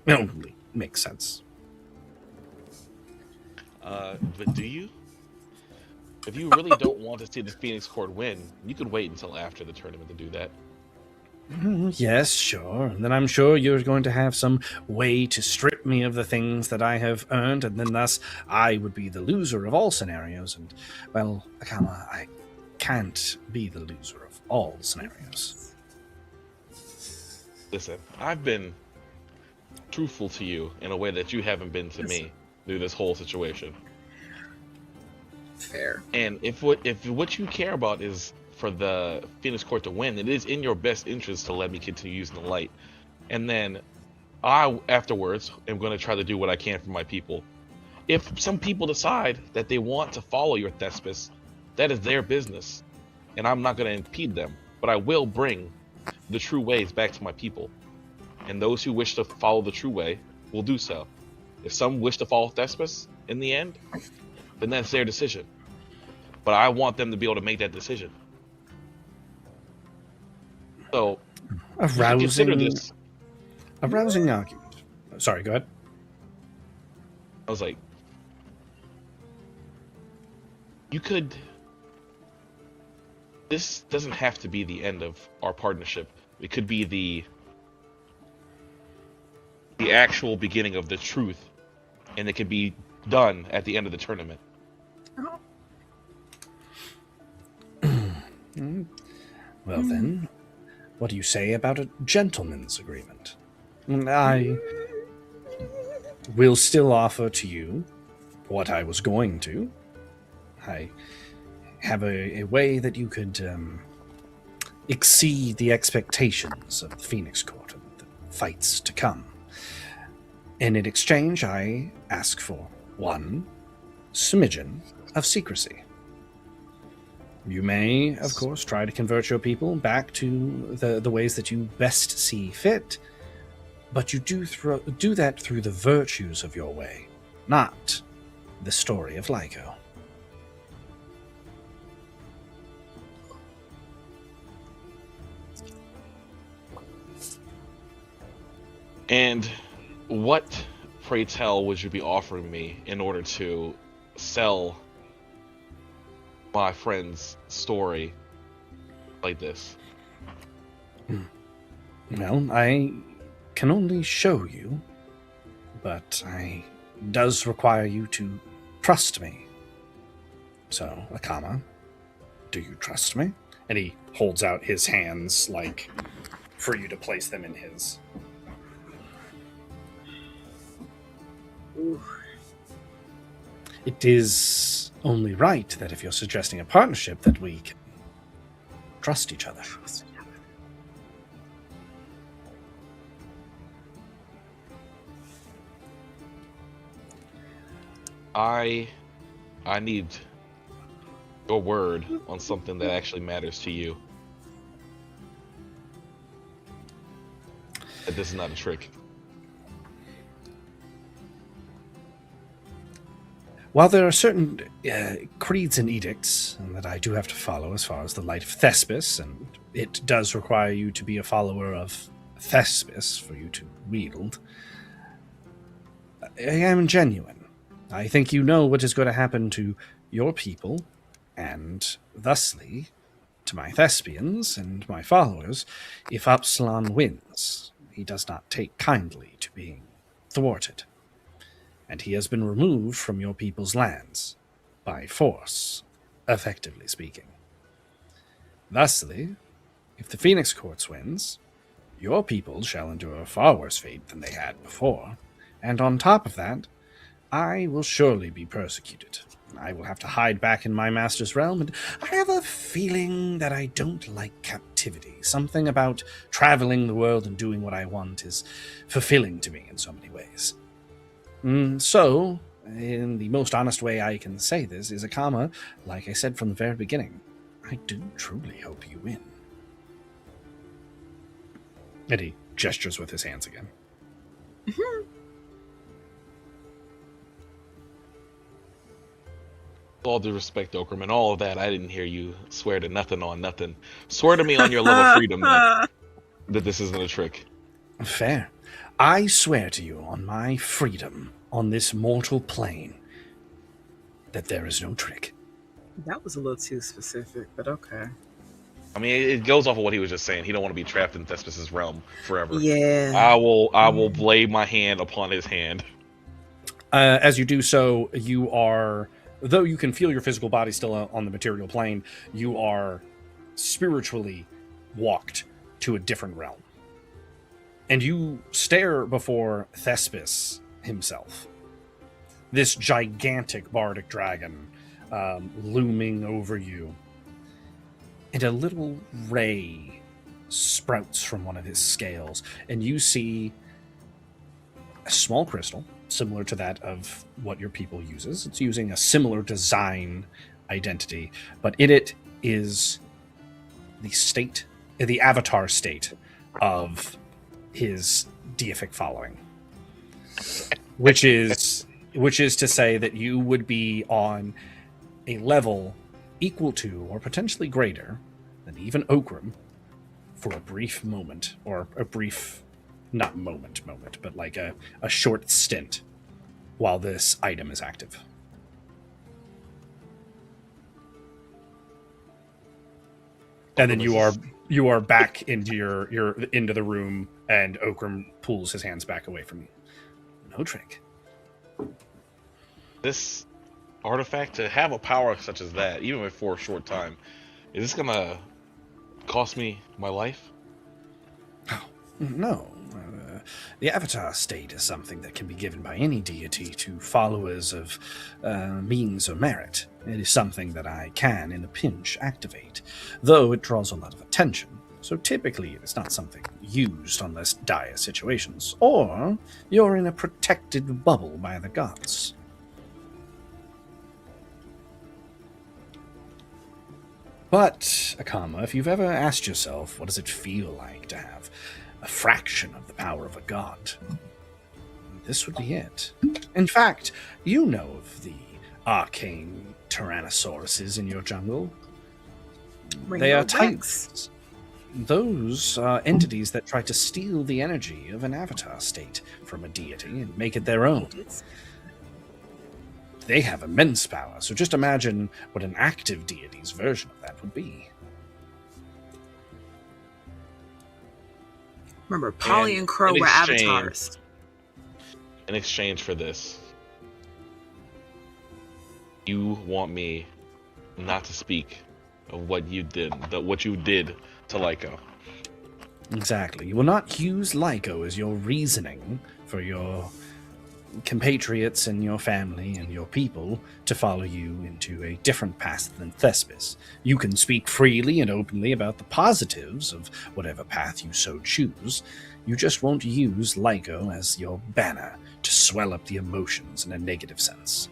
though. It only makes sense. But do you? If you really don't want to see the Phoenix Court win, you could wait until after the tournament to do that. Yes, sure. And then I'm sure you're going to have some way to strip me of the things that I have earned, and then thus I would be the loser of all scenarios. And, well, Akama, I can't be the loser of all scenarios. Listen, I've been truthful to you in a way that you haven't been to me through this whole situation. Fair. And if what you care about is for the Phoenix Court to win, it is in your best interest to let me continue using the light. And then I, afterwards, am going to try to do what I can for my people. If some people decide that they want to follow your Thespis, that is their business. And I'm not going to impede them. But I will bring the true ways back to my people. And those who wish to follow the true way will do so. If some wish to follow Thespis in the end, then that's their decision. But I want them to be able to make that decision. So, A consider rousing, this. a rousing argument. Sorry, go ahead. I was like, you could. This doesn't have to be the end of our partnership. It could be the actual beginning of the truth, and it could be done at the end of the tournament. Well then, what do you say about a gentleman's agreement? I will still offer to you what I was going to. I have a way that you could exceed the expectations of the Phoenix Court and the fights to come. And in exchange, I ask for one smidgen of secrecy. You may, of course, try to convert your people back to the ways that you best see fit, but you do that through the virtues of your way, not the story of Lyco. And what, pray tell, would you be offering me in order to sell my friend's story like this? Well, I can only show you, but it does require you to trust me. So, Akama, do you trust me? And he holds out his hands, like, for you to place them in his. Ooh. It is only right that if you're suggesting a partnership that we can trust each other. I need your word on something that actually matters to you. That this is not a trick. While there are certain creeds and edicts that I do have to follow as far as the Light of Thespis, and it does require you to be a follower of Thespis for you to wield, I am genuine. I think you know what is going to happen to your people, and thusly to my Thespians and my followers, if Upsilon wins. He does not take kindly to being thwarted. And he has been removed from your people's lands, by force, effectively speaking. Thusly, if the Phoenix Courts wins, your people shall endure a far worse fate than they had before, and on top of that, I will surely be persecuted. I will have to hide back in my master's realm, and I have a feeling that I don't like captivity. Something about traveling the world and doing what I want is fulfilling to me in so many ways. So, in the most honest way I can say this, is Akama, like I said from the very beginning, I do truly hope you win. And he gestures with his hands again. All due respect, Okerman, all of that, I didn't hear you swear to nothing on nothing. Swear to me on your love of freedom that this isn't a trick. Fair. I swear to you on my freedom on this mortal plane that there is no trick. That was a little too specific, but okay. I mean, it goes off of what he was just saying. He don't want to be trapped in Thespis' realm forever. Yeah. I will lay my hand upon his hand. As you do so, you are, though you can feel your physical body still on the material plane, you are spiritually walked to a different realm. and you stare before Thespis himself. This gigantic bardic dragon looming over you. And a little ray sprouts from one of his scales, and you see a small crystal, similar to that of what your people uses. It's using a similar design identity, but in it is the avatar state of his deific following, which is to say that you would be on a level equal to or potentially greater than even Okram for a brief moment, or a brief, not moment, but like a short stint while this item is active. And then you are back into your into the room, and Okram pulls his hands back away from you. No trick. This artifact, to have a power such as that, even for a short time, is this gonna cost me my life? Oh, no. The avatar state is something that can be given by any deity to followers of means or merit. It is something that I can, in a pinch, activate, though it draws a lot of attention. So typically it's not something used unless dire situations, or you're in a protected bubble by the gods. But, Akama, if you've ever asked yourself, what does it feel like to have a fraction of the power of a god, this would be it. In fact, you know of the arcane tyrannosauruses in your jungle. They are titans. Those are entities that try to steal the energy of an avatar state from a deity and make it their own. They have immense power, so just imagine what an active deity's version of that would be. Remember, Polly and Crow were avatars. In exchange for this, you want me not to speak of what you did to Lyco. Exactly. You will not use Lyco as your reasoning for your compatriots and your family and your people to follow you into a different path than Thespis. You can speak freely and openly about the positives of whatever path you so choose. You just won't use Lyco as your banner to swell up the emotions in a negative sense.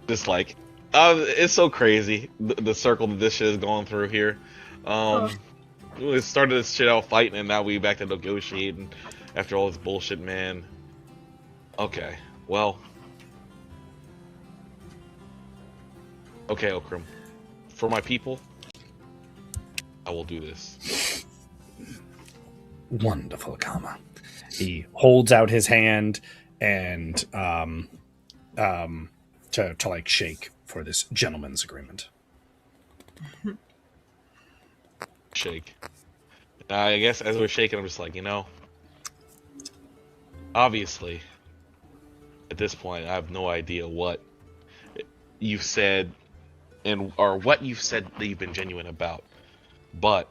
Just like, it's so crazy, the circle that this shit is going through here. We started this shit out fighting, and now we back to negotiating after all this bullshit, man. Okay, well. Okay, Okram. For my people, I will do this. Wonderful, Kama. He holds out his hand and to like shake for this gentleman's agreement. Shake. I guess as we're shaking, I'm just like, obviously, at this point, I have no idea what you've said or what you've said that you've been genuine about. But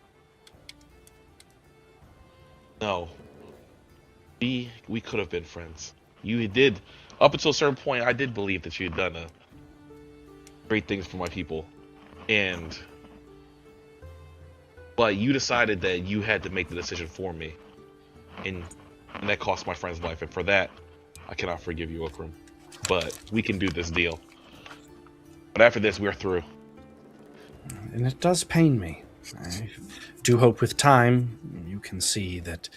no, we could have been friends. You did, up until a certain point, I did believe that you had done great things for my people, but you decided that you had to make the decision for me, and that cost my friend's life, and for that, I cannot forgive you, Okram. But we can do this deal. But after this, we're through. And it does pain me. I do hope with time you can see that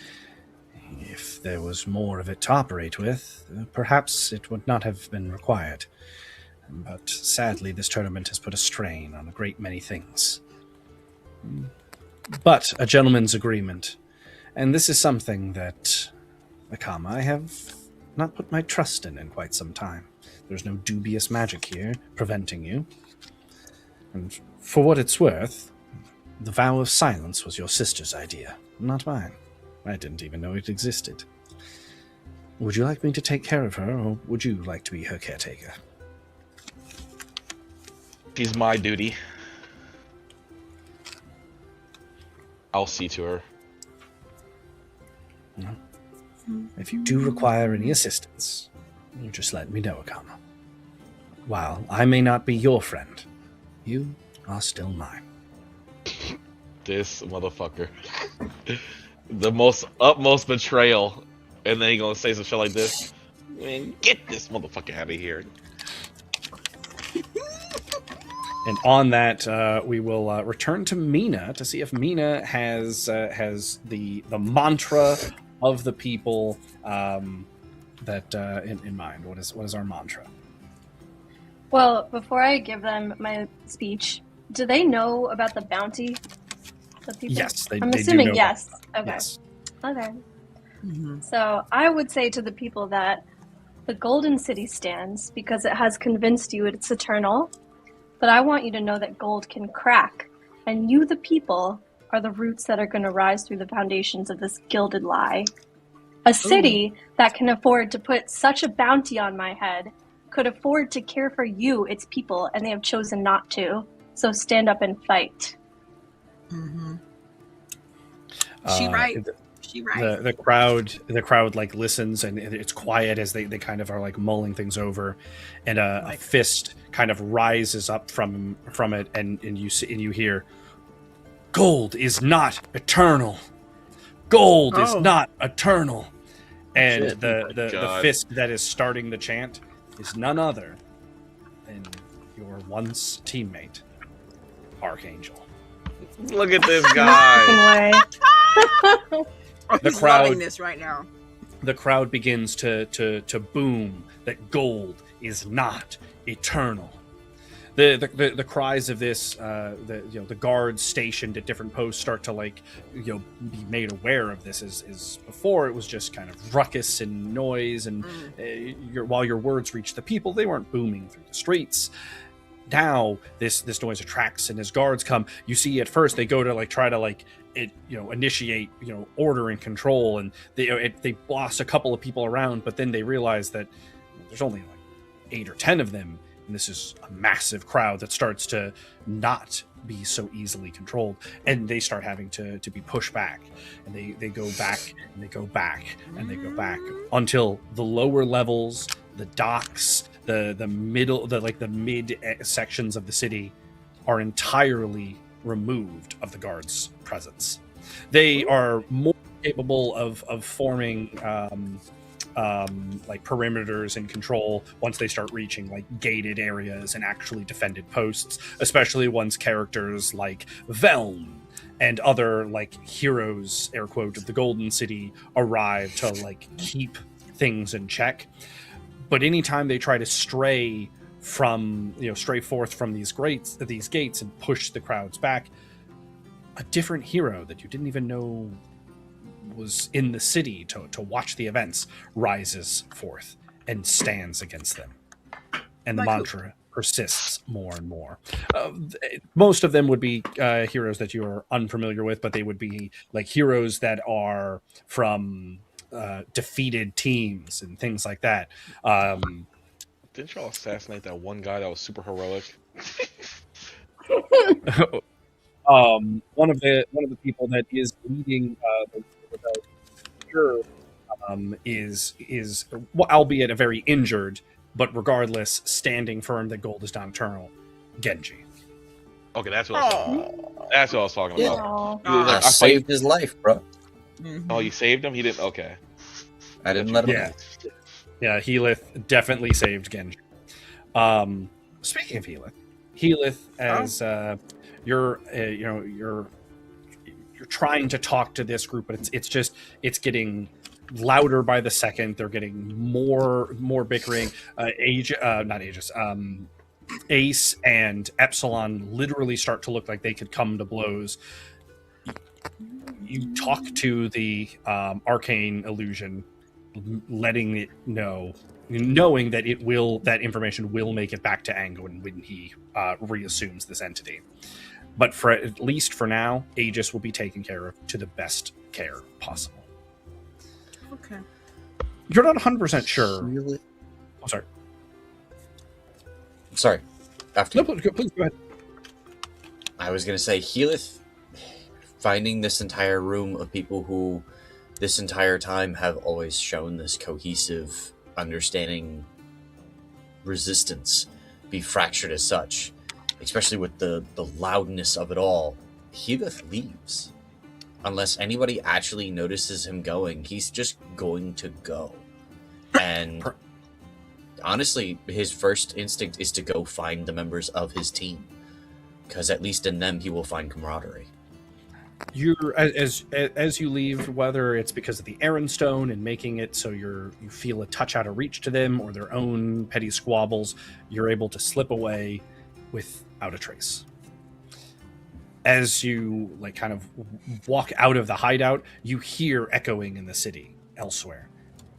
if there was more of it to operate with, perhaps it would not have been required. But sadly, this tournament has put a strain on a great many things. But a gentleman's agreement, and this is something that, Akama, I have not put my trust in quite some time. There's no dubious magic here preventing you. And for what it's worth, the vow of silence was your sister's idea, not mine. I didn't even know it existed. Would you like me to take care of her, or would you like to be her caretaker? She's my duty. I'll see to her. If you do require any assistance, you just let me know, Akama. While I may not be your friend, you are still mine. This motherfucker. The most utmost betrayal. And then he gonna say some shit like this. Man, get this motherfucker out of here. And on that, we will return to Mina to see if Mina has the mantra of the people that in mind. What is our mantra? Well, before I give them my speech, do they know about the bounty? The people? Yes, I'm they assuming do know yes. that. Okay. Yes. Okay. Mm-hmm. So I would say to the people that the Golden City stands because it has convinced you it's eternal. But I want you to know that gold can crack, and you, the people, are the roots that are going to rise through the foundations of this gilded lie. A city that can afford to put such a bounty on my head could afford to care for you, its people, and they have chosen not to. So stand up and fight. Mm-hmm. She right. The She right. the crowd like listens, and it's quiet as they kind of are like mulling things over, and a fist kind of rises up from it, and you hear, "Gold is not eternal. Gold is not eternal." And Shit. the God. fist that is starting the chant is none other than your once teammate, Archangel. Look at this guy. The He's crowd- loving this right now. The crowd begins to boom that gold is not eternal. The cries of this, the guards stationed at different posts start to be made aware of this. As before, it was just kind of ruckus and noise, and while your words reached the people, they weren't booming through the streets. Now this noise attracts, and as guards come, you see at first they go to try to initiate order and control, and they boss a couple of people around, but then they realize that there's only 8 or 10 of them, and this is a massive crowd that starts to not be so easily controlled, and they start having to be pushed back, and they go back and they go back and they go back until the lower levels, the docks, the middle, the mid sections of the city are entirely removed of the guards' presence. They are more capable of forming perimeters and control once they start reaching gated areas and actually defended posts, especially once characters like Velm and other heroes, air quote, of the Golden City arrive to keep things in check. But anytime they try to stray forth from these gates and push the crowds back, a different hero that you didn't even know was in the city to watch the events rises forth and stands against them. And the mantra persists more and more. Most of them would be heroes that you are unfamiliar with, but they would be heroes that are from defeated teams and things like that. Didn't y'all assassinate that one guy that was super heroic? One of the people that is leading the is albeit a very injured, but regardless standing firm that gold is not eternal, Genji. Okay, that's what I was talking about. I saved his life, bro. Oh, you saved him? He didn't. Okay. I didn't let him. Yeah, Healith definitely saved Genji. Speaking of Healith, as you're trying to talk to this group, but it's getting louder by the second. They're getting more bickering. Ace and Epsilon literally start to look like they could come to blows. You talk to the arcane illusion, letting it know, knowing that that information will make it back to Anguin when he reassumes this entity. But for at least for now, Aegis will be taken care of to the best care possible. Okay. You're not 100% sure. I'm sorry. Sorry. After no, please go ahead. I was going to say, Healith, finding this entire room of people who this entire time have always shown this cohesive, understanding resistance be fractured as such, especially with the loudness of it all, Heatheth leaves. Unless anybody actually notices him going, he's just going to go. And honestly, his first instinct is to go find the members of his team, because at least in them he will find camaraderie. You're as you leave, whether it's because of the Aaron Stone and making it so you feel a touch out of reach to them, or their own petty squabbles, you're able to slip away without a trace. As you like kind of walk out of the hideout, you hear echoing in the city elsewhere,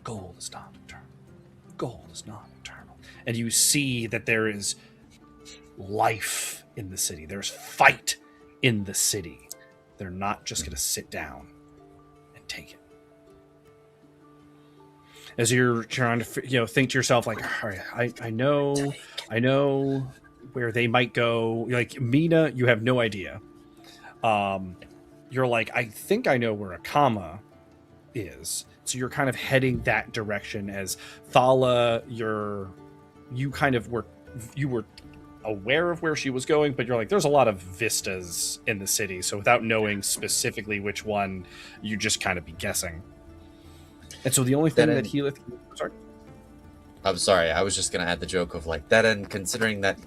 "Gold is not eternal. Gold is not eternal." And you see that there is life in the city. There's fight in the city. They're not just going to sit down and take it. As you're trying to, think to yourself, like, all right, I know where they might go. Like Mina, you have no idea. You're like, I think I know where Akama is. So you're kind of heading that direction. As Thala, you were aware of where she was going, but you're like, there's a lot of vistas in the city, so without knowing specifically which one, you just kind of be guessing. And so the only thing that Heatheth... Sorry. I'm sorry, I was just going to add the joke of like, that end, considering that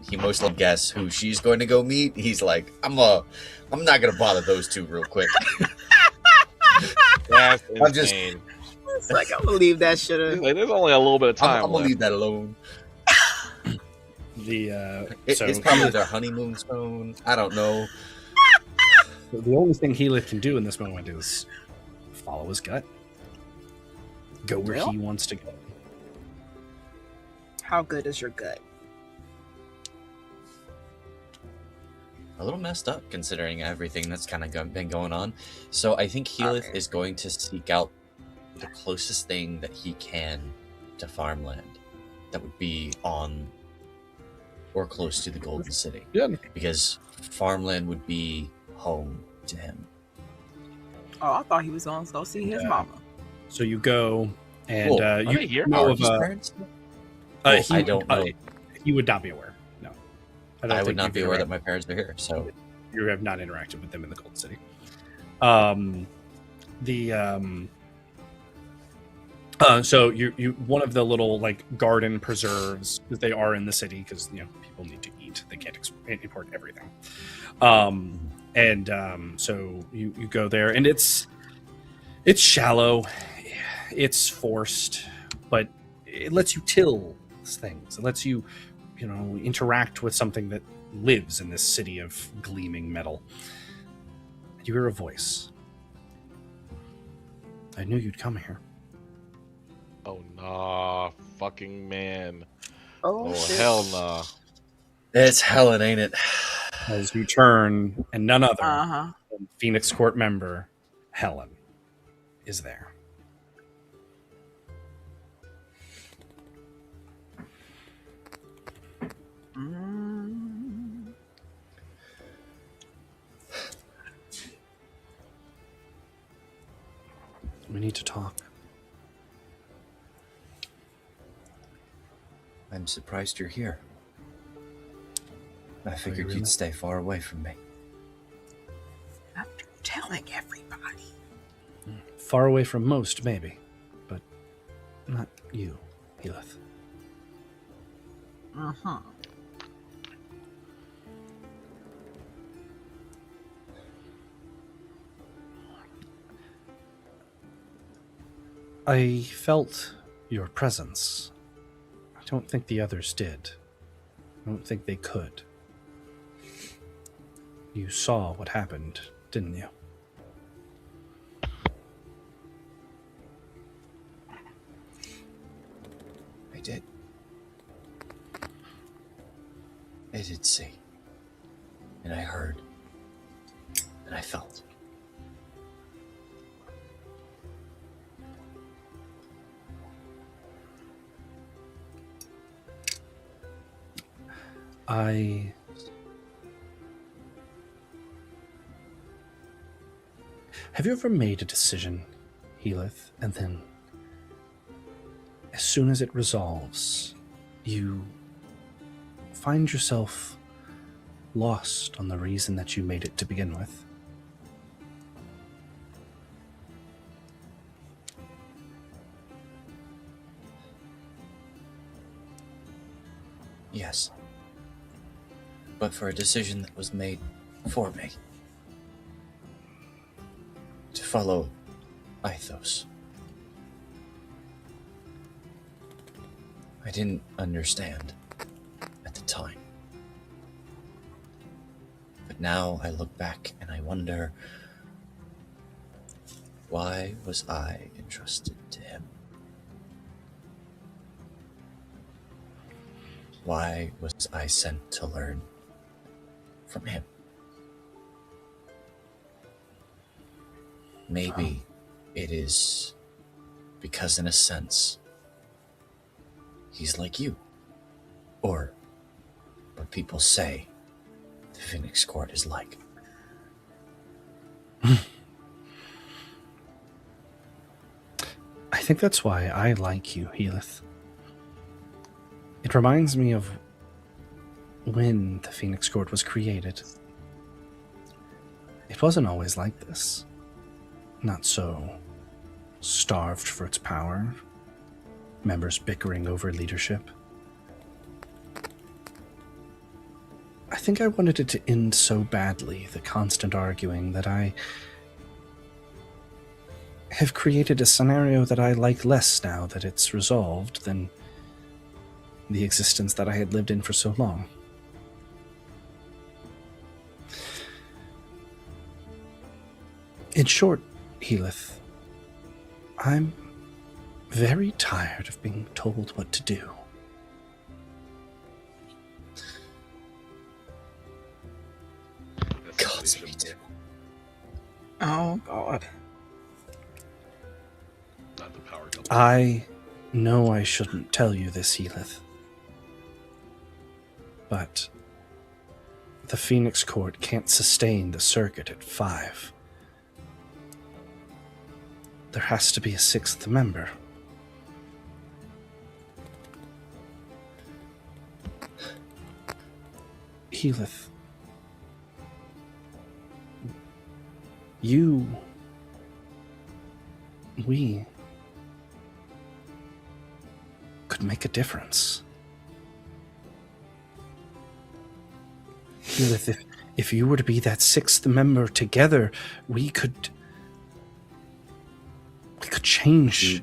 he mostly guess who she's going to go meet, he's like, I'm not going to bother those two real quick. That's I'm just... insane. It's like, I'm gonna leave that shit. Like, there's only a little bit of time I'm going to left. leave that alone. It's probably their honeymoon stone. I don't know. The only thing Heatheth can do in this moment is follow his gut. Go where he wants to go. How good is your gut? A little messed up considering everything that's kind of been going on. So I think Heatheth is going to seek out the closest thing that he can to farmland that would be on or close to the Golden City. Yeah. Because farmland would be home to him. Oh, I thought he was going to go see his mama. So you go, and you know of parents? I don't know. He would not be aware. No, I would not be aware that my parents are here. So you have not interacted with them in the Golden City. So you one of the little like garden preserves, because they are in the city, because people need to eat. They can't import everything. So you go there, and it's shallow, it's forced, but it lets you till things. It lets you interact with something that lives in this city of gleaming metal. You hear a voice. I knew you'd come here. Oh, nah. Fucking man. Oh, hell nah. it's Helen, ain't it? As you turn, and none other than Phoenix Court member Helen is there. We need to talk. I'm surprised you're here. I figured really? you'd stay far away from me. After telling everybody. Far away from most, maybe, but not you, Heatheth. I felt your presence. I don't think the others did. I don't think they could. You saw what happened, didn't you? I did. I did see. And I heard. And I felt. Have you ever made a decision, Helith, and then as soon as it resolves, you find yourself lost on the reason that you made it to begin with? Yes. But for a decision that was made for me. To follow Ithos. I didn't understand at the time. But now I look back and I wonder, why was I entrusted to him? Why was I sent to learn from him? Maybe it is because, in a sense, he's like you. Or what people say the Phoenix Court is like. I think that's why I like you, Helith. It reminds me of when the Phoenix Court was created. It wasn't always like this. Not so starved for its power, members bickering over leadership. I think I wanted it to end so badly, the constant arguing, that I have created a scenario that I like less now that it's resolved than the existence that I had lived in for so long. In short, Helith, I'm very tired of being told what to do. God's me too. Oh, God. I know I shouldn't tell you this, Helith, but the Phoenix Court can't sustain the circuit at 5. There has to be a 6th member. Helith, we could make a difference. Helith, if you were to be that 6th member together, we could change.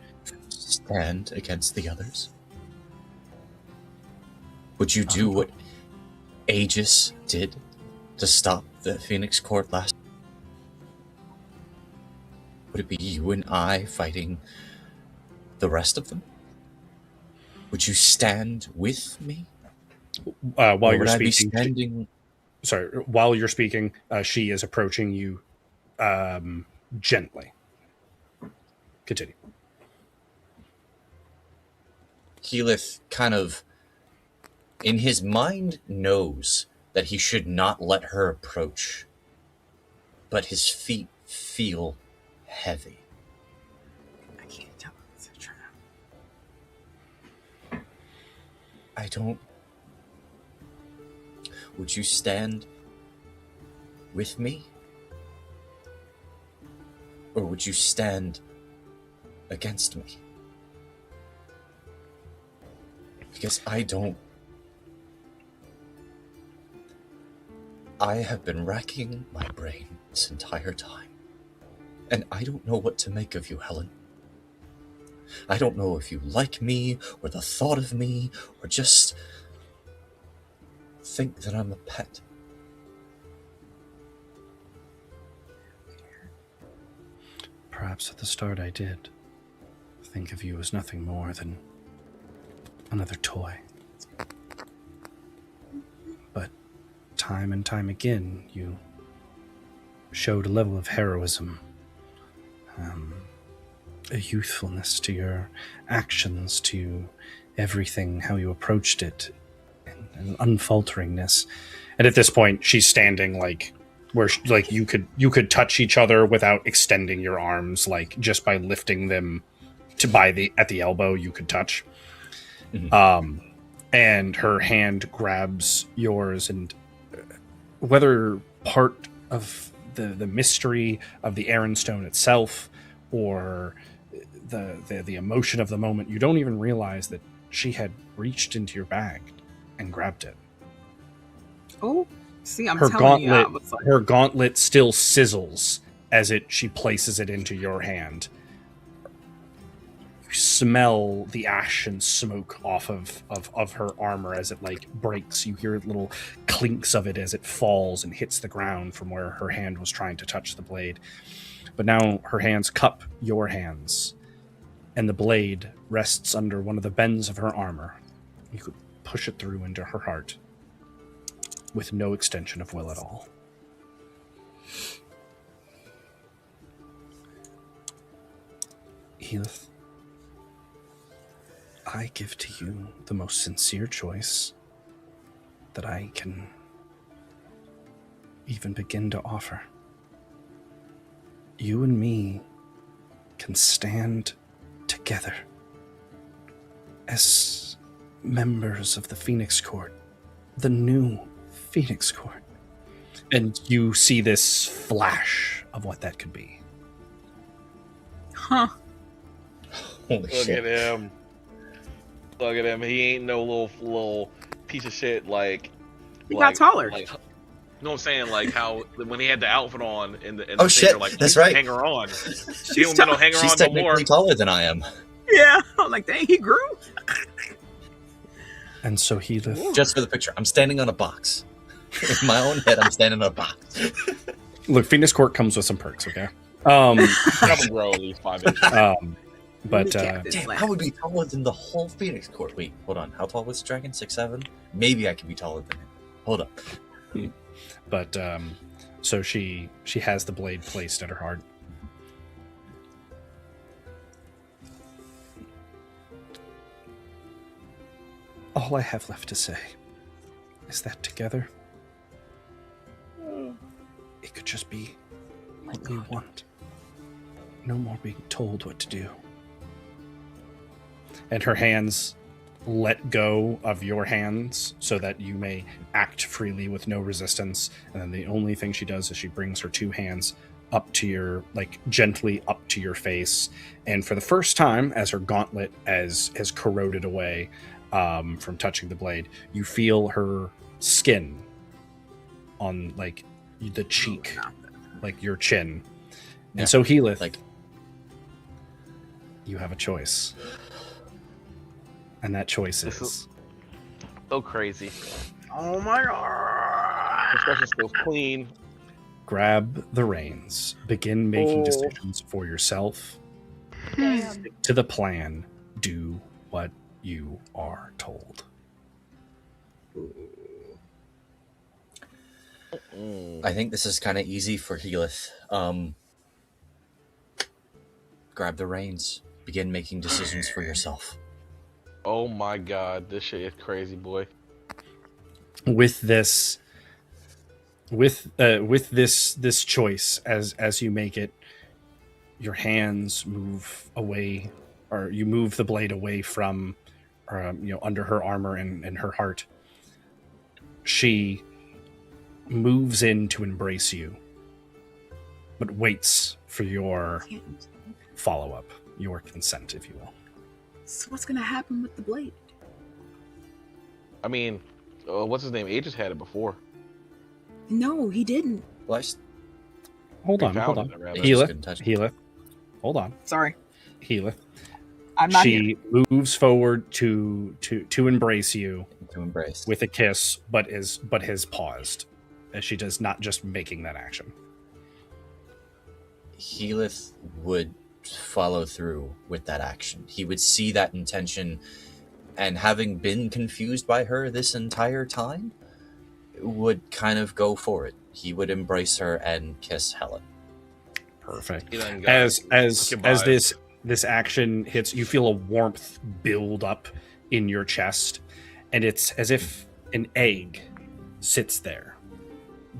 Stand against the others? Would you do what Aegis did to stop the Phoenix Court last? Would it be you and I fighting the rest of them? Would you stand with me? While you're would I be speaking, standing... while you're speaking, she is approaching you gently. Continue. Helith kind of, in his mind, knows that he should not let her approach, but his feet feel heavy. I can't tell if it's a trap. I don't... Would you stand with me? Or would you stand against me? Because I don't... I have been racking my brain this entire time, and I don't know what to make of you, Helen. I don't know if you like me, or the thought of me, or just think that I'm a pet. Perhaps at the start I did think of you as nothing more than another toy. But time and time again, you showed a level of heroism, a youthfulness to your actions, to everything, how you approached it, and an unfalteringness. And at this point, she's standing like where like you could touch each other without extending your arms, like just by lifting them at the elbow you could touch. And her hand grabs yours, and whether part of the mystery of the Aaron Stone itself or the emotion of the moment, you don't even realize that she had reached into your bag and grabbed it. Oh, see, I'm Her telling you, I gauntlet, was like, her gauntlet still sizzles as she places it into your hand. You smell the ash and smoke off of her armor as it like breaks. You hear little clinks of it as it falls and hits the ground from where her hand was trying to touch the blade. But now her hands cup your hands, and the blade rests under one of the bends of her armor. You could push it through into her heart with no extension of will at all. Edith, I give to you the most sincere choice that I can even begin to offer. You and me can stand together as members of the Phoenix Court, the new Phoenix Court. And you see this flash of what that could be. huh? Holy Look shit. at him. Look at him. He ain't no little piece of shit like. He got taller. Like, you know what I'm saying? Like how when he had the outfit on and the Oh, thing, shit, they're like, that's right. hanger on. He don't need no hanger She's on no more. technically taller than I am. Yeah, I'm like, dang, he grew. And so he Just for the picture, I'm standing on a box. In my own head, I'm standing on a box. Look, Phoenix Court comes with some perks, okay? Probably grow at least 5 inches. But Damn, I would be taller than the whole Phoenix Court. Wait, hold on. How tall was the dragon? 6'7"? Maybe I could be taller than him. Hold up. But so she has the blade placed at her heart. All I have left to say is that together, it could just be what we want. No more being told what to do. And her hands let go of your hands so that you may act freely with no resistance. And then the only thing she does is she brings her two hands up to your, like, gently up to your face. And for the first time, as her gauntlet has corroded away from touching the blade, you feel her skin on, like, the cheek, like your chin. Yeah. And so Healith, Like, you have a choice. And that choice This is is- So crazy. Oh my god. Especially still clean. grab the reins, begin making decisions for yourself, stick to the plan, do what you are told. I think this is kind of easy for Healith. Grab the reins. Begin making decisions for yourself. Oh my god, this shit is crazy, boy. With this choice, as you make it, your hands move away, or you move the blade away from under her armor and her heart. She moves in to embrace you, but waits for your follow-up, your consent, if you will. So what's gonna happen with the blade? I mean, what's his name? Aegis had it before. No, he didn't. Well, Hold We on. found it, rather. Healith. Hold on. Sorry, Healith. I'm not here. She moves forward to embrace you to embrace. with a kiss, but has paused as she does not just making that action. Healith would follow through with that action. He would see that intention, and having been confused by her this entire time, would kind of go for it. He would embrace her and kiss Helen. Perfect. He done got As goodbye. this action hits, you feel a warmth build up in your chest, and it's as if an egg sits there,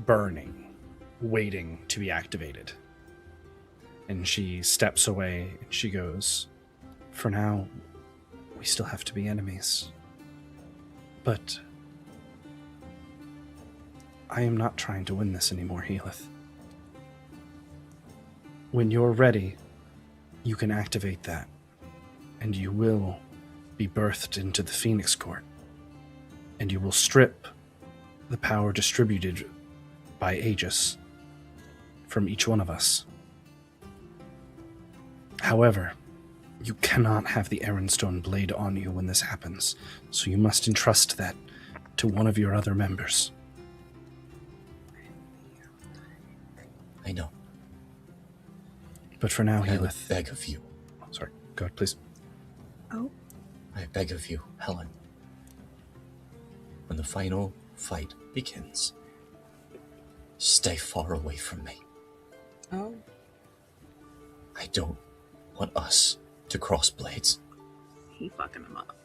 burning, waiting to be activated. And she steps away and she goes, "For now, we still have to be enemies. But I am not trying to win this anymore, Healith. When you're ready, you can activate that, and you will be birthed into the Phoenix Court, and you will strip the power distributed by Aegis from each one of us. However, you cannot have the Ironstone blade on you when this happens, so you must entrust that to one of your other members." I know. But for now, I would Healith... beg of you. Sorry, go ahead, please. Oh. I beg of you, Helen. When the final fight begins, stay far away from me. Oh. I don't want us to cross blades. He fucking him up.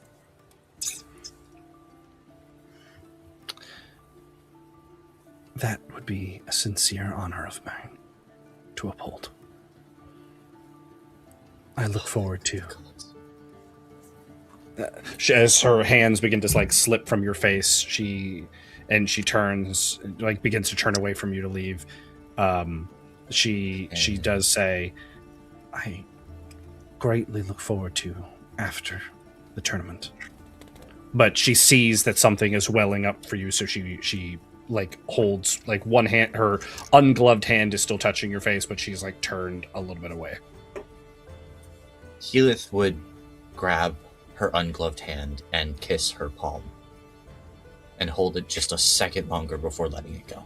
That would be a sincere honor of mine to uphold. I look forward to... As her hands begin to like slip from your face, she turns, like begins to turn away from you to leave. She does say, "I greatly look forward to after the tournament." But she sees that something is welling up for you, so she like holds like one hand, her ungloved hand is still touching your face, but she's like turned a little bit away. Healith would grab her ungloved hand and kiss her palm and hold it just a second longer before letting it go.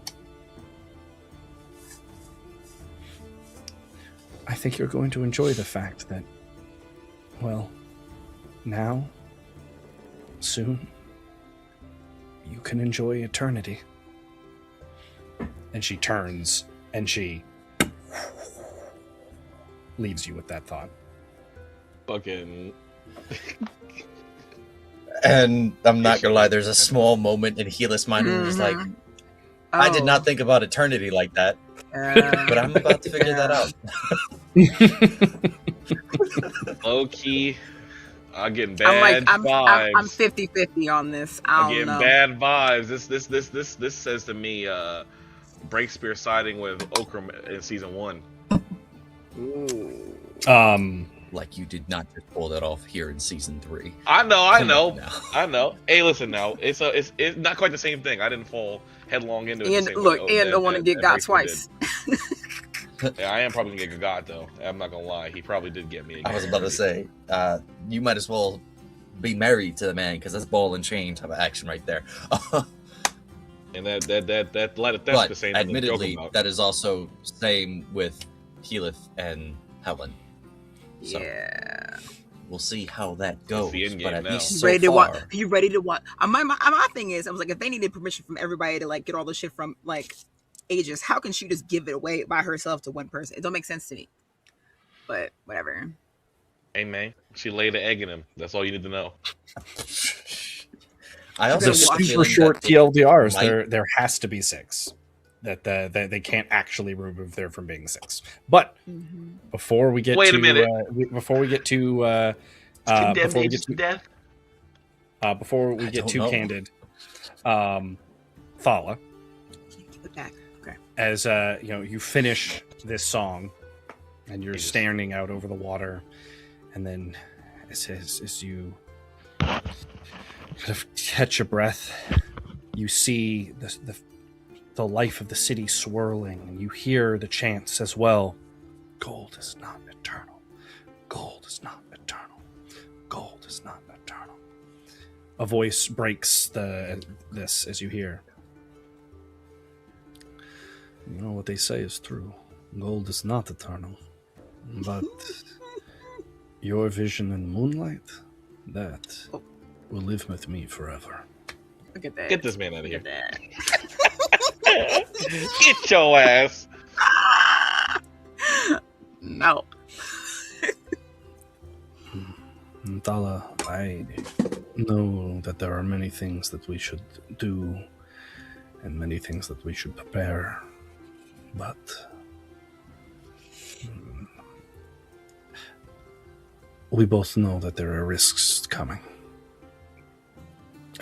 I think you're going to enjoy the fact that, well, now, soon, you can enjoy eternity. And she turns and she leaves you with that thought. Fucking. And I'm not gonna lie, there's a small moment in Healith's mind where he's like, I did not think about eternity like that, but I'm about to figure that out. Low key, I'm getting bad vibes. I'm 50-50 on this. I'm getting bad vibes. This says to me, Breakspear siding with Okram in season 1. Like you did not just pull that off here in season 3. I know. Hey, listen now, it's not quite the same thing. I didn't fall headlong into it. And look, Ian don't want to get got twice. Yeah, I am probably gonna get got though. I'm not gonna lie. He probably did get me again. I was about to say, you might as well be married to the man because that's ball and chain type of action right there. And that's but the same. Admittedly, that is also same with Healith and Helen. So, yeah, we'll see how that goes. But at least so far, you ready to watch? My thing is, I was like, if they needed permission from everybody to like get all the shit from like Aegis, how can she just give it away by herself to one person? It don't make sense to me. But whatever. Hey man, she laid an egg in him. That's all you need to know. I also super short TLDRs. There has to be 6. That they can't actually remove there from being 6. But before we get Wait a minute. Before we get to death. Before we get too candid, Thala, okay. As you finish this song, and you're staring out over the water, and then as you kind of catch your breath, you see the life of the city swirling, and you hear the chants as well. Gold is not eternal. Gold is not eternal. Gold is not eternal. A voice breaks this as you hear. You know what they say is true. Gold is not eternal. But your vision in moonlight, that will live with me forever. Look at that. Get this man out of here. Get your ass. No. Thala, I know that there are many things that we should do and many things that we should prepare. But we both know that there are risks coming.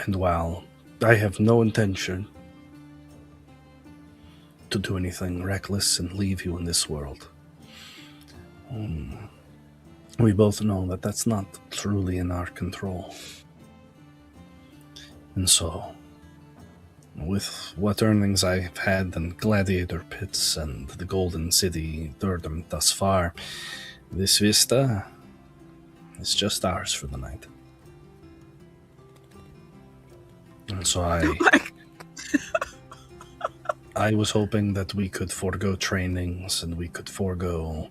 And while I have no intention to do anything reckless and leave you in this world, we both know that that's not truly in our control. And so, with what earnings I've had in gladiator pits and the Golden City Thirdom thus far, this vista is just ours for the night. And so I was hoping that we could forego trainings and we could forego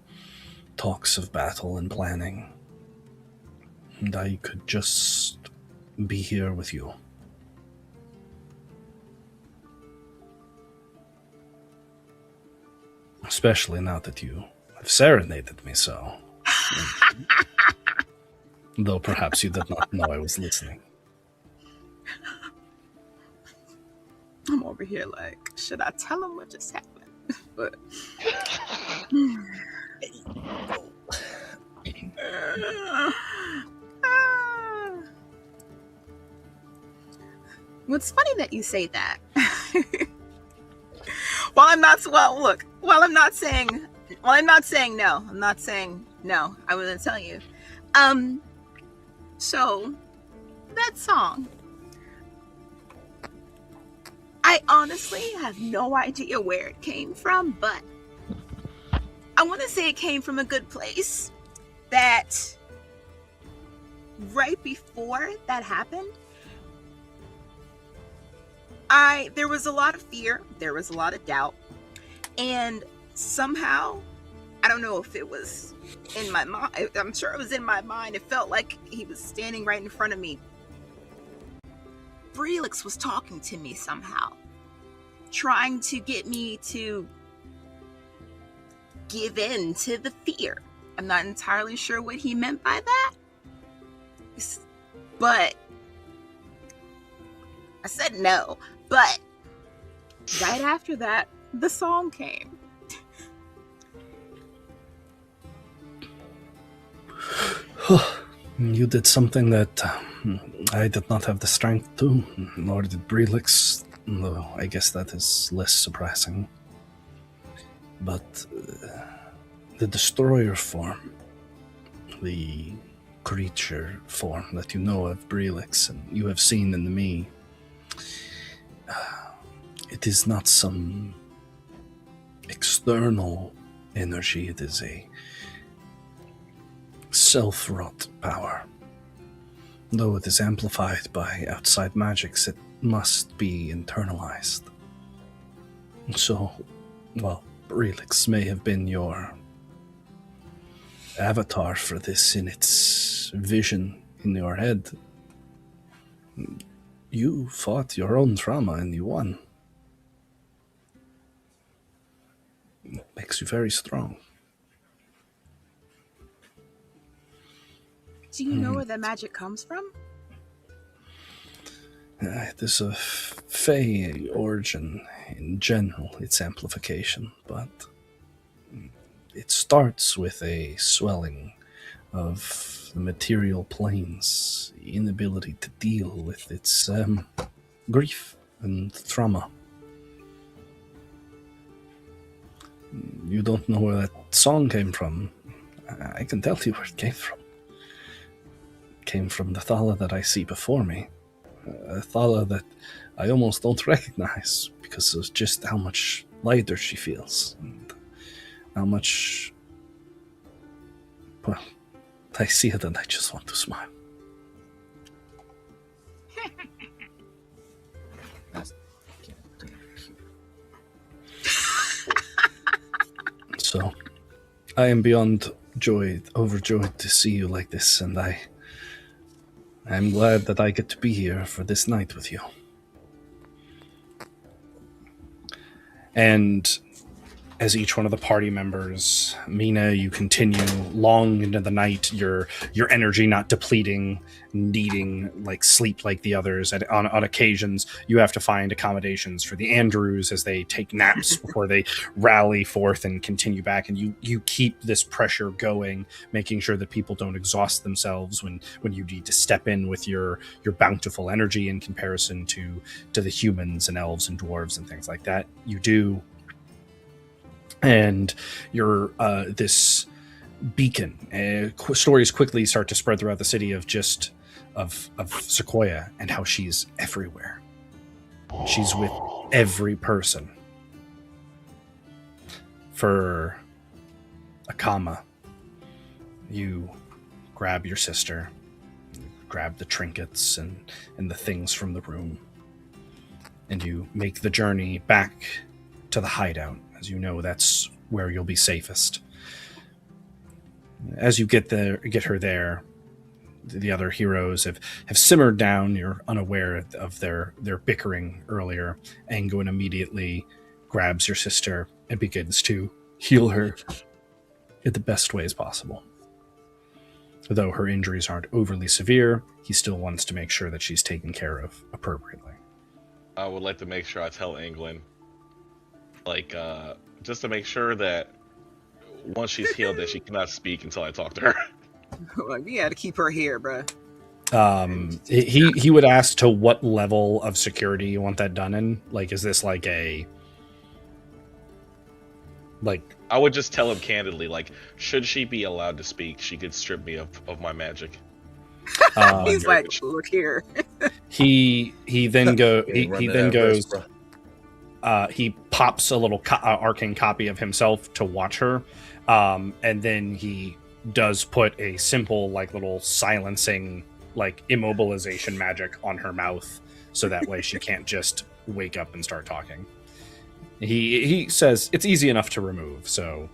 talks of battle and planning. And I could just be here with you. Especially now that you have serenaded me so. Though perhaps you did not know I was listening. I'm over here like, should I tell him what just happened? But What's funny that you say that. while I'm not saying no, I was gonna tell you. So that song, I honestly have no idea where it came from, but I want to say it came from a good place. That right before that happened, there was a lot of fear, there was a lot of doubt, and somehow, I don't know if it was in my mind, I'm sure it was in my mind, it felt like he was standing right in front of me. Brelix was talking to me somehow, trying to get me to give in to the fear. I'm not entirely sure what he meant by that, but I said no. But right after that, the song came. You did something that I did not have the strength to, nor did Brelix, though I guess that is less surprising. But the destroyer form, the creature form that you know of Brelix and you have seen in me, it is not some external energy, it is a self-wrought power. Though it is amplified by outside magics, it must be internalized. So, while Brelix may have been your avatar for this in its vision in your head, you fought your own trauma and you won. It makes you very strong. Do you know where the magic comes from? It is a fey origin in general, its amplification, but it starts with a swelling of the material plane's inability to deal with its grief and trauma. You don't know where that song came from. I can tell you where it came from. It came from the Thala that I see before me. A Thala that I almost don't recognize because of just how much lighter she feels and how much, well, I see it and I just want to smile. So, I am beyond overjoyed to see you like this, and I'm glad that I get to be here for this night with you. And as each one of the party members, Mina, you continue long into the night, your energy not depleting, needing like sleep like the others. On occasions, you have to find accommodations for the Andrews as they take naps before they rally forth and continue back. And you keep this pressure going, making sure that people don't exhaust themselves when you need to step in with your bountiful energy in comparison to the humans and elves and dwarves and things like that. You do. And you're this beacon. Stories quickly start to spread throughout the city of Sequoia and how she's everywhere. She's with every person. For Akama, you grab your sister, grab the trinkets and the things from the room, and you make the journey back to the hideout. As you know, that's where you'll be safest. As you get her there, the other heroes have simmered down. You're unaware of their bickering earlier. Anguin immediately grabs your sister and begins to heal her in the best ways possible. Though her injuries aren't overly severe, he still wants to make sure that she's taken care of appropriately. I would like to make sure I tell Anglin, just to make sure that once she's healed, that she cannot speak until I talk to her. Like, we had to keep her here, bruh. He would ask to what level of security you want that done in. Like, is this like a I would just tell him candidly, should she be allowed to speak, she could strip me of my magic. He's like, look here. He then goes. Bro. He pops a little arcane copy of himself to watch her, and then he does put a simple little silencing immobilization magic on her mouth, so that way she can't just wake up and start talking. He says it's easy enough to remove, so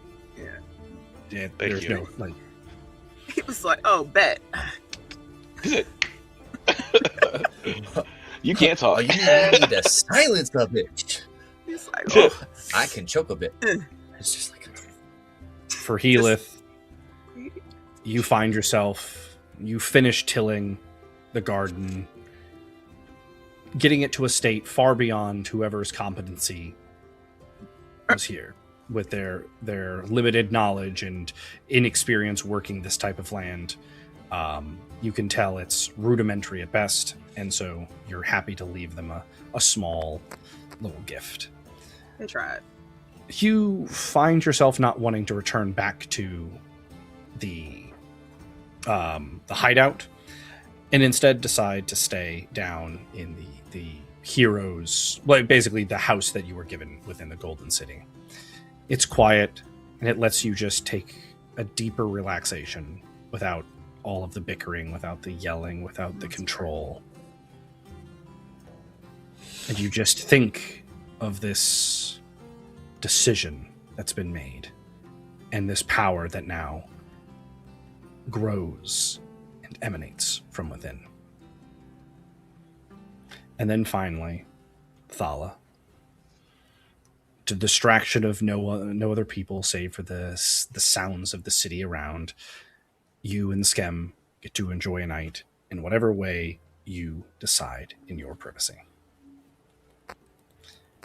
Thank there's you. no He was like, oh, bet. You can't talk. Oh, you need to silence a bitch. He's like, Oh, I can choke a bit. It's just like For Healith, you find yourself, you finish tilling the garden, getting it to a state far beyond whoever's competency was here, with their limited knowledge and inexperience working this type of land. You can tell it's rudimentary at best, and so you're happy to leave them a small little gift. they tried. You find yourself not wanting to return back to the hideout, and instead decide to stay down in the heroes, basically the house that you were given within the Golden City. It's quiet, and it lets you just take a deeper relaxation without all of the bickering, without the yelling, without the control. And you just think of this decision that's been made, and this power that now grows and emanates from within. And then finally, Thala, to the distraction of no other people save for the sounds of the city around, you and Skem get to enjoy a night in whatever way you decide in your privacy.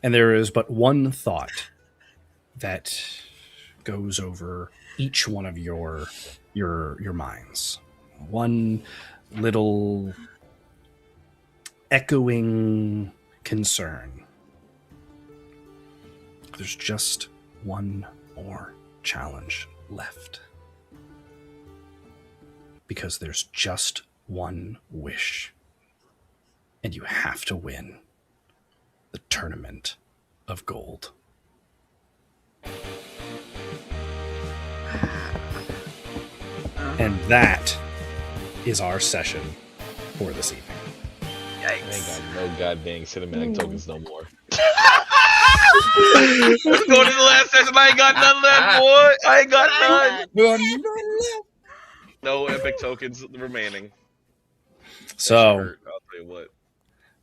And there is but one thought that goes over each one of your minds. One little echoing concern. There's just one more challenge left. Because there's just one wish. And you have to win the Tournament of Gold. And that is our session for this evening. I ain't got no goddamn cinematic tokens no more. Let's go to the last session. I ain't got none left, boy. I ain't got none. No epic tokens remaining. So, I'll tell you what.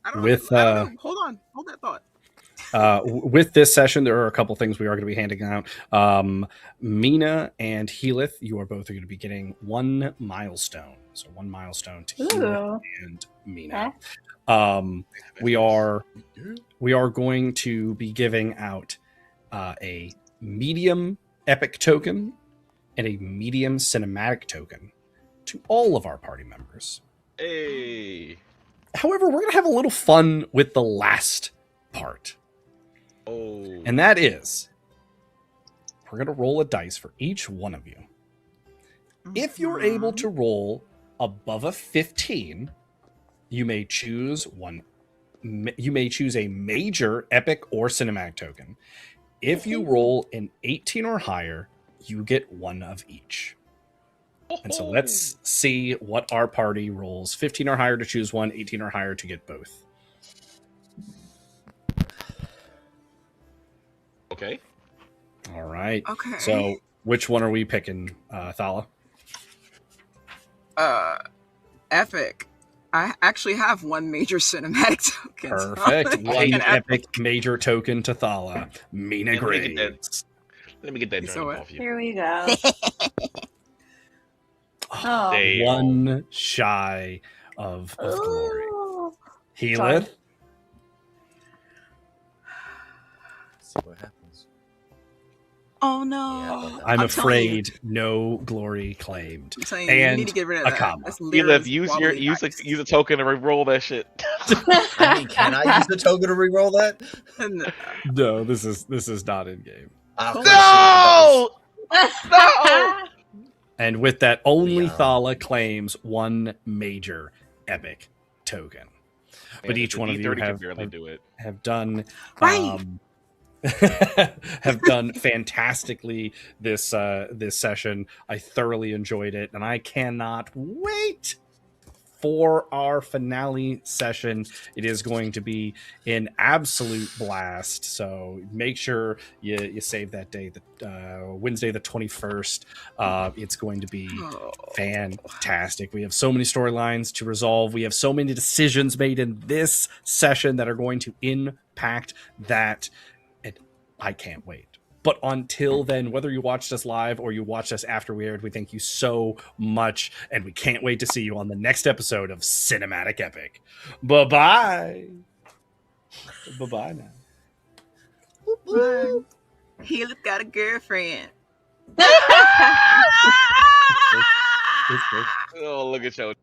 I don't with know. Hold that thought. With this session, there are a couple things we are going to be handing out. Mina and Healith, you are both going to be getting 1 milestone. So 1 milestone to Healith and Mina. We are going to be giving out a medium epic token and a medium cinematic token to all of our party members. Hey. However, we're going to have a little fun with the last part. Oh. And that is, we're going to roll a dice for each one of you. If you're able to roll above a 15, you may choose one. You may choose a major, epic, or cinematic token. If you roll an 18 or higher, you get one of each. And so let's see what our party rolls. 15 or higher to choose one, 18 or higher to get both. Okay. All right. Okay. So which one are we picking, Thala? Epic. I actually have 1 major cinematic token. Perfect. So One epic major token to Thala. Mina Let me get Graves. Let me get that So joint what? off you. Here we go. Oh, Damn. one shy of glory. Ooh. Healith. See what happens. Oh no. Yeah, I'm telling afraid no glory claimed. I'm telling you, And you need to get rid of a that. comma. That's Healith, literally use wobbly use dice. a token to re-roll that shit. I mean, can I use the token to reroll that? No, this is not in game. No! No! And with that, only Yeah. Thala claims 1 major epic token. But Man, each the one of you D30 can barely do it. have done Right. have done fantastically this session. I thoroughly enjoyed it, and I cannot wait for our finale session. It is going to be an absolute blast. So make sure you save that day, Wednesday the 21st. It's going to be fantastic. We have so many storylines to resolve. We have so many decisions made in this session that are going to impact that. And I can't wait. But until then, whether you watched us live or you watched us after we aired, we thank you so much. And we can't wait to see you on the next episode of Cinematic Epic. Bye-bye. Bye-bye now. Bye. Healith got a girlfriend. It's good. Oh, look at you.